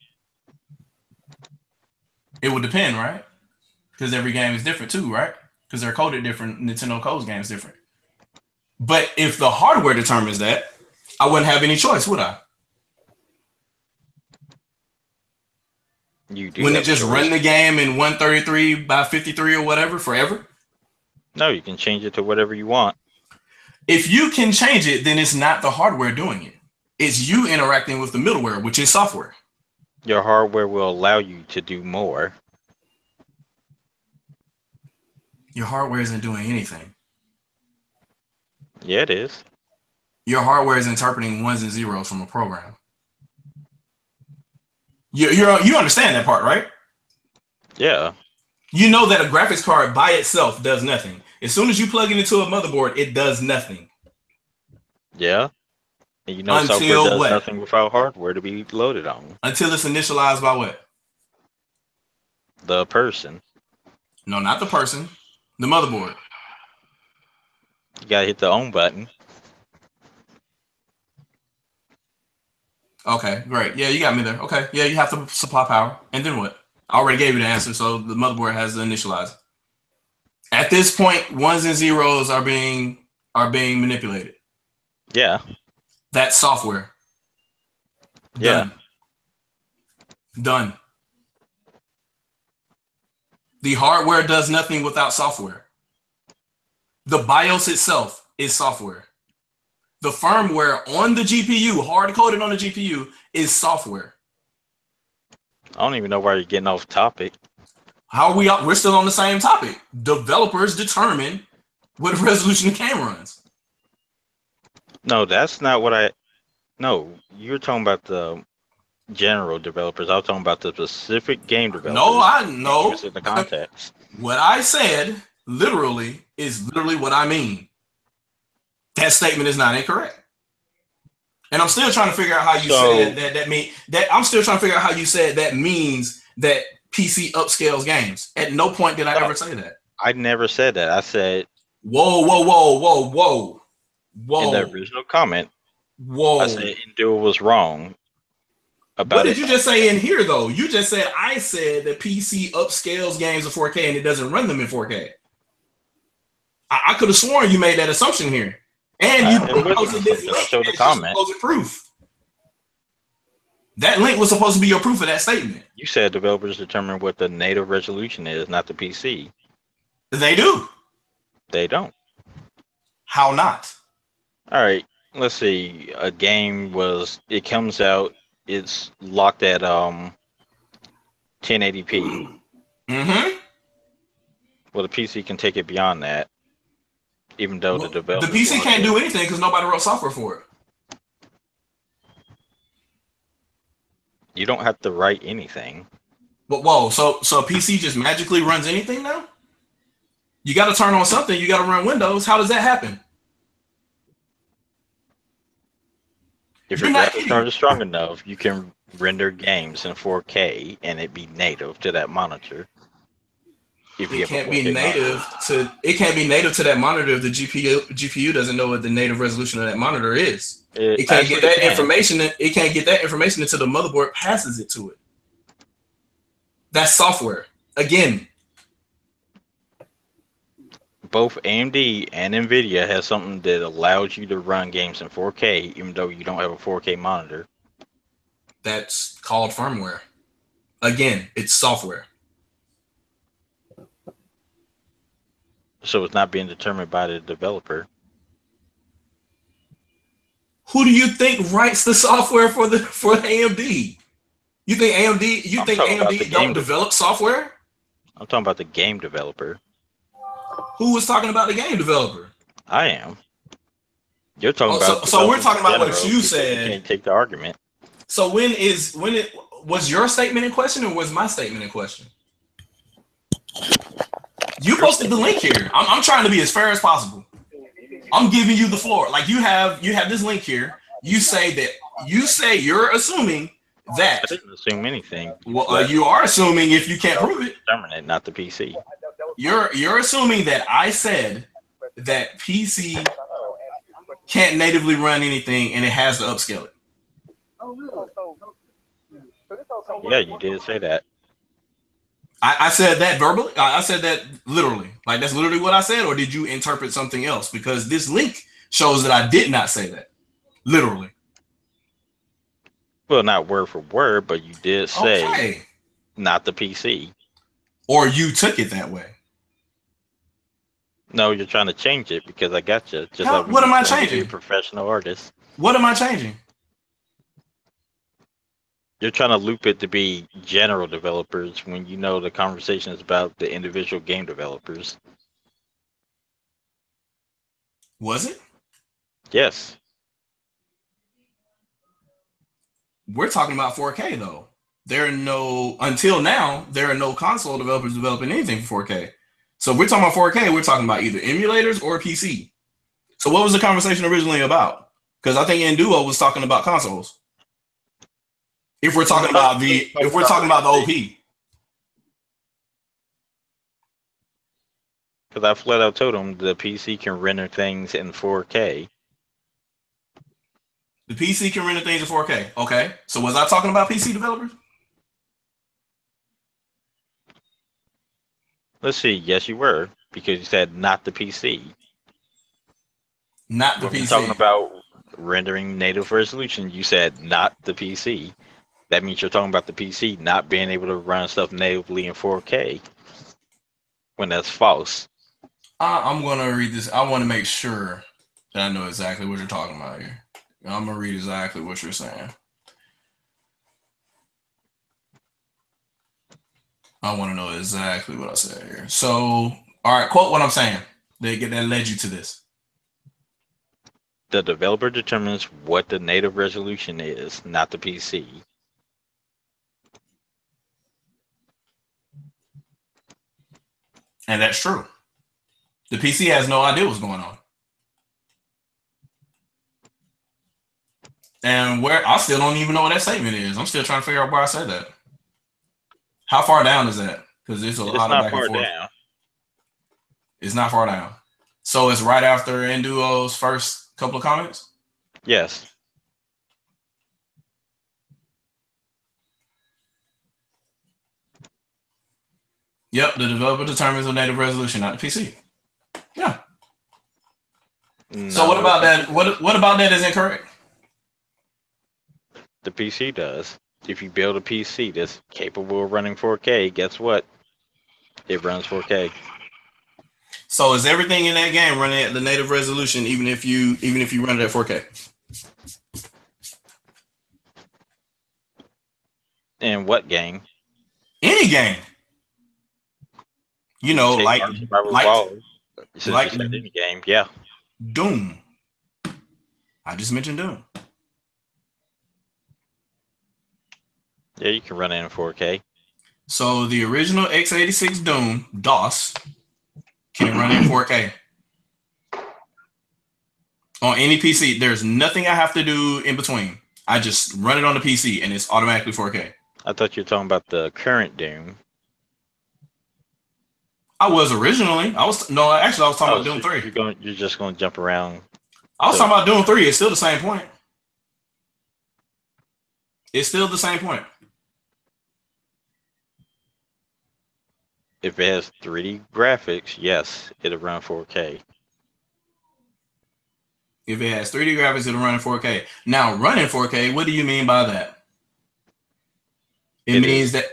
It would depend, right? Because every game is different too, right? Because they're coded different. Nintendo codes games different. But if the hardware determines that, I wouldn't have any choice, would I? You do. Wouldn't it just run the game in 133 by 53 or whatever forever? No, you can change it to whatever you want. If you can change it, then it's not the hardware doing it. It's you interacting with the middleware, which is software. Your hardware will allow you to do more. Your hardware isn't doing anything. Yeah, it is. Your hardware is interpreting ones and zeros from a program. You understand that part, right? Yeah. You know that a graphics card by itself does nothing. As soon as you plug it into a motherboard, it does nothing. Yeah. And you know software does nothing without hardware to be loaded on. Until it's initialized by what? The person. No, not the person. The motherboard. You gotta hit the on button. Okay, great. Yeah, you got me there. Okay, yeah, you have to supply power. And then what? I already gave you the answer, so the motherboard has to initialize. At this point, ones and zeros are being manipulated. Yeah. That's software. Done. Yeah. Done. The hardware does nothing without software. The BIOS itself is software. The firmware on the GPU, hard-coded on the GPU, is software. I don't even know why you're getting off topic. How are we? We're still on the same topic. Developers determine what resolution the game runs. No, that's not what I... No, you're talking about the general developers. I was talking about the specific game developers. No, I know. The context. What I said literally is literally what I mean. That statement is not incorrect. And I'm still trying to figure out how you said that I'm still trying to figure out how you said that means that PC upscales games. At no point did I ever say that. I never said that. I said whoa. In the original comment. Whoa. I said Endure was wrong. What did you just say in here though? You just said I said that PC upscales games of 4K and it doesn't run them in 4K. I could have sworn you made that assumption here. And you posted this link show the comment. Proof. That link was supposed to be your proof of that statement. You said developers determine what the native resolution is, not the PC. They do. They don't. How not? All right. Let's see. A game it comes out. It's locked at 1080p. Mm-hmm. Well, the PC can take it beyond that. Even though the developer, the PC can't do anything because nobody wrote software for it. You don't have to write anything. But whoa, so a PC just magically runs anything now? You got to turn on something. You got to run Windows. How does that happen? If your graphics aren't strong enough, you can render games in 4K and it be native to that monitor. It can't be native to that monitor if the GPU doesn't know what the native resolution of that monitor is. It can't get that information. It can't get that information until the motherboard passes it to it. That's software. Again, both AMD and NVIDIA has something that allows you to run games in 4K, even though you don't have a 4K monitor. That's called firmware. Again, it's software. So it's not being determined by the developer. Who do you think writes the software for AMD? You think AMD don't develop software? I'm talking about the game developer. Who was talking about the game developer? I am. You're talking about. So we're talking about what you said. You can't take the argument. So was your statement in question or was my statement in question? You posted the link here. I'm trying to be as fair as possible. I'm giving you the floor. Like you have this link here. You say you're assuming that. I didn't assume anything. Well, you are assuming if you can't prove it. Determine it, not the PC. You're assuming that I said that PC can't natively run anything and it has to upscale it. Yeah, you did say that. I said that verbally. I said that literally. Like that's literally what I said, or did you interpret something else? Because this link shows that I did not say that. Literally. Well, not word for word, but you did say not the PC. Or you took it that way. No, you're trying to change it because I got you. Just like what am I changing? You're a professional artist. What am I changing? You're trying to loop it to be general developers when you know the conversation is about the individual game developers. Was it? Yes. We're talking about 4K though. Until now, there are no console developers developing anything for 4K. So if we're talking about 4K, we're talking about either emulators or PC. So what was the conversation originally about? Because I think Enduo was talking about consoles. If we're talking about the OP. Because I flat out told him the PC can render things in 4K. The PC can render things in 4K. Okay. So was I talking about PC developers? Let's see. Yes, you were. Because you said not the PC. Not the PC. You're talking about rendering native resolution. You said not the PC. That means you're talking about the PC not being able to run stuff natively in 4K. When that's false. I'm going to read this. I want to make sure that I know exactly what you're talking about here. I'm going to read exactly what you're saying. I want to know exactly what I said here. So, all right, quote what I'm saying. That led you to this. The developer determines what the native resolution is, not the PC. And that's true. The PC has no idea what's going on. And I still don't even know what that statement is. I'm still trying to figure out where I said that. How far down is that? Because it's a lot of back and forth. Down. It's not far down. So it's right after Enduo's first couple of comments? Yes. Yep, the developer determines the native resolution, not the PC. Yeah. No. So what about that? What about that is incorrect? The PC does. If you build a PC that's capable of running 4K, guess what? It runs 4K. So is everything in that game running at the native resolution, even if you run it at 4K? In what game? Any game. You know, like any game, yeah. Doom. I just mentioned Doom. Yeah, you can run it in 4K. So the original x86 Doom DOS can run in 4K on any PC. There's nothing I have to do in between. I just run it on the PC and it's automatically 4K. I thought you were talking about the current Doom. I was originally. I was talking about Doom 3. You're just gonna jump around. I was talking about Doom 3. It's still the same point. It's still the same point. If it has 3D graphics, yes, it'll run 4K. If it has 3D graphics, it'll run in 4K. Now, running 4K, what do you mean by that? It means that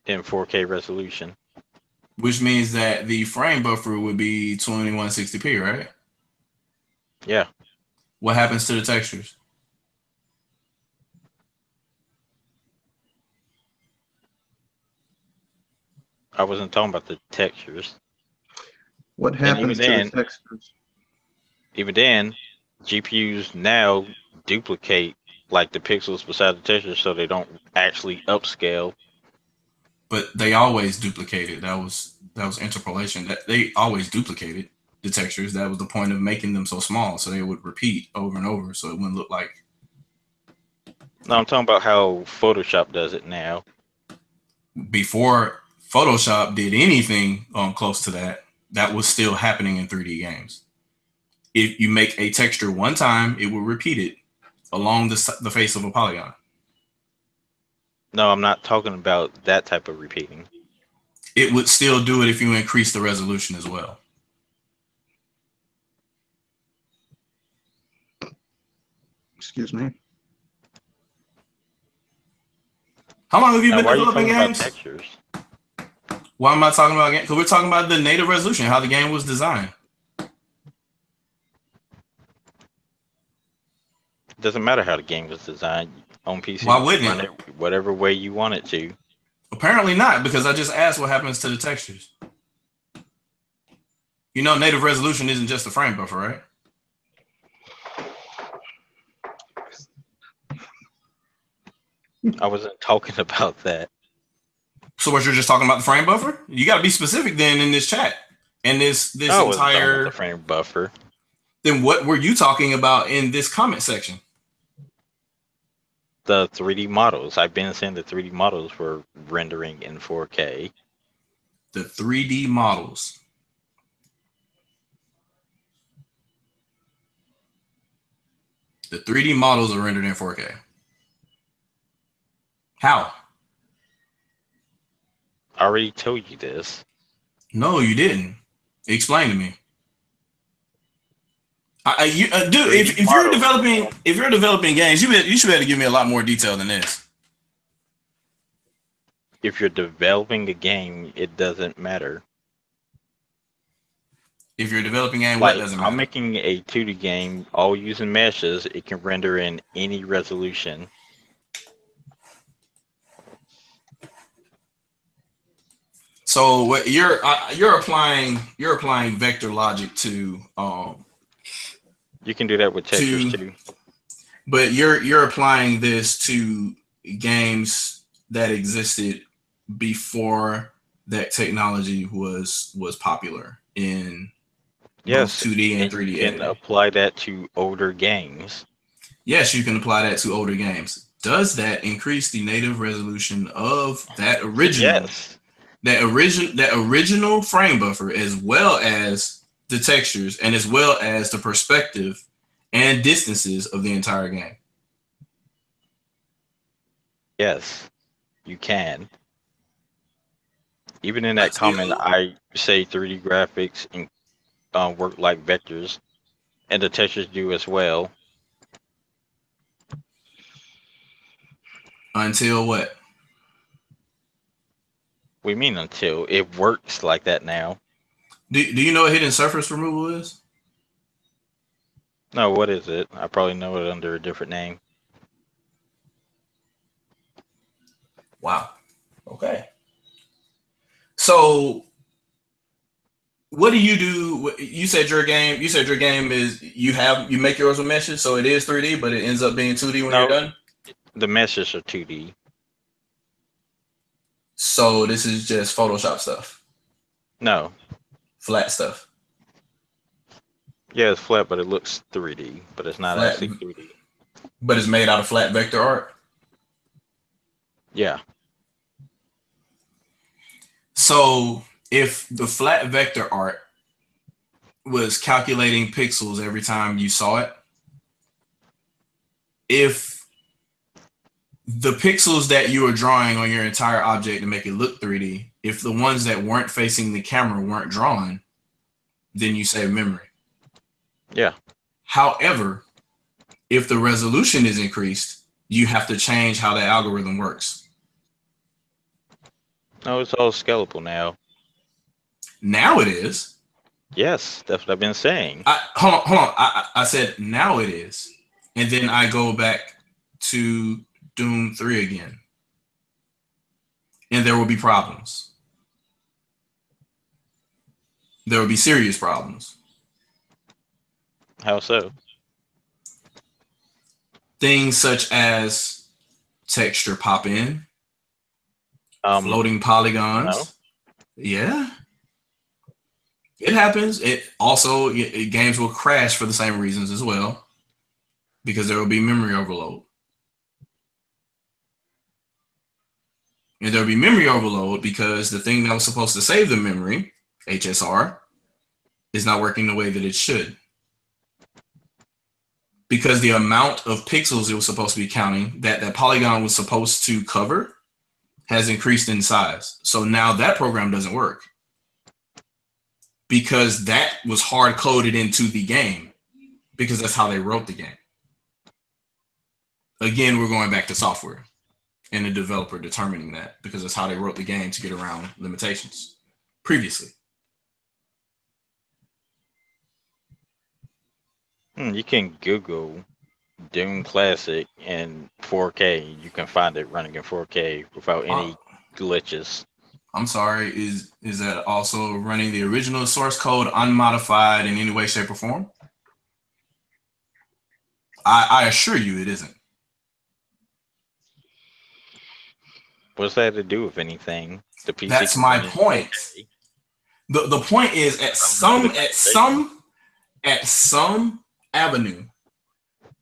in 4K resolution. Which means that the frame buffer would be 2160p, right? Yeah. What happens to the textures? I wasn't talking about the textures. What happens to the textures? Even then, GPUs now duplicate like the pixels beside the textures so they don't actually upscale. But they always duplicated. That was interpolation. That they always duplicated the textures. That was the point of making them so small, so they would repeat over and over, so it wouldn't look like. No, I'm talking about how Photoshop does it now. Before Photoshop did anything close to that, that was still happening in 3D games. If you make a texture one time, it will repeat it along the face of a polygon. No, I'm not talking about that type of repeating. It would still do it if you increase the resolution as well. Excuse me. How long have you been developing games? Why am I talking about games? Because we're talking about the native resolution, how the game was designed. It doesn't matter how the game was designed on PC. Why wouldn't run it whatever way you want it to? Apparently not, because I just asked what happens to the textures. You know, native resolution isn't just a frame buffer, right? I wasn't talking about that. So what, you're just talking about the frame buffer? You got to be specific then in this chat. And this entire the frame buffer. Then what were you talking about in this comment section? The 3D models. I've been saying the 3D models were rendering in 4K. The 3D models. The 3D models are rendered in 4K. How? I already told you this. No, you didn't. Explain to me. Dude, if you're developing games, you should be able to give me a lot more detail than this. If you're developing a game, it doesn't matter. If you're developing a game, what doesn't matter? I'm making a 2D game, all using meshes. It can render in any resolution. So what you're applying vector logic to. You can do that with textures too. But you're applying this to games that existed before that technology was popular in both 2D and 3D. You can apply that to older games. Yes, you can apply that to older games. Does that increase the native resolution of that original? Yes. That original frame buffer, as well as the textures and as well as the perspective and distances of the entire game? Yes, you can. Even in that comment, I say 3D graphics and work like vectors, and the textures do as well. Until what? We mean until it works like that now. Do you know what hidden surface removal is? No, what is it? I probably know it under a different name. Wow. Okay. So what do? You said your game is you make yours with meshes, so it is 3D, but it ends up being 2D when you're done? The meshes are 2D. So this is just Photoshop stuff. No. Flat stuff. Yeah, it's flat, but it looks 3D, but it's not actually 3D. But it's made out of flat vector art? Yeah. So if the flat vector art was calculating pixels every time you saw it, if the pixels that you were drawing on your entire object to make it look 3D, if the ones that weren't facing the camera weren't drawn, then you save memory. Yeah. However, if the resolution is increased, you have to change how the algorithm works. No, it's all scalable now. Now it is. Yes, that's what I've been saying. Hold on. I said now it is. And then I go back to Doom 3 again. And there will be problems. There will be serious problems. How so? Things such as texture pop in, floating polygons. No. Yeah. It happens. It also, games will crash for the same reasons as well, because there will be memory overload. And there'll be memory overload because the thing that was supposed to save the memory, HSR, is not working the way that it should. Because the amount of pixels it was supposed to be counting, that polygon was supposed to cover, has increased in size. So now that program doesn't work. Because that was hard coded into the game. Because that's how they wrote the game. Again, we're going back to software and the developer determining that, because that's how they wrote the game to get around limitations previously. You can Google Doom Classic in 4K. You can find it running in 4K without any glitches. I'm sorry, is that also running the original source code unmodified in any way, shape, or form? I assure you it isn't. What's that to do with anything? The PC. That's my point. The point is at some avenue,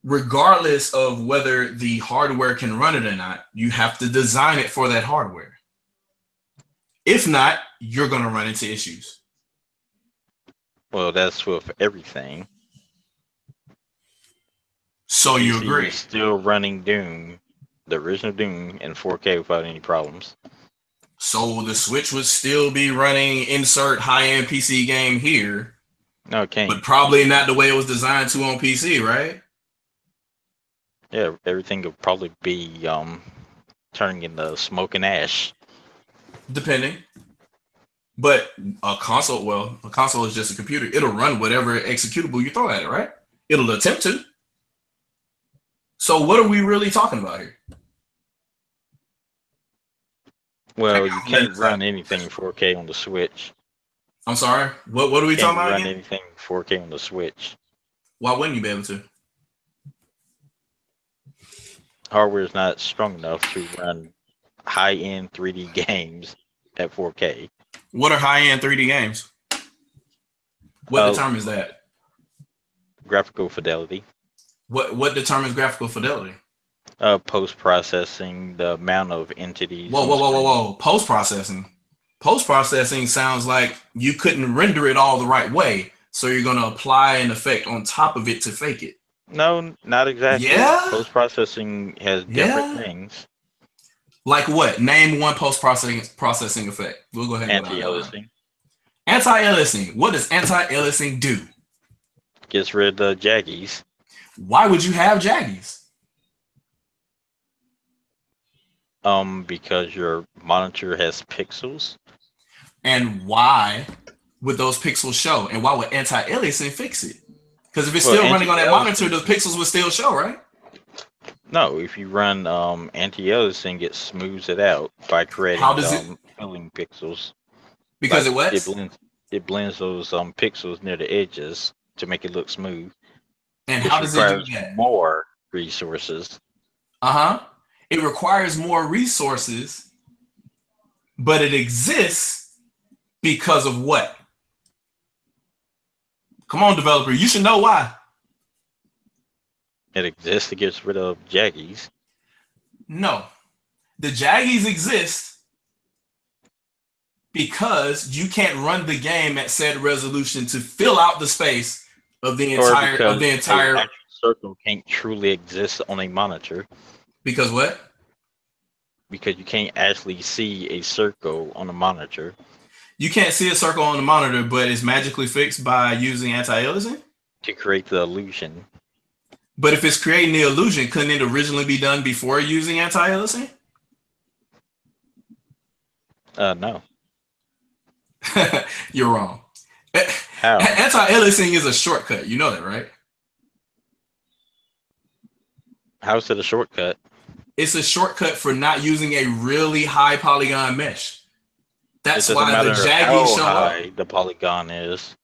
regardless of whether the hardware can run it or not, you have to design it for that hardware. If not, you're going to run into issues. Well, that's with everything. So you agree? Still running Doom, the original Doom, in 4K without any problems. So the Switch would still be running insert high-end PC game here. No, it can't. But probably not the way it was designed to on PC, right? Yeah, everything would probably be turning into smoke and ash. Depending. But a console is just a computer. It'll run whatever executable you throw at it, right? It'll attempt to. So what are we really talking about here? Well, you can't run anything in 4K on the Switch. I'm sorry? What are we talking about again? Run anything 4K on the Switch. Why wouldn't you be able to? Hardware is not strong enough to run high-end 3D games at 4K. What are high-end 3D games? What determines that? Graphical fidelity. What determines graphical fidelity? Post-processing, the amount of entities. Whoa. Post-processing. Post-processing sounds like you couldn't render it all the right way, so you're going to apply an effect on top of it to fake it. No, not exactly. Yeah? Post-processing has different things. Like what? Name one post-processing effect. We'll go ahead and anti-aliasing. Anti-aliasing. What does anti-aliasing do? Gets rid of jaggies. Why would you have jaggies? Because your monitor has pixels. And why would those pixels show? And why would anti-aliasing fix it? Because if it's still running on that monitor, the pixels would still show, right? No, if you run anti-aliasing, it smooths it out by creating filling pixels. Because like, it what? It blends those pixels near the edges to make it look smooth. And how does it do that? More resources. It requires more resources but it exists because of what? Come on, developer, you should know why. It exists to get rid of jaggies. No, the jaggies exist because you can't run the game at said resolution to fill out the space of the entire actual circle can't truly exist on a monitor. Because what? Because you can't actually see a circle on a monitor. You can't see a circle on the monitor, but it's magically fixed by using anti-aliasing? To create the illusion. But if it's creating the illusion, couldn't it originally be done before using anti-aliasing? No. You're wrong. How? Anti-aliasing is a shortcut. You know that, right? How's it a shortcut? It's a shortcut for not using a really high polygon mesh. That's why the jaggies show up. The polygon is.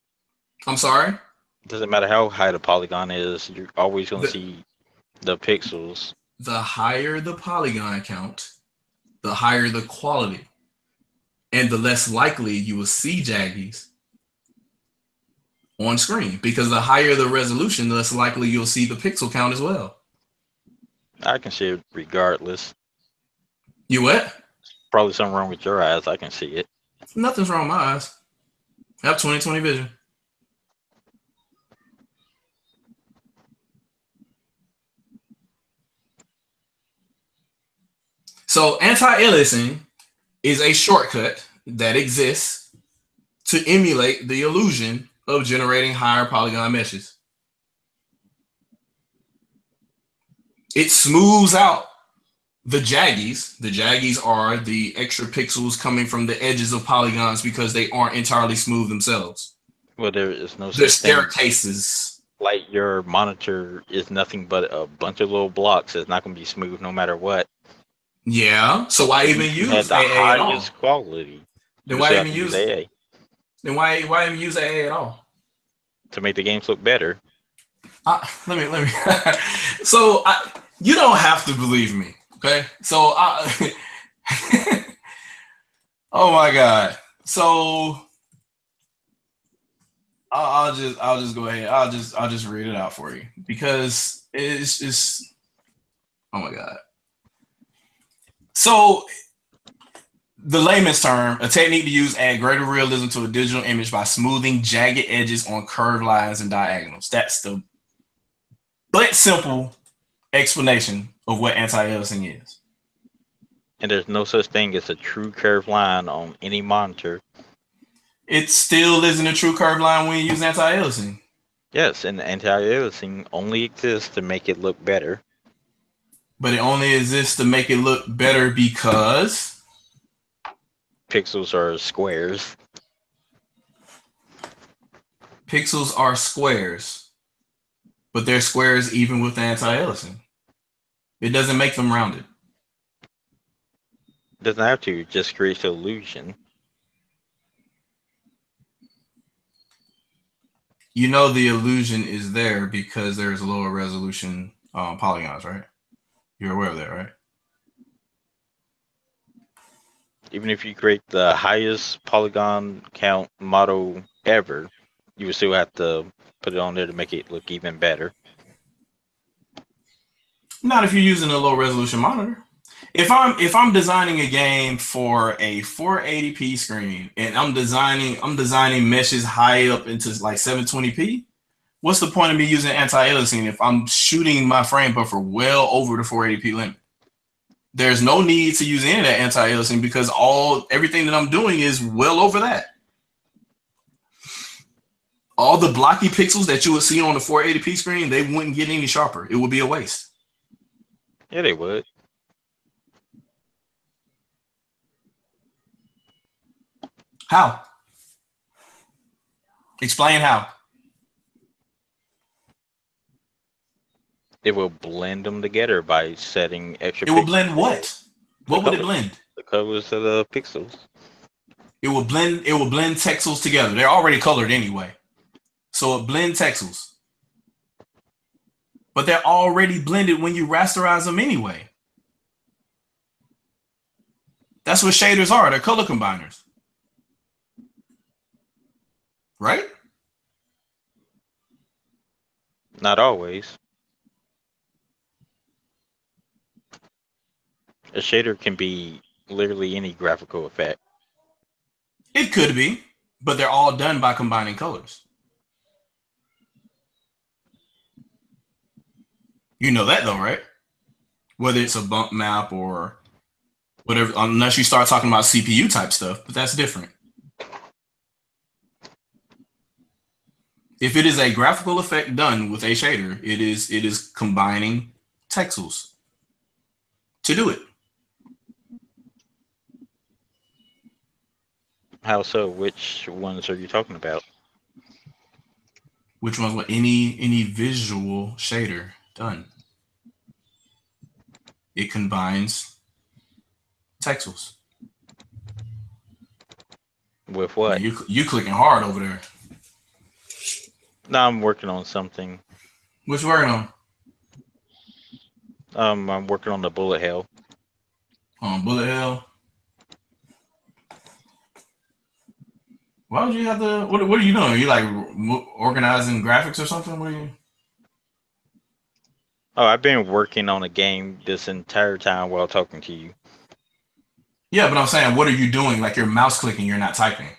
I'm sorry? It doesn't matter how high the polygon is. You're always going to see the pixels. The higher the polygon count, the higher the quality. And the less likely you will see jaggies on screen. Because the higher the resolution, the less likely you'll see the pixel count as well. I can see it regardless. You what? Probably something wrong with your eyes. I can see it. Nothing's wrong with my eyes. I have 20/20 vision. So anti-aliasing is a shortcut that exists to emulate the illusion of generating higher polygon meshes. It smooths out the jaggies. The jaggies are the extra pixels coming from the edges of polygons because they aren't entirely smooth themselves. Well, there is no They're staircases. Like your monitor is nothing but a bunch of little blocks. It's not going to be smooth no matter what. Yeah. So why even use the AA at all? highest quality. Then why even use AA? Then why even use AA at all? To make the games look better. Let me. So you don't have to believe me, okay? So oh my God. So I'll just go ahead. I'll just read it out for you because it's oh my God. So the layman's term, a technique to use add greater realism to a digital image by smoothing jagged edges on curved lines and diagonals. That's the but simple explanation of what anti-aliasing is. And there's no such thing as a true curved line on any monitor. It still isn't a true curved line when you use anti-aliasing. Yes, and anti-aliasing only exists to make it look better. But it only exists to make it look better because pixels are squares. Pixels are squares. But they're squares even with anti-aliasing. It doesn't make them rounded. It doesn't have to, it just creates the illusion. You know the illusion is there because there's lower resolution polygons, right? You're aware of that, right? Even if you create the highest polygon count model ever, you would still have to put it on there to make it look even better. Not if you're using a low resolution monitor. If I'm designing a game for a 480p screen and I'm designing meshes high up into like 720p, what's the point of me using anti-aliasing if I'm shooting my frame buffer well over the 480p limit? There's no need to use any of that anti-aliasing because everything that I'm doing is well over that. All the blocky pixels that you would see on the 480p screen, they wouldn't get any sharper. It would be a waste. Yeah, they would. How? Explain how. It will blend them together by setting extra. It will blend what? What would it blend? The colors of the pixels. It will blend texels together. They're already colored anyway. So it blends texels. But they're already blended when you rasterize them anyway. That's what shaders are. They're color combiners. Right? Not always. A shader can be literally any graphical effect. It could be, but they're all done by combining colors. You know that though, right? Whether it's a bump map or whatever, unless you start talking about CPU type stuff, but that's different. If it is a graphical effect done with a shader, it is combining texels to do it. How so? Which ones are you talking about? Which ones? What any visual shader done? It combines texels. With what? Man, you clicking hard over there. No, I'm working on something. What you working on? I'm working on the bullet hell. On bullet hell. Why would you have to? What are you doing? Are you like organizing graphics or something? What are you? Oh, I've been working on a game this entire time while talking to you. Yeah, but I'm saying, what are you doing? Like you're mouse clicking, you're not typing.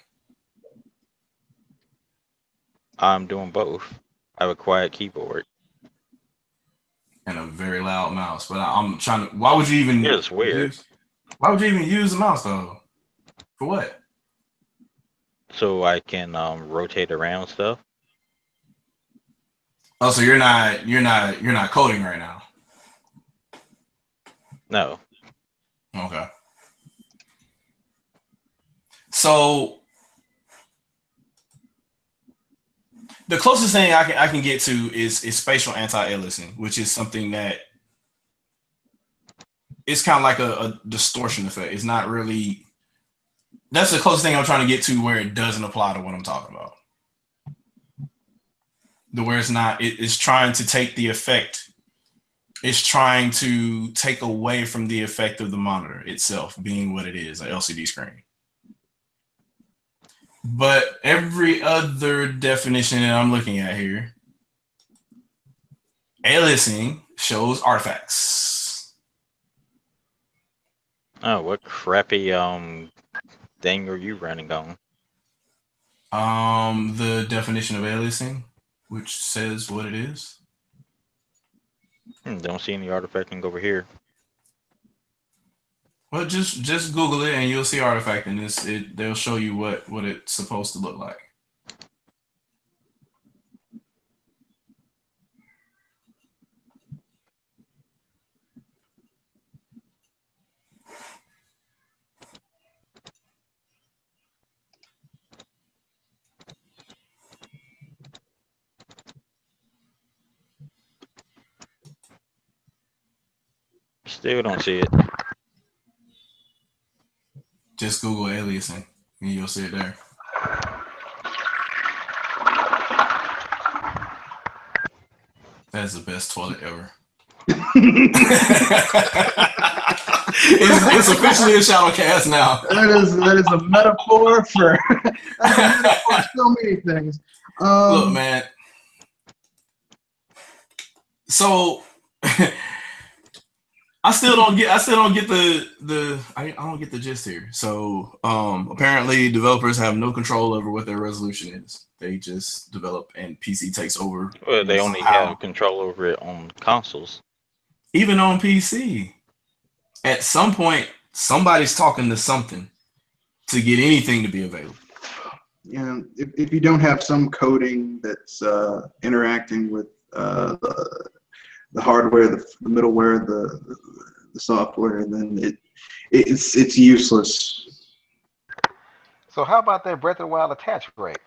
I'm doing both. I have a quiet keyboard. And a very loud mouse. But I'm trying to. Why would you even? It's weird. Why would you even use the mouse though? For what? So I can rotate around stuff. Oh, so you're not coding right now. No. Okay. So the closest thing I can get to is spatial anti-aliasing, which is something that it's kind of like a distortion effect. It's not really. That's the closest thing I'm trying to get to where it doesn't apply to what I'm talking about. The where it's not, it's trying to take the effect. It's trying to take away from the effect of the monitor itself being what it is, an LCD screen. But every other definition that I'm looking at here, aliasing shows artifacts. Oh, what crappy thing are you running on? The definition of aliasing, which says what it is. Don't see any artifacting over here. Well, just Google it and you'll see artifacting. They'll show you what it's supposed to look like. Still don't see it. Just Google aliasing and you'll see it there. That's the best toilet ever. it's officially a ShadowCast now. That is a metaphor for so many things. Look, man. So I still don't get I don't get the gist here. So apparently developers have no control over what their resolution is. They just develop and PC takes over. Well, they only have control over it on consoles. Even on PC. At some point, somebody's talking to something to get anything to be available. Yeah, if you don't have some coding that's interacting with the hardware, the middleware, the software, then it's useless. So how about that Breath of the Wild attach rate?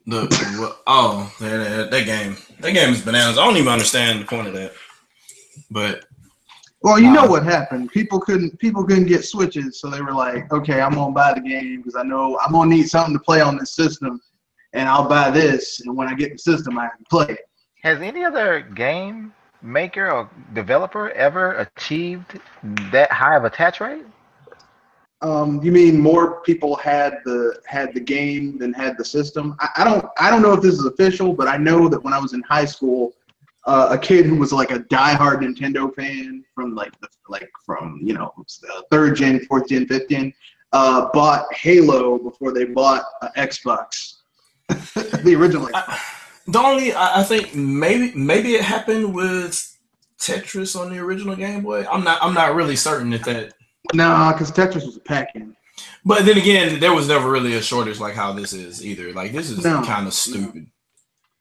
That game is bananas. I don't even understand the point of that. But well, you know what happened? People couldn't get Switches, so they were like, okay, I'm gonna buy the game because I know I'm gonna need something to play on this system, and I'll buy this, and when I get the system, I can play it. Has any other game maker or developer ever achieved that high of attach rate? You mean more people had the game than had the system? I don't know if this is official, but I know that when I was in high school, a kid who was like a diehard Nintendo fan from third gen, fourth gen, fifth gen, bought Halo before they bought Xbox, the original Xbox. I think maybe it happened with Tetris on the original Game Boy. I'm not really certain that. No, because Tetris was a pack-in. But then again, there was never really a shortage like how this is either. Like this is kind of stupid.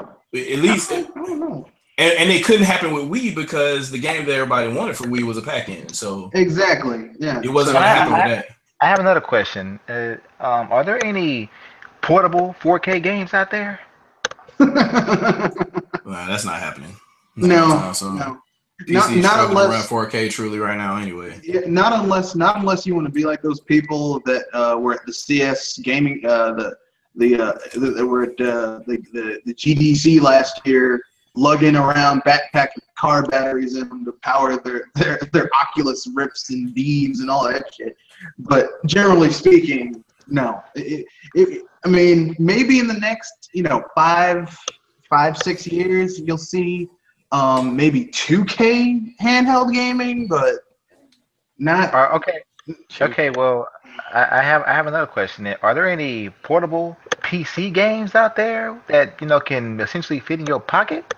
At least, I don't know. And it couldn't happen with Wii because the game that everybody wanted for Wii was a pack-in. So exactly, yeah, it wasn't gonna happen with that. I have another question. Are there any portable 4K games out there? Well, that's not happening. No. PC not unless around 4K truly right now anyway. Yeah, not unless you want to be like those people that were at the CS gaming were at the GDC last year, lugging around backpacks with car batteries in them to power their Oculus Rifts and Beams and all that shit. But generally speaking, no. I mean, maybe in the next 5-6 years you'll see. Maybe 2K handheld gaming, but not. Okay. Okay. Well, I have another question. Are there any portable PC games out there that can essentially fit in your pocket?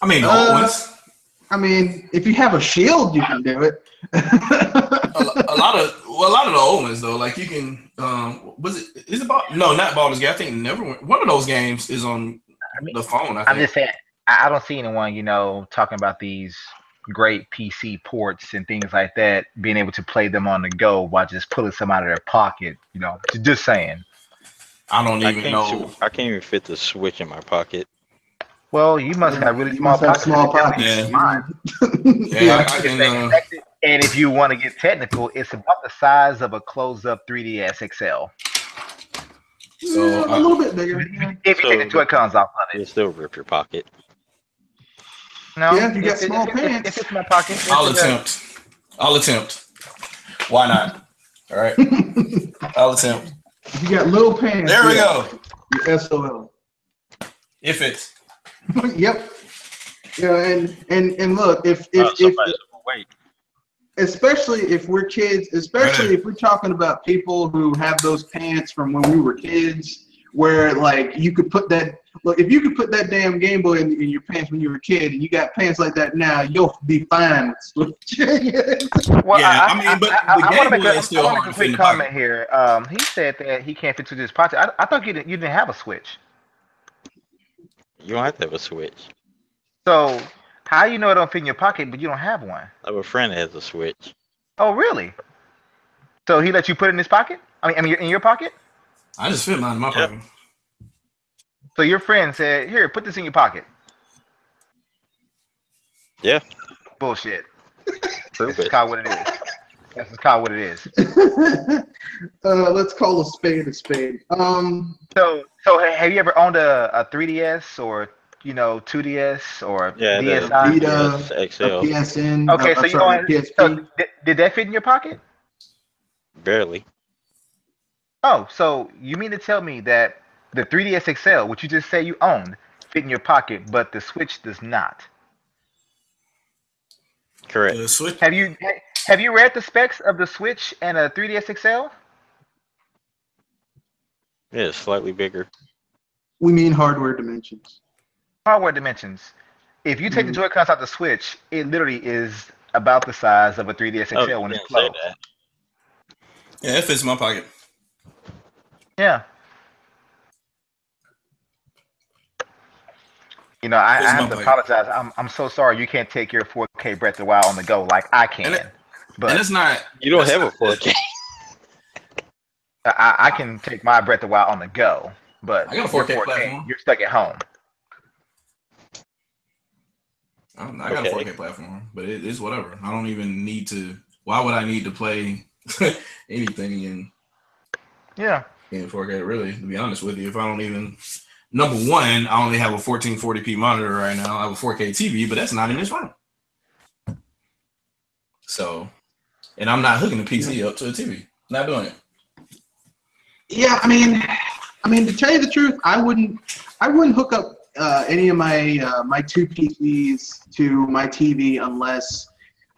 I mean, always. I mean, if you have a shield, you can do it. a lot of the old ones though, like you can. Is it not Baldur's Gate? I think one of those games is on the phone. I think. I'm just saying. I don't see anyone, talking about these great PC ports and things like that, being able to play them on the go while just pulling some out of their pocket. Just saying. I don't even know. I can't even fit the Switch in my pocket. Well, you must have really small pockets. Yeah. Yeah, I can. And if you want to get technical, it's about the size of a close-up 3DS XL. So a little bit bigger. If you take the Joy-Cons off of it, it'll still rip your pocket. No, yeah, if you got small pants. If it's my pocket, I'll attempt. Why not? All right. I'll attempt. If you got little pants. There we go. Your SOL. If it's. Yep. Yeah, and look, if especially if we're kids, especially if we're talking about people who have those pants from when we were kids, where like you could put that. Look, if you could put that damn Game Boy in your pants when you were a kid, and you got pants like that now, you'll be fine. Well, yeah, I mean, but the Game Boy is still hard to fit in the pocket. Comment here. He said that he can't fit to his pocket. I thought you didn't have a Switch. You don't have to have a Switch. So how it don't fit in your pocket, but you don't have one? I have a friend that has a Switch. Oh, really? So he let you put it in his pocket? I mean, in your pocket? I just fit mine in my pocket. So your friend said, "Here, put this in your pocket." Yeah. Bullshit. This is called what it is. This is called what it is. Let's call a spade a spade. So have you ever owned a 3DS or 2DS or DSi? Vita, XL. PSN. Okay, so did that fit in your pocket? Barely. Oh, so you mean to tell me that the 3DS XL, which you just say you owned, fit in your pocket, but the Switch does not? Correct. The Switch. Have you read the specs of the Switch and a 3DS XL? Yeah, it's slightly bigger. We mean hardware dimensions. Hardware dimensions. If you take the Joy-Cons out the Switch, it literally is about the size of a 3DS XL when it's closed. Yeah, it fits in my pocket. Yeah. I have to apologize. I'm so sorry you can't take your 4K Breath of the Wild on the go like I can. And it's not. You don't have a 4K. I can take my Breath of the Wild on the go, but I got a 4K platform. You're stuck at home. I got a 4K platform, but it's whatever. I don't even need to. Why would I need to play anything in 4K? Really, to be honest with you, if I don't even. Number one, I only have a 1440p monitor right now. I have a 4K TV, but that's not in this room. So, and I'm not hooking the PC up to a TV. Not doing it. Yeah, I mean, to tell you the truth, I wouldn't hook up any of my two PCs to my TV unless,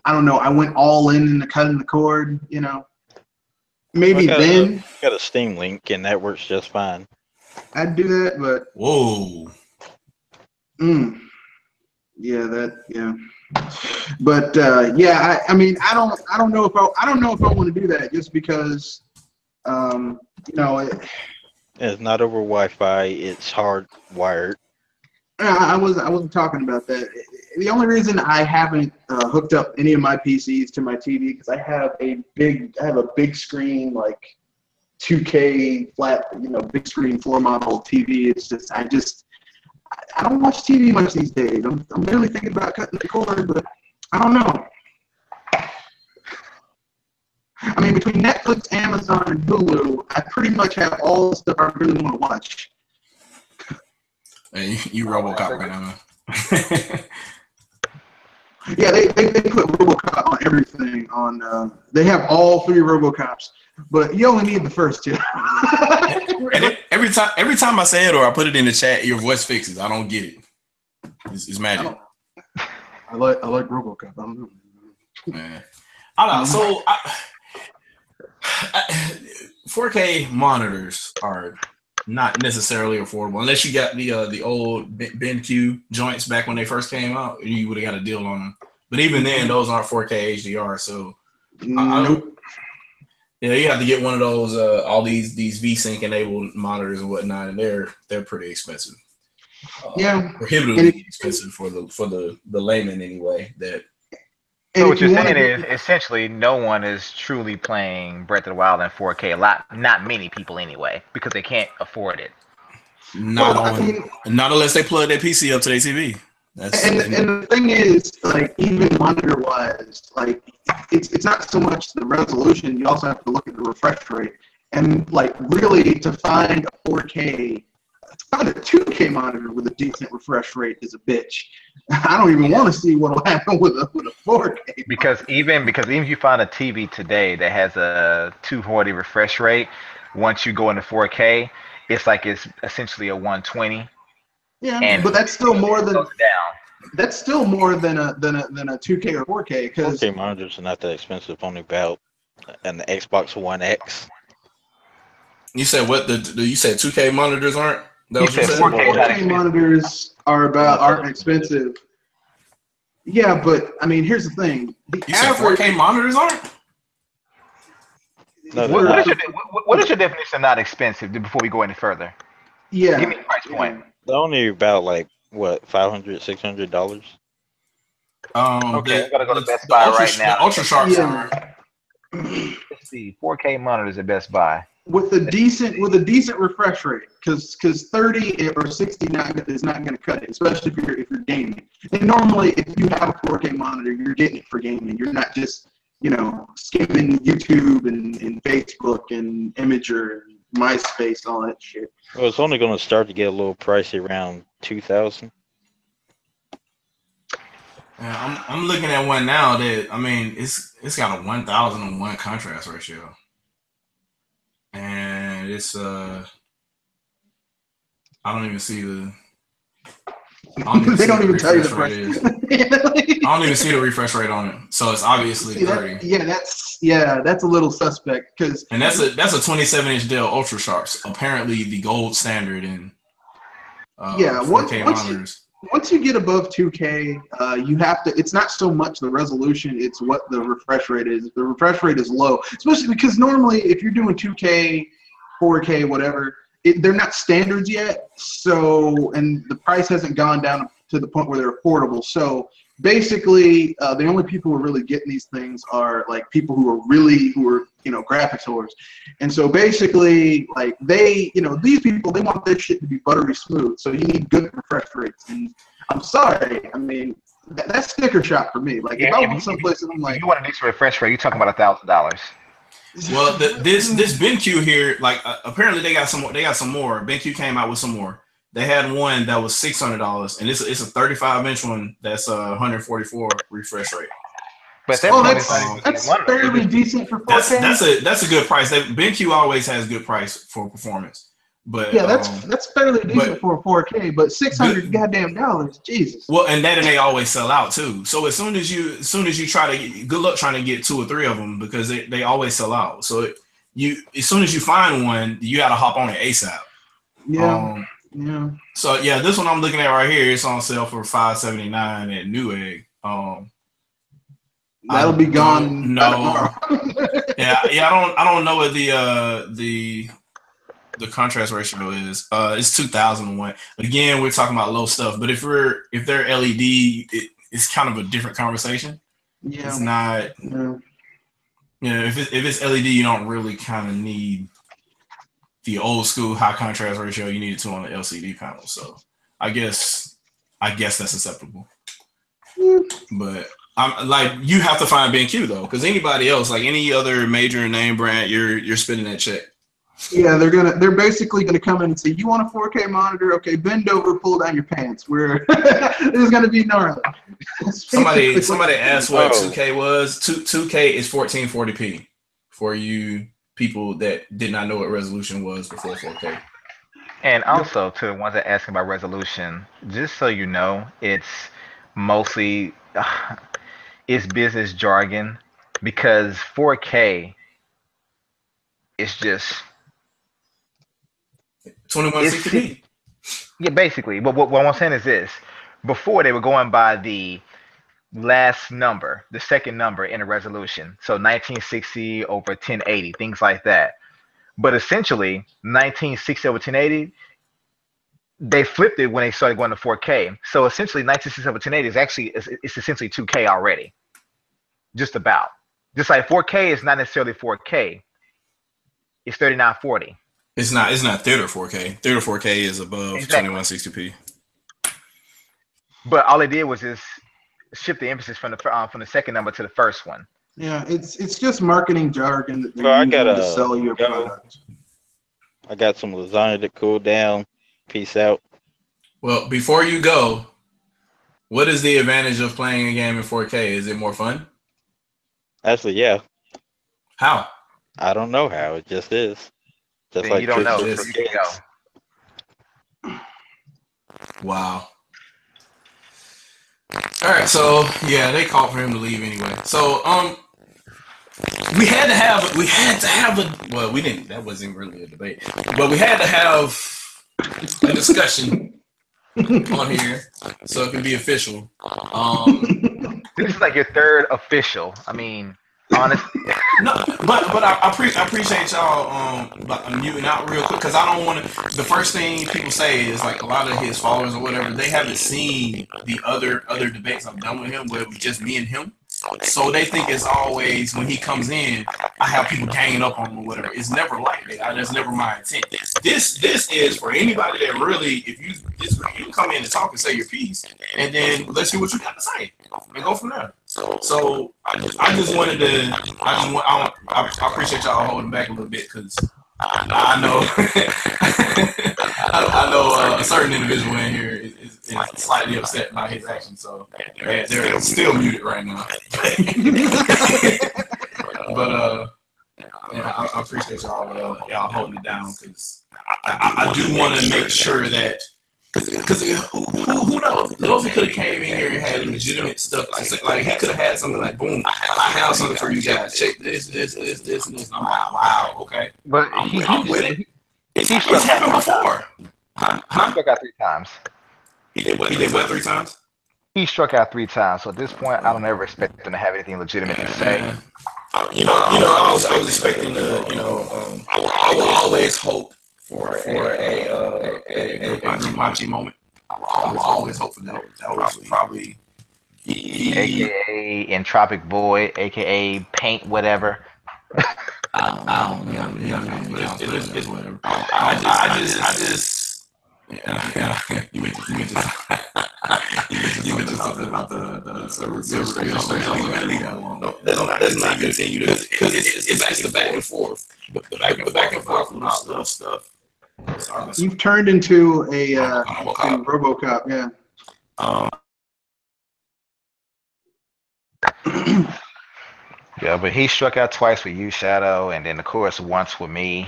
I don't know, I went all in the cutting the cord, you know. Maybe then. Got a Steam Link, and that works just fine. I'd do that, but whoa. Yeah, but yeah, I mean, I don't know if I want to do that just because, you know. It's not over Wi-Fi. It's hardwired. I wasn't talking about that. The only reason I haven't hooked up any of my PCs to my TV because I have a big screen, like 2K flat, you know, big screen floor model TV. It's just I don't watch TV much these days. I'm really thinking about cutting the cord, but I don't know. I mean, between Netflix, Amazon, and Hulu, I pretty much have all the stuff I really want to watch. Hey, you RoboCop right now. Yeah, they put RoboCop on everything. They have all 3 RoboCops, but you only need the first 2. every time I say it or I put it in the chat, your voice fixes. I don't get it. It's magic. I like RoboCop. I don't know. Man, I don't know. So 4K monitors are not necessarily affordable unless you got the old BenQ joints back when they first came out. You would have got a deal on them. But even then, those aren't 4K HDR. So nope. Yeah, you have to get one of those all these VSync enabled monitors and whatnot, and they're pretty expensive. Yeah, prohibitively expensive for the layman anyway. So what you're saying is essentially no one is truly playing Breath of the Wild in 4K. Not many people anyway, because they can't afford it. Not unless they plug their PC up to their TV. And the thing is, like, even monitor wise, like, it's not so much the resolution. You also have to look at the refresh rate, and like really to find a 4K. To find a 2K monitor with a decent refresh rate is a bitch. I don't even want to see what will happen with a 4K. Because even if you find a TV today that has a 240 refresh rate, once you go into 4K, it's essentially a 120. Yeah, but that's still more than That's still more than a 2K or 4K because 4K monitors are not that expensive. Only about an Xbox One X. You said what? You said 2K monitors aren't? You said 4K monitors aren't expensive. Yeah, but I mean, here's the thing: you said 4K monitors aren't. No, what is your definition of not expensive? Before we go any further, yeah, give me the price point. They're only about like what, $500, $600. Okay, I gotta go to Best Buy right now. The Ultra Sharps are. Let's see, 4K monitors at Best Buy. With a decent refresh rate, because 30 or 60 is not going to cut it, especially if you're gaming. And normally, if you have a 4K monitor, you're getting it for gaming. You're not just skimming YouTube and Facebook and Imager and MySpace, all that shit. Well, it's only going to start to get a little pricey around 2,000. I'm looking at one now that it's got a 1,001 contrast ratio. And it's I don't even see the. They don't even tell you the price. I don't even see the refresh rate on it, so it's obviously 30. That's a little suspect because. And that's a 27-inch Dell Ultra Sharps, apparently the gold standard in 4K monitors. Once you get above 2K, you have to. It's not so much the resolution; it's what the refresh rate is. The refresh rate is low, especially because normally, if you're doing 2K, 4K, whatever, they're not standards yet. So, and the price hasn't gone down to the point where they're affordable. So, basically, the only people who are really getting these things are like people who are graphics whores. And so basically, like these people, they want their shit to be buttery smooth. So you need good refresh rates. And I'm sorry, I mean, that's sticker shock for me. Like if I went someplace and I'm like, you want a decent refresh rate, you're talking about $1,000. Well, this BenQ here, like apparently they got some more. BenQ came out with some more. They had one that was $600, and it's a 35-inch one that's 144 refresh rate. But that's fairly decent for 4K. That's a good price. BenQ always has good price for performance. But yeah, that's fairly decent for 4K. But $600 goddamn dollars, Jesus. Well, and they always sell out too. So as soon as you try to good luck trying to get 2 or 3 of them because they always sell out. So as soon as you find one, you got to hop on it ASAP. Yeah. Yeah. So yeah, this one I'm looking at right here, it's on sale for $579 at Newegg. That'll be gone. No. I don't know what the contrast ratio is. It's 2001. Again, we're talking about low stuff, but if they're LED, it's kind of a different conversation. Yeah. It's not. Yeah. If it's LED, you don't really kind of need the old school high contrast ratio you needed to on the LCD panel. So I guess that's acceptable. But I'm like, you have to find BenQ though, because anybody else, like any other major name brand, you're spending that check. Yeah, they're basically gonna come in and say, you want a 4K monitor? Okay, bend over, pull down your pants. There's gonna be gnarly. Somebody asked what 2K was. 2K is 1440p for you people that did not know what resolution was before 4K. And also to the ones that ask about resolution, just so you know, it's mostly it's business jargon because 4K is just 2160p. Yeah, basically. But what I'm saying is this: before they were going by the last number, the second number in a resolution, so 1960 over 1080, things like that. But essentially, 1960 over 1080, they flipped it when they started going to 4K. So essentially, 1960 over 1080 it's essentially 2K already, just about. Just like 4K is not necessarily 4K; it's 3940. It's not theater 4K. Theater 4K is above 2160p. But all they did was just shift the emphasis from the second number to the first one. Yeah, it's just marketing jargon that they're using to sell your product. I got some lasagna to cool down. Peace out. Well, before you go, what is the advantage of playing a game in 4K? Is it more fun? Actually, yeah. How? I don't know how. It just is. Just then like you don't know. you can go. Wow. All right, so yeah, they called for him to leave anyway. So we had to have a well, we didn't. That wasn't really a debate, but we had to have a discussion on here so it can be official. This is like your third official. I mean, honestly. No, but I appreciate y'all muting out real quick because I don't want to. The first thing people say is like a lot of his followers or whatever, they haven't seen the other debates I've done with him where it was just me and him. So they think it's always when he comes in, I have people ganging up on him or whatever. It's never like that. That's never my intent. This is for anybody that really, if you can come in and talk and say your piece, and then let's hear what you got to say and go from there. So I just wanted to. I appreciate y'all holding back a little bit because I know I know a certain individual in here is slightly upset by his actions, so they're still muted right now. But I appreciate y'all holding it down because I do want to make sure that. Because who knows? Those could have came in here and had legitimate stuff. Like he could have had something like, boom, I have something for you guys. Check this, and this. And I'm like, wow, okay. But I'm with it. It's happened before. He struck out 3 times. He did what? He did what 3 times? He struck out 3 times. So at this point, I don't ever expect him to have anything legitimate to say. I was expecting to, I will always hope for a Machi moment. I will always hope for that. That was probably AKA Entropic Void, AKA Paint, whatever. I don't know. It's whatever. I just you went to something about the radio. That's not continue because it's actually the back and forth. The back and forth with all that stuff. You've turned into a RoboCop, yeah. Yeah, but he struck out twice with you, Shadow, and then of course once with me.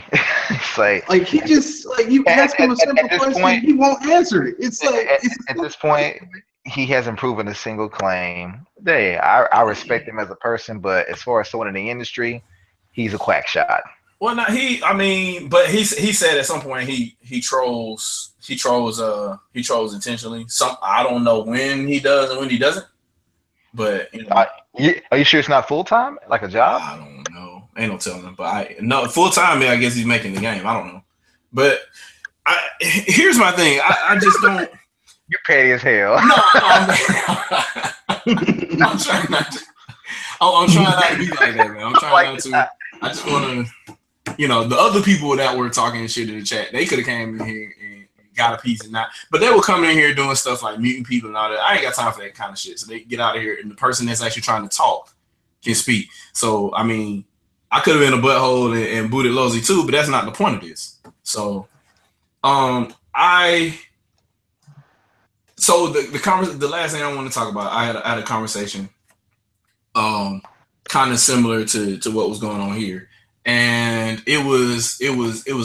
It's like he just you ask him a simple question, point, he won't answer it. It's like at this point, he hasn't proven a single claim. Yeah, I respect him as a person, but as far as someone in the industry, he's a quack shot. Well, not he. I mean, but he said at some point he trolls intentionally. I don't know when he does and when he doesn't. But are you sure it's not full time, like a job? I don't know. Ain't no telling him. But full time. I guess he's making the game. I don't know. But here's my thing. I just don't. You're petty as hell. No, I'm trying not to. I'm trying not to be like that, man. I'm trying not to. I just want to. The other people that were talking shit in the chat, they could have came in here and got a piece and not, but they were coming in here doing stuff like muting people and all that. I ain't got time for that kind of shit. So they get out of here, and the person that's actually trying to talk can speak. So I mean, I could have been a butthole and booted Lulzy too, but that's not the point of this. So, the last thing I want to talk about, I had a conversation, kind of similar to what was going on here. And it was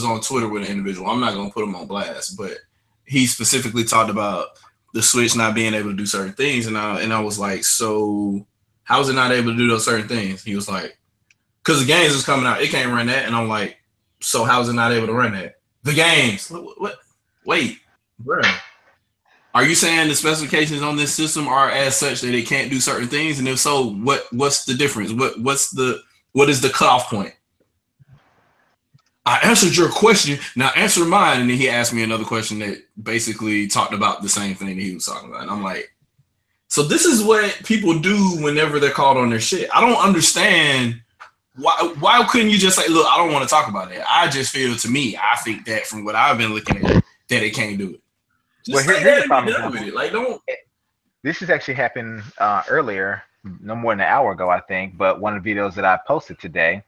on Twitter with an individual. I'm not gonna put him on blast, but he specifically talked about the Switch not being able to do certain things, and I was like, so how is it not able to do those certain things? He was like, because the games was coming out, it can't run that, and I'm like, so how is it not able to run that? The games, what? Wait, bro, are you saying the specifications on this system are as such that it can't do certain things? And if so, what's the difference? What is the cutoff point? I answered your question. Now answer mine. And then he asked me another question that basically talked about the same thing that he was talking about. And I'm like, so this is what people do whenever they're called on their shit. I don't understand why couldn't you just say, look, I don't want to talk about that. I just feel, to me, I think that from what I've been looking at, that it can't do it. Just here's the problem with it. Like, don't. This has actually happened earlier, no more than an hour ago, I think. But one of the videos that I posted today,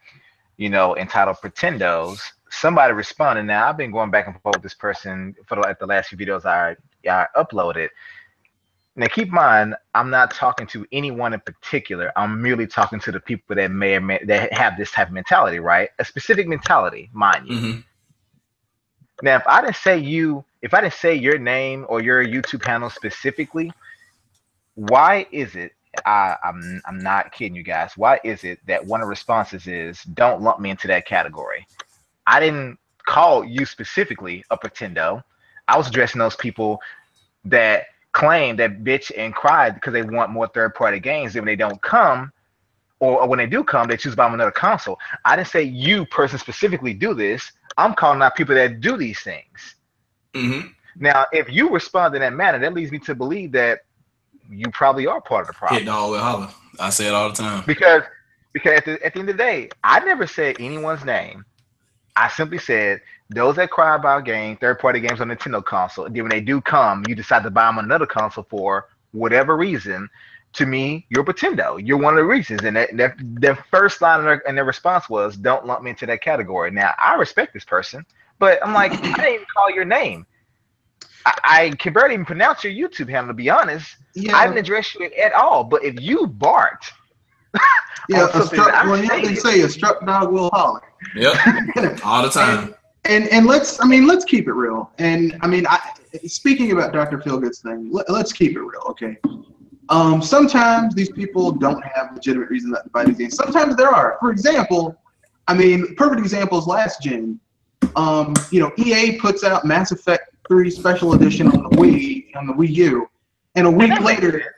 entitled Pretendos, somebody responded. Now, I've been going back and forth with this person for the last few videos I uploaded. Now, keep in mind, I'm not talking to anyone in particular. I'm merely talking to the people that that have this type of mentality, right? A specific mentality, mind you. Mm-hmm. Now, if I didn't say your name or your YouTube handle specifically, why is it? I'm not kidding you guys. Why is it that one of the responses is, don't lump me into that category? I didn't call you specifically a pretendo. I was addressing those people that claim that bitch and cry because they want more third-party games. And when they don't come, or when they do come, they choose to buy them another console. I didn't say you person specifically do this. I'm calling out people that do these things. Mm-hmm. Now, if you respond in that manner, that leads me to believe that you probably are part of the problem. Hit dog with holler. I say it all the time. Because at the end of the day, I never said anyone's name. I simply said those that cry about third-party games on Nintendo console, and then when they do come, you decide to buy them another console for whatever reason. To me, you're pretendo. You're one of the reasons. And their first line in their response was, don't lump me into that category. Now, I respect this person, but I'm like, I didn't even call your name. I can barely even pronounce your YouTube handle, to be honest. Yeah. I didn't address you at all. But if you barked, yeah, a struck dog will holler. Yep, all the time. And let's keep it real. And speaking about Dr. Feelgood's thing, let's keep it real, okay? Sometimes these people don't have legitimate reason not to buy these games. Sometimes there are. For example, perfect example is last gen. EA puts out Mass Effect 3 Special Edition on the Wii U, and a week later,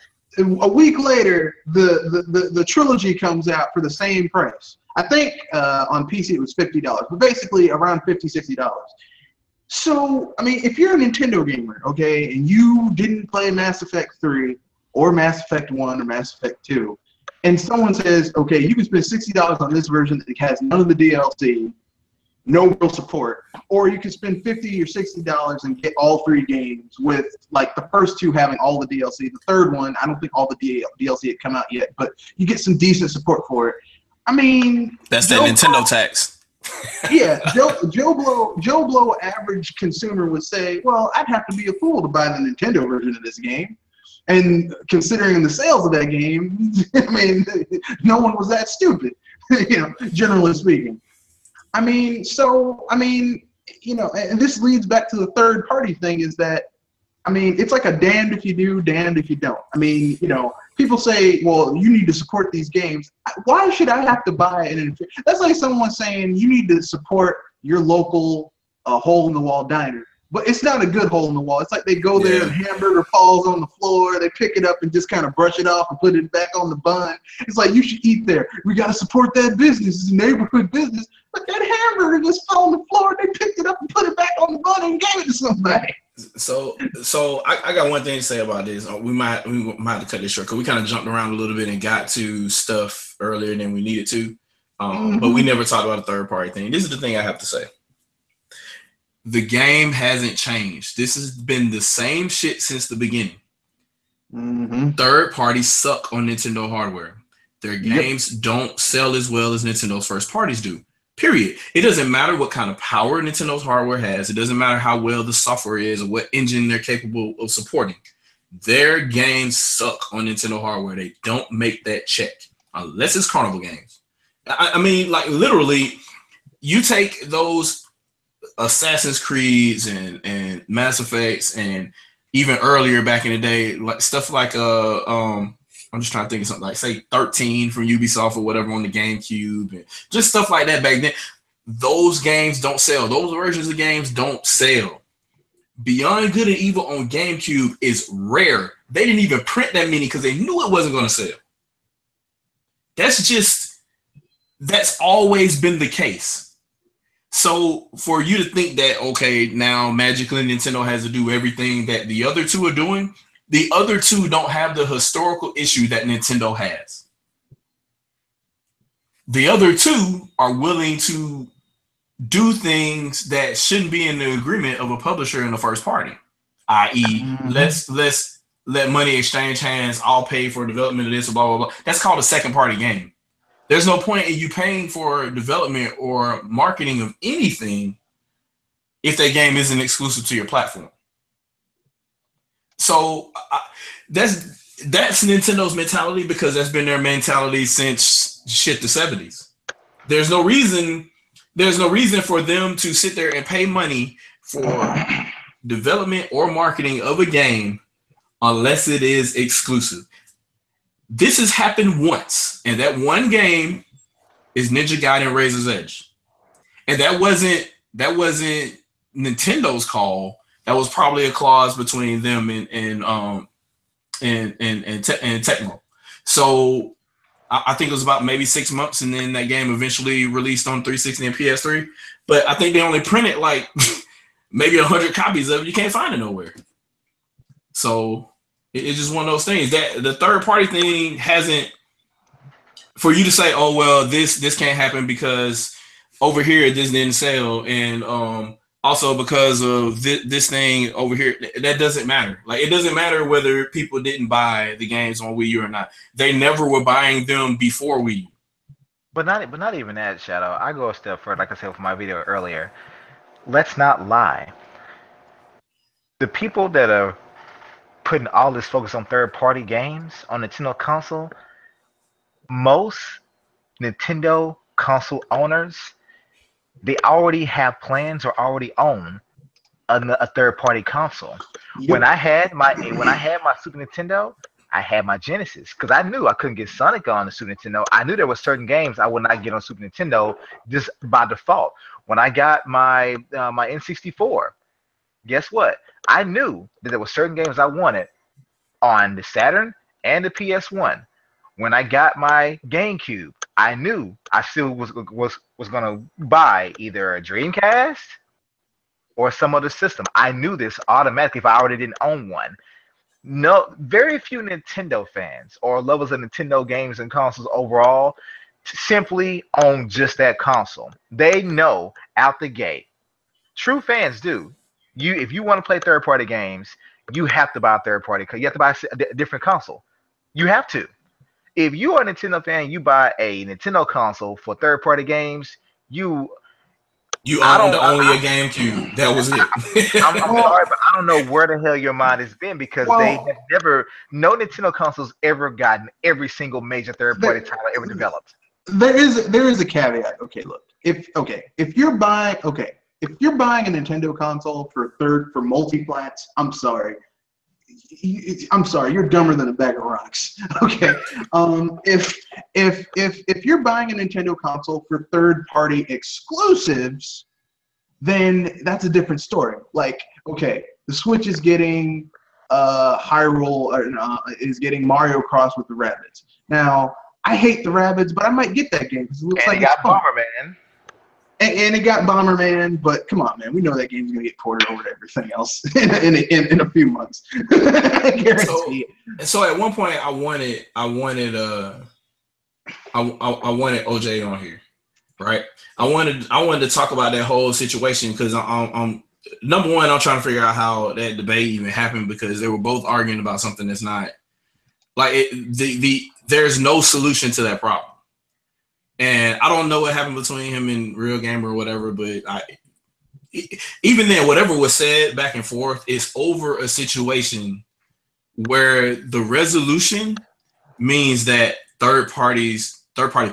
the trilogy comes out for the same price. I think on PC it was $50, but basically around $50, $60. So, if you're a Nintendo gamer, okay, and you didn't play Mass Effect 3 or Mass Effect 1 or Mass Effect 2, and someone says, okay, you can spend $60 on this version that has none of the DLC, no real support, or you can spend $50 or $60 and get all 3 games with, like, the first 2 having all the DLC. The third one, I don't think all the DLC had come out yet, but you get some decent support for it. That's that Nintendo tax. Yeah, Joe Blow average consumer would say, well, I'd have to be a fool to buy the Nintendo version of this game. And considering the sales of that game, I mean, no one was that stupid, generally speaking. I mean, and this leads back to the third party thing is that, I mean, it's like a damned if you do, damned if you don't. I mean, people say, well, you need to support these games. Why should I have to buy it? That's like someone saying you need to support your local hole-in-the-wall diner. But it's not a good hole in the wall. It's like they go there, the hamburger falls on the floor, they pick it up and just kind of brush it off and put it back on the bun. It's like, you should eat there. We got to support that business. It's a neighborhood business. But that hamburger just fell on the floor. They picked it up and put it back on the bun and gave it to somebody. So I got one thing to say about this. We might have to cut this short because we kind of jumped around a little bit and got to stuff earlier than we needed to. But we never talked about a third party thing. This is the thing I have to say. The game hasn't changed. This has been the same shit since the beginning. Third parties suck on Nintendo hardware. Their games don't sell as well as Nintendo's first parties do. Period. It doesn't matter what kind of power Nintendo's hardware has. It doesn't matter how well the software is or what engine they're capable of supporting. Their games suck on Nintendo hardware. They don't make that check unless it's Carnival games. I mean, like literally, you take those Assassin's Creeds and Mass Effects and even earlier back in the day, like stuff like I'm just trying to think of something like say 13 from Ubisoft or whatever on the GameCube and just stuff like that back then. Those games don't sell. Those versions of games don't sell. Beyond Good and Evil on GameCube is rare. They didn't even print that many because they knew it wasn't going to sell. That's always been the case. So for you to think that, okay, now magically Nintendo has to do everything that the other two are doing, the other two don't have the historical issue that Nintendo has. The other two are willing to do things that shouldn't be in the agreement of a publisher in the first party, i.e. let's let money exchange hands, I'll pay for development of this, blah, blah, blah. That's called a second party game. There's no point in you paying for development or marketing of anything if that game isn't exclusive to your platform. So that's Nintendo's mentality because that's been their mentality since the 70s. There's no reason for them to sit there and pay money for development or marketing of a game unless it is exclusive. This has happened once, and that one game is Ninja Gaiden Razor's Edge. And that wasn't Nintendo's call. That was probably a clause between them and Tecmo. So I think it was about maybe 6 months, and then that game eventually released on 360 and PS3. But I think they only printed like maybe 100 copies of it. You can't find it nowhere. So it's just one of those things that the third party thing hasn't, for you to say, oh, well, this can't happen because over here this didn't sell. And also because of this thing over here, that doesn't matter. Like, it doesn't matter whether people didn't buy the games on Wii U or not. They never were buying them before Wii U. But not even that, Shadow. I go a step further, like I said for my video earlier. Let's not lie. The people that are putting all this focus on third-party games on Nintendo console, most Nintendo console owners, they already have plans or already own a third-party console. Yep. When I had my Super Nintendo, I had my Genesis because I knew I couldn't get Sonic on the Super Nintendo. I knew there were certain games I would not get on Super Nintendo just by default. When I got my my N64, guess what? I knew that there were certain games I wanted on the Saturn and the PS1. When I got my GameCube, I knew I still was gonna buy either a Dreamcast or some other system. I knew this automatically if I already didn't own one. No, very few Nintendo fans or lovers of Nintendo games and consoles overall simply own just that console. They know out the gate. True fans do. If you want to play third-party games, you have to buy a third-party. You have to buy a different console. You have to. If you are a Nintendo fan, you buy a Nintendo console for third-party games. You owned only a GameCube. That was it. I'm sorry, but I don't know where the hell your mind has been because they have never, no Nintendo consoles ever gotten every single major third-party title ever developed. There is a caveat. Okay, look, if you're buying a Nintendo console for multi-plats, I'm sorry, you're dumber than a bag of rocks. Okay, if you're buying a Nintendo console for third-party exclusives, then that's a different story. Like, okay, the Switch is getting is getting Mario Cross with the Rabbids. Now, I hate the Rabbids, but I might get that game because it looks like it's fun. Bomberman. And it got Bomberman, but come on, man, we know that game's gonna get ported over to everything else in a few months. I guarantee it. So at one point, I wanted OJ on here, right? I wanted to talk about that whole situation because I'm number one, I'm trying to figure out how that debate even happened because they were both arguing about something that's not like there's no solution to that problem. And I don't know what happened between him and Real Gamer or whatever, but even then, whatever was said back and forth is over a situation where the resolution means that third-party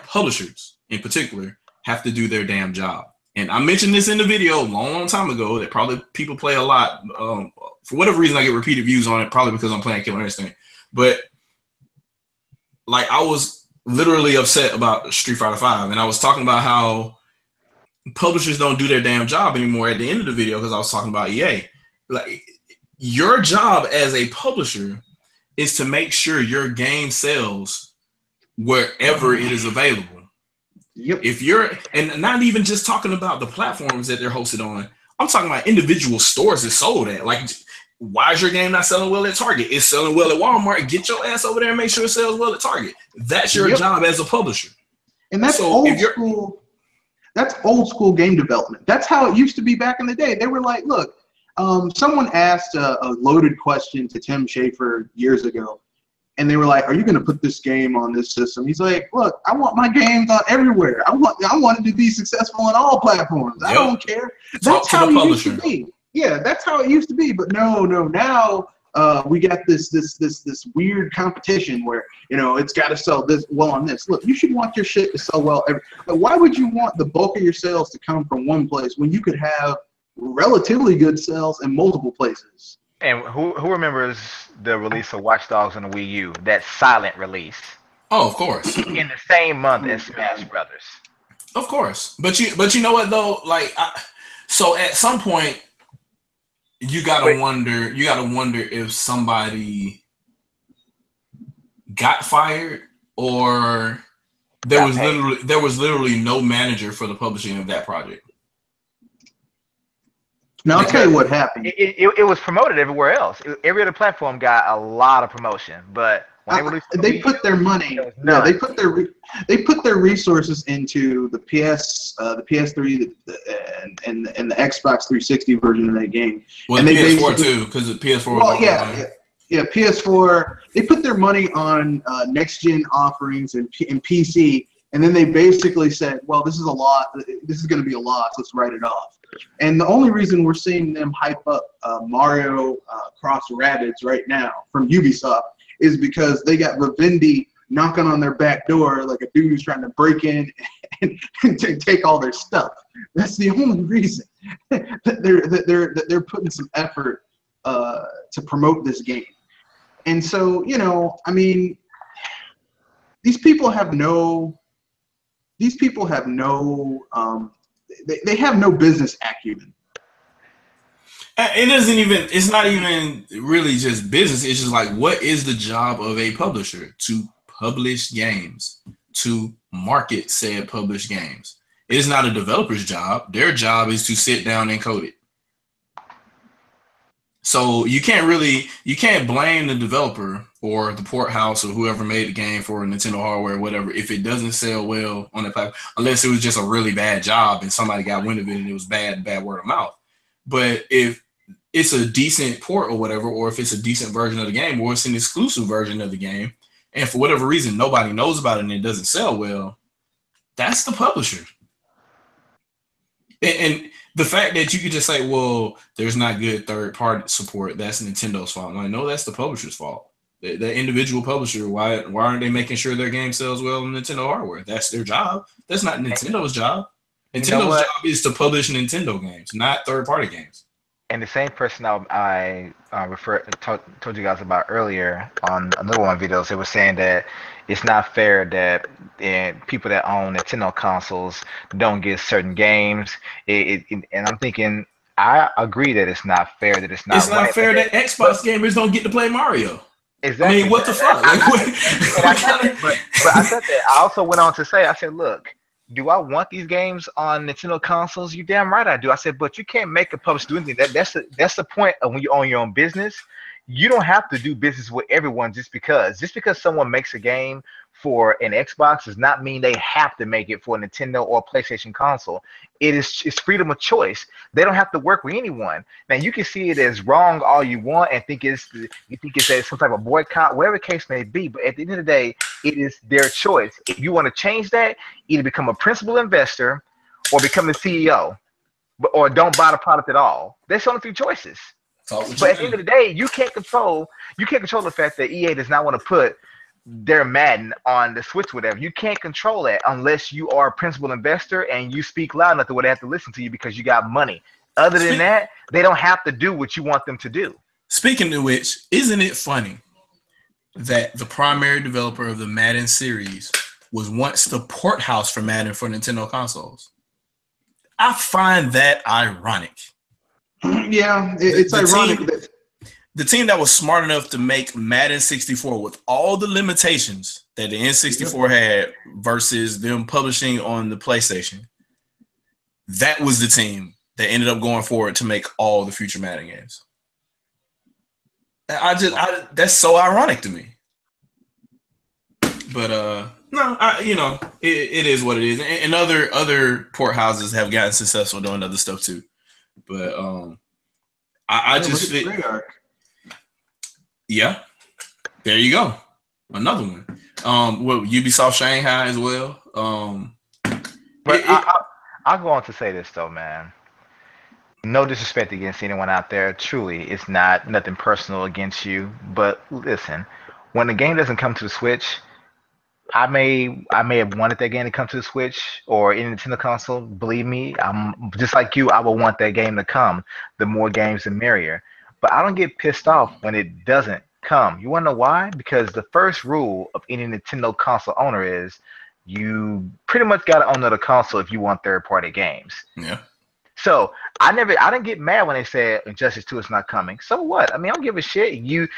publishers in particular have to do their damn job. And I mentioned this in the video a long time ago that probably people play a lot. For whatever reason, I get repeated views on it, probably because I'm playing Killer Instinct. But like I was literally upset about Street Fighter V, and I was talking about how publishers don't do their damn job anymore at the end of the video because I was talking about EA. Like your job as a publisher is to make sure your game sells wherever it is available. Yep. If you're, and not even just talking about the platforms that they're hosted on, I'm talking about individual stores it's sold at. Like, why is your game not selling well at Target? It's selling well at Walmart. Get your ass over there and make sure it sells well at Target. That's your job as a publisher. And that's old school. That's old school game development. That's how it used to be back in the day. They were like, look, someone asked a loaded question to Tim Schafer years ago, and they were like, "Are you going to put this game on this system?" He's like, "Look, I want my games on everywhere. I want it to be successful on all platforms. I don't care." That's how it used to be. Yeah, that's how it used to be. But no. Now we got this weird competition where it's got to sell this well on this. Look, you should want your shit to sell well. But why would you want the bulk of your sales to come from one place when you could have relatively good sales in multiple places? And who remembers the release of Watch Dogs on the Wii U? That silent release. Oh, of course. In the same month as Smash Brothers. Of course, but you know what though? Like, so at some point, you gotta wonder. You gotta wonder if somebody got fired or there was literally no manager for the publishing of that project. Now I'll tell you what happened. It was promoted everywhere else. Every other platform got a lot of promotion, but when they put their money. No, they put their resources into the PS3, and the Xbox 360 version of that game. Well, and the PS4 too, because the PS4. Well, yeah, PS4. They put their money on next gen offerings and PC, and then they basically said, "Well, this is a lot. This is going to be a loss. Let's write it off." And the only reason we're seeing them hype up Mario Cross Rabbids right now from Ubisoft is because they got Vivendi knocking on their back door like a dude who's trying to break in and take all their stuff. That's the only reason that they're putting some effort to promote this game. And so, I mean, these people have no they have no business acumen. It's not even really just business. It's just like, what is the job of a publisher? To publish games, to market said published games. It is not a developer's job. Their job is to sit down and code it. So you can't blame the developer or the port house or whoever made the game for Nintendo hardware or whatever if it doesn't sell well on the platform, unless it was just a really bad job and somebody got wind of it and it was bad word of mouth. But if it's a decent port or whatever, or if it's a decent version of the game, or it's an exclusive version of the game, and for whatever reason nobody knows about it and it doesn't sell well, that's the publisher. And the fact that you could just say, well, there's not good third-party support, that's Nintendo's fault. I'm like, no, that's the publisher's fault. The individual publisher, why aren't they making sure their game sells well on Nintendo hardware? That's their job. That's not Nintendo's job. Nintendo's job is to publish Nintendo games, not third-party games. And the same person I told you guys about earlier on another one of my videos, they were saying that it's not fair that people that own Nintendo consoles don't get certain games. And I'm thinking, I agree that it's not fair, that it's not It's not fair that Xbox gamers don't get to play Mario. Exactly. I mean, what the fuck? But I said that. I also went on to say, I said, look, do I want these games on Nintendo consoles? You damn right I do. I said, but you can't make a publisher do anything. That's the point of when you own your own business. You don't have to do business with everyone just because someone makes a game for an Xbox does not mean they have to make it for a Nintendo or PlayStation console. It's freedom of choice. They don't have to work with anyone. Now you can see it as wrong all you want and think it's some type of boycott, whatever the case may be. But at the end of the day, it is their choice. If you want to change that, either become a principal investor or become the CEO, or don't buy the product at all. There's only three choices. But at the end of the day, you can't control the fact that EA does not want to put their Madden on the Switch, whatever. You can't control that unless you are a principal investor and you speak loud enough to where they have to listen to you because you got money. Other than that, they don't have to do what you want them to do. Speaking of which, isn't it funny that the primary developer of the Madden series was once the port house for Madden for Nintendo consoles? I find that ironic. Yeah, it's ironic. The team that was smart enough to make Madden 64 with all the limitations that the N64 had versus them publishing on the PlayStation, that was the team that ended up going forward to make all the future Madden games. That's so ironic to me. But no, it is what it is, and other port houses have gotten successful doing other stuff too. But I just fit. Yeah, there you go, another one. Ubisoft Shanghai as well. But I'll go on to say this though, man. No disrespect against anyone out there. Truly, it's nothing personal against you. But listen, when the game doesn't come to the Switch, I may have wanted that game to come to the Switch or any Nintendo console. Believe me, I'm just like you. I will want that game to come. The more games, the merrier. But I don't get pissed off when it doesn't come. You want to know why? Because the first rule of any Nintendo console owner is you pretty much got to own the console if you want third-party games. Yeah. So I didn't get mad when they said Injustice 2 is not coming. So what? I mean, I don't give a shit. You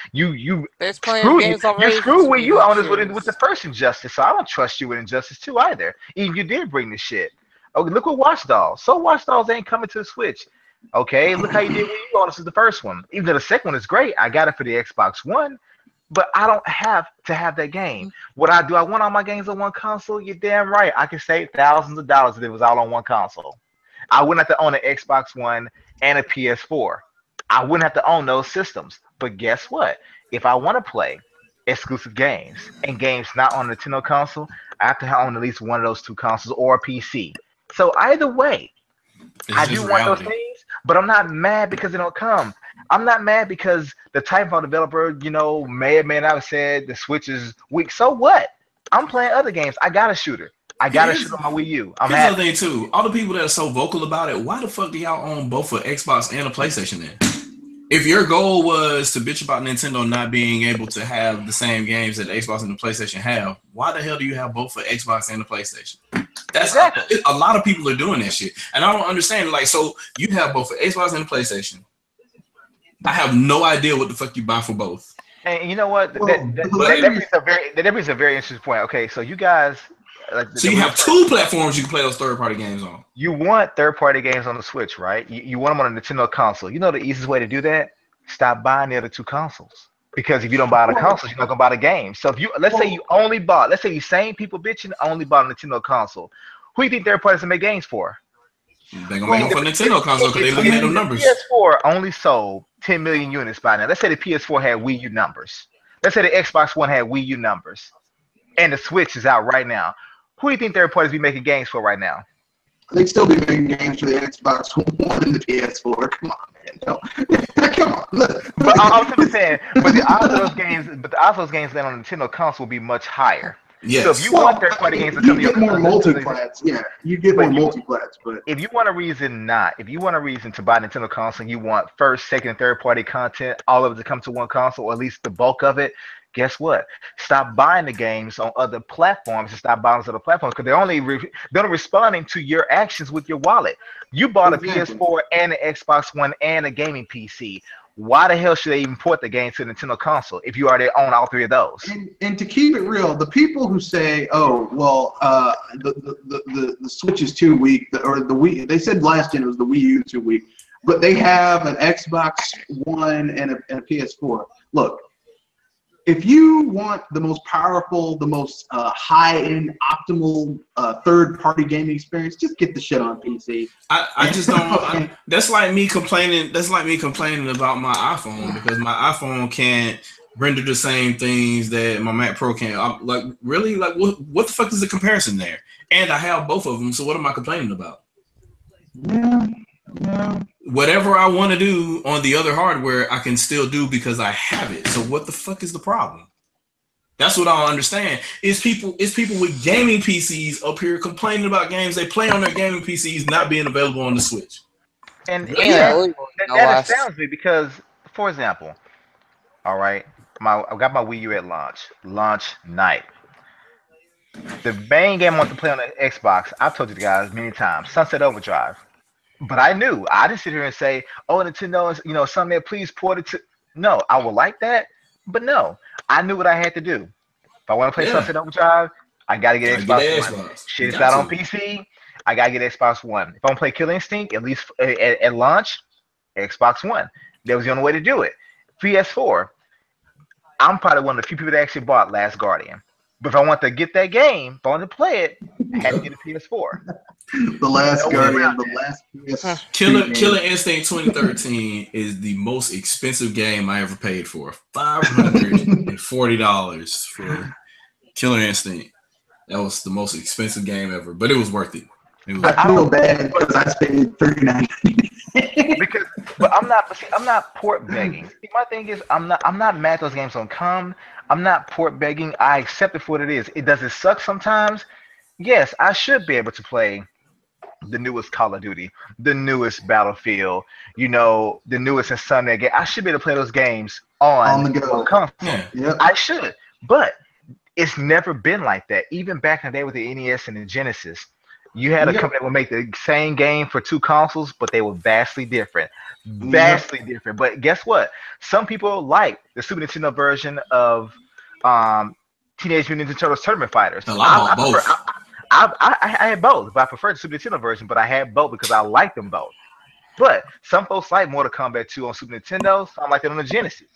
screw with you owners with the first Injustice. So I don't trust you with Injustice 2 either. Even if you did bring this shit. Okay, look what Watch Dogs. So Watch Dogs ain't coming to the Switch. Okay, look how you did with you owners is the first one. Even though the second one is great, I got it for the Xbox One. But I don't have to have that game. What I do, I want all my games on one console. You're damn right. I could save thousands of dollars if it was all on one console. I wouldn't have to own an Xbox One and a PS4. I wouldn't have to own those systems. But guess what? If I want to play exclusive games and games not on a Nintendo console, I have to own at least one of those two consoles or a PC. So either way, I do want those things, but I'm not mad because they don't come. I'm not mad because the Titanfall developer, may have not have said the Switch is weak. So what? I'm playing other games. I got a shooter. I got to shoot on my Wii U. Here's the thing too. All the people that are so vocal about it, why the fuck do y'all own both an Xbox and a PlayStation then? If your goal was to bitch about Nintendo not being able to have the same games that the Xbox and the PlayStation have, why the hell do you have both an Xbox and a PlayStation? That's exactly. A lot of people are doing that shit, and I don't understand. Like, so you have both an Xbox and a PlayStation. I have no idea what the fuck you buy for both. And you know what? That brings a very interesting point. Okay, so you guys. So you have two platforms you can play those third-party games on. You want third-party games on the Switch, right? You want them on a Nintendo console. You know the easiest way to do that? Stop buying the other two consoles. Because if you don't buy the consoles, you're not gonna buy the game. So if let's say these same people bitching only bought a Nintendo console. Who do you think third parties gonna make games for? They're gonna make them for Nintendo console because they're looking at them numbers. PS4 only sold 10 million units by now. Let's say the PS4 had Wii U numbers. Let's say the Xbox One had Wii U numbers, and the Switch is out right now. Who do you think third parties be making games for right now? They'd still be making games for the Xbox One and the PS4. Come on, man. No. Come on. Look. But I'm simply saying, but the odds of those games land on Nintendo console will be much higher. Yes. So if you want third-party games to you come to your get more console, multiplats. Yeah, you get more multiplats. But if you want a reason to buy a Nintendo console, and you want first, second, and third-party content, all of it to come to one console, or at least the bulk of it. Guess what? Stop buying the games on other platforms and stop buying on other platforms because they're only responding to your actions with your wallet. You bought a PS4 and an Xbox One and a gaming PC. Why the hell should they even port the game to the Nintendo console if you already own all three of those? And to keep it real, the people who say, "Oh, well, the Switch is too weak," or the Wii, they said last gen it was the Wii U too weak, but they have an Xbox One and a PS4. Look. If you want the most powerful, the most high-end, optimal third-party gaming experience, just get the shit on PC. I just don't. That's like me complaining. That's like me complaining about my iPhone because my iPhone can't render the same things that my Mac Pro can. I'm like, really? Like, what the fuck is the comparison there? And I have both of them, so what am I complaining about? Yeah. Whatever I want to do on the other hardware, I can still do because I have it. So what the fuck is the problem? That's what I don't understand. It's people with gaming PCs up here complaining about games they play on their gaming PCs not being available on the Switch. And that astounds me because, for example, all right, I got my Wii U at launch night. The main game I want to play on the Xbox, I've told you guys many times, Sunset Overdrive. But I knew. I didn't sit here and say, "Oh, Nintendo is, someday please port it to." No, I would like that, but no, I knew what I had to do. If I want to play Sunset Overdrive, I gotta get Xbox One. Shit, it's out on PC. I gotta get Xbox One. If I want to play Killer Instinct, at least at launch, Xbox One. That was the only way to do it. PS4. I'm probably one of the few people that actually bought Last Guardian. But if I want to get that game, if I want to play it, I had to get a PS4. The Last Guardian, the last PS. Killer Instinct 2013 is the most expensive game I ever paid for. $540 for Killer Instinct. That was the most expensive game ever, but it was worth it. I feel bad because I spent $39. But I'm not port begging. My thing is, I'm not mad those games don't come. I'm not port begging. I accept it for what it is. Does it suck sometimes? Yes, I should be able to play the newest Call of Duty, the newest Battlefield, the newest Insomniac game. I should be able to play those games on the console. Yeah. I should, but it's never been like that. Even back in the day with the NES and the Genesis, you had a company that would make the same game for two consoles, but they were vastly different. Vastly different. But guess what? Some people like the Super Nintendo version of Teenage Mutant Ninja Turtles Tournament Fighters. I had both, but I prefer the Super Nintendo version, but I had both because I like them both. But some folks like Mortal Kombat 2 on Super Nintendo, some like it on the Genesis.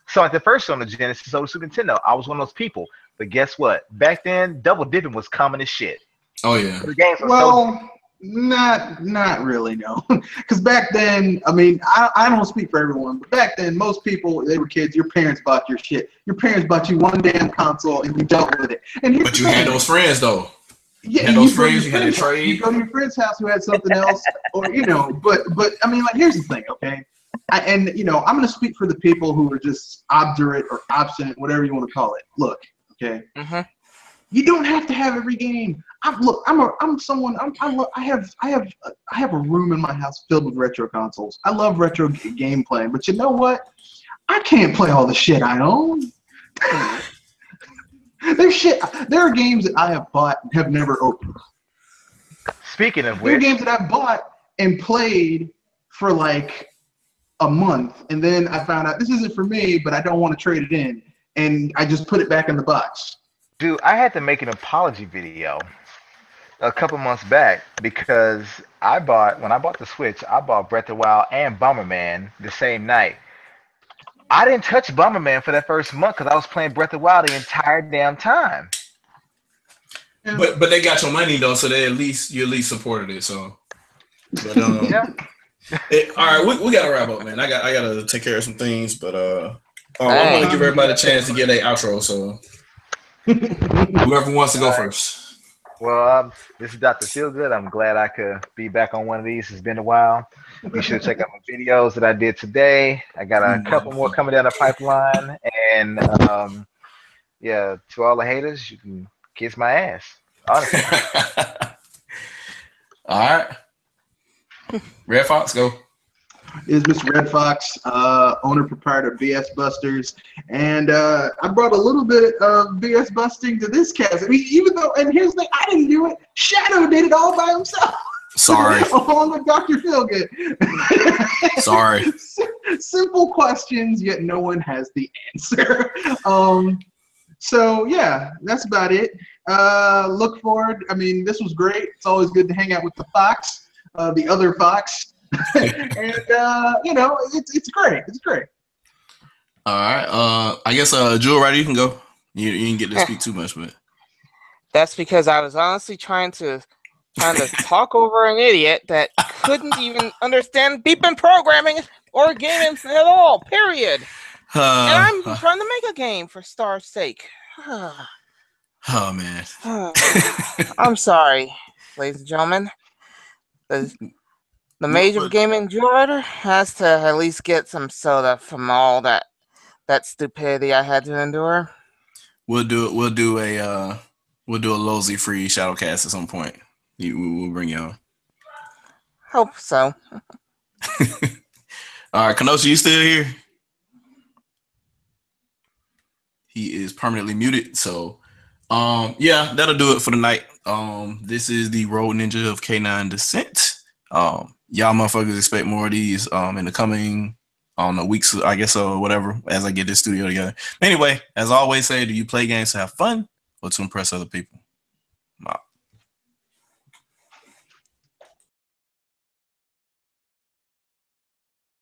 So like the first on the Genesis, so the Super Nintendo, I was one of those people. But guess what? Back then, double dipping was common as shit. Oh yeah. The games were not really, no. Because back then, I mean, I don't speak for everyone, but back then, most people, they were kids. Your parents bought your shit. Your parents bought you one damn console, and you dealt with it. But you had those friends, though. Yeah, you had those friends. You had a trade. You go to your friend's house who had something else, or But I mean, like, here's the thing, okay? I'm going to speak for the people who are just obdurate or obstinate, whatever you want to call it. Look, okay. You don't have to have every game. I have a room in my house filled with retro consoles. I love retro gameplay, but you know what? I can't play all the shit I own. There are games that I have bought and have never opened. Speaking of which, there are games that I've bought and played for like a month, and then I found out this isn't for me, but I don't want to trade it in, and I just put it back in the box. Dude, I had to make an apology video a couple months back because when I bought the Switch, I bought Breath of the Wild and Bomberman the same night. I didn't touch Bomberman for that first month because I was playing Breath of the Wild the entire damn time. But they got your money though, so you at least supported it. So, but yeah. All right, we gotta wrap up, man. I gotta take care of some things, but I want to give everybody a chance to get an outro. So, whoever wants to go first. Well, this is Dr. Feelgood. I'm glad I could be back on one of these. It's been a while. Be sure to check out my videos that I did today. I got a couple more coming down the pipeline. And yeah, to all the haters, you can kiss my ass. Honestly. All right. Red Fox, go. Is Mr. Red Fox, owner proprietor of BS Busters, and I brought a little bit of BS busting to this cast. I mean, even though, and here's the thing, I didn't do it. Shadow did it all by himself. Sorry. Along with Dr. Feelgood. Sorry. Simple questions, yet no one has the answer. So yeah, that's about it. Look forward. I mean, this was great. It's always good to hang out with the Fox, the other Fox. And you know, it's great. It's great. All right. I guess Jewel, right? You can go. You didn't get to speak too much, but that's because I was honestly trying to talk over an idiot that couldn't even understand beeping programming or gaming at all. Period. And I'm trying to make a game for Star's sake. Oh man. I'm sorry, ladies and gentlemen. The Mage of Gaming Jewel Rider has to at least get some soda from all that stupidity I had to endure. We'll do a Lulzy free ShadowCast at some point. We'll bring you on. Hope so. All right, Kenosha, you still here? He is permanently muted. So, yeah, that'll do it for the night. This is the Road Ninja of K9 Descent. Y'all motherfuckers expect more of these in the coming weeks, I guess, or whatever, as I get this studio together. Anyway, as I always say, do you play games to have fun or to impress other people?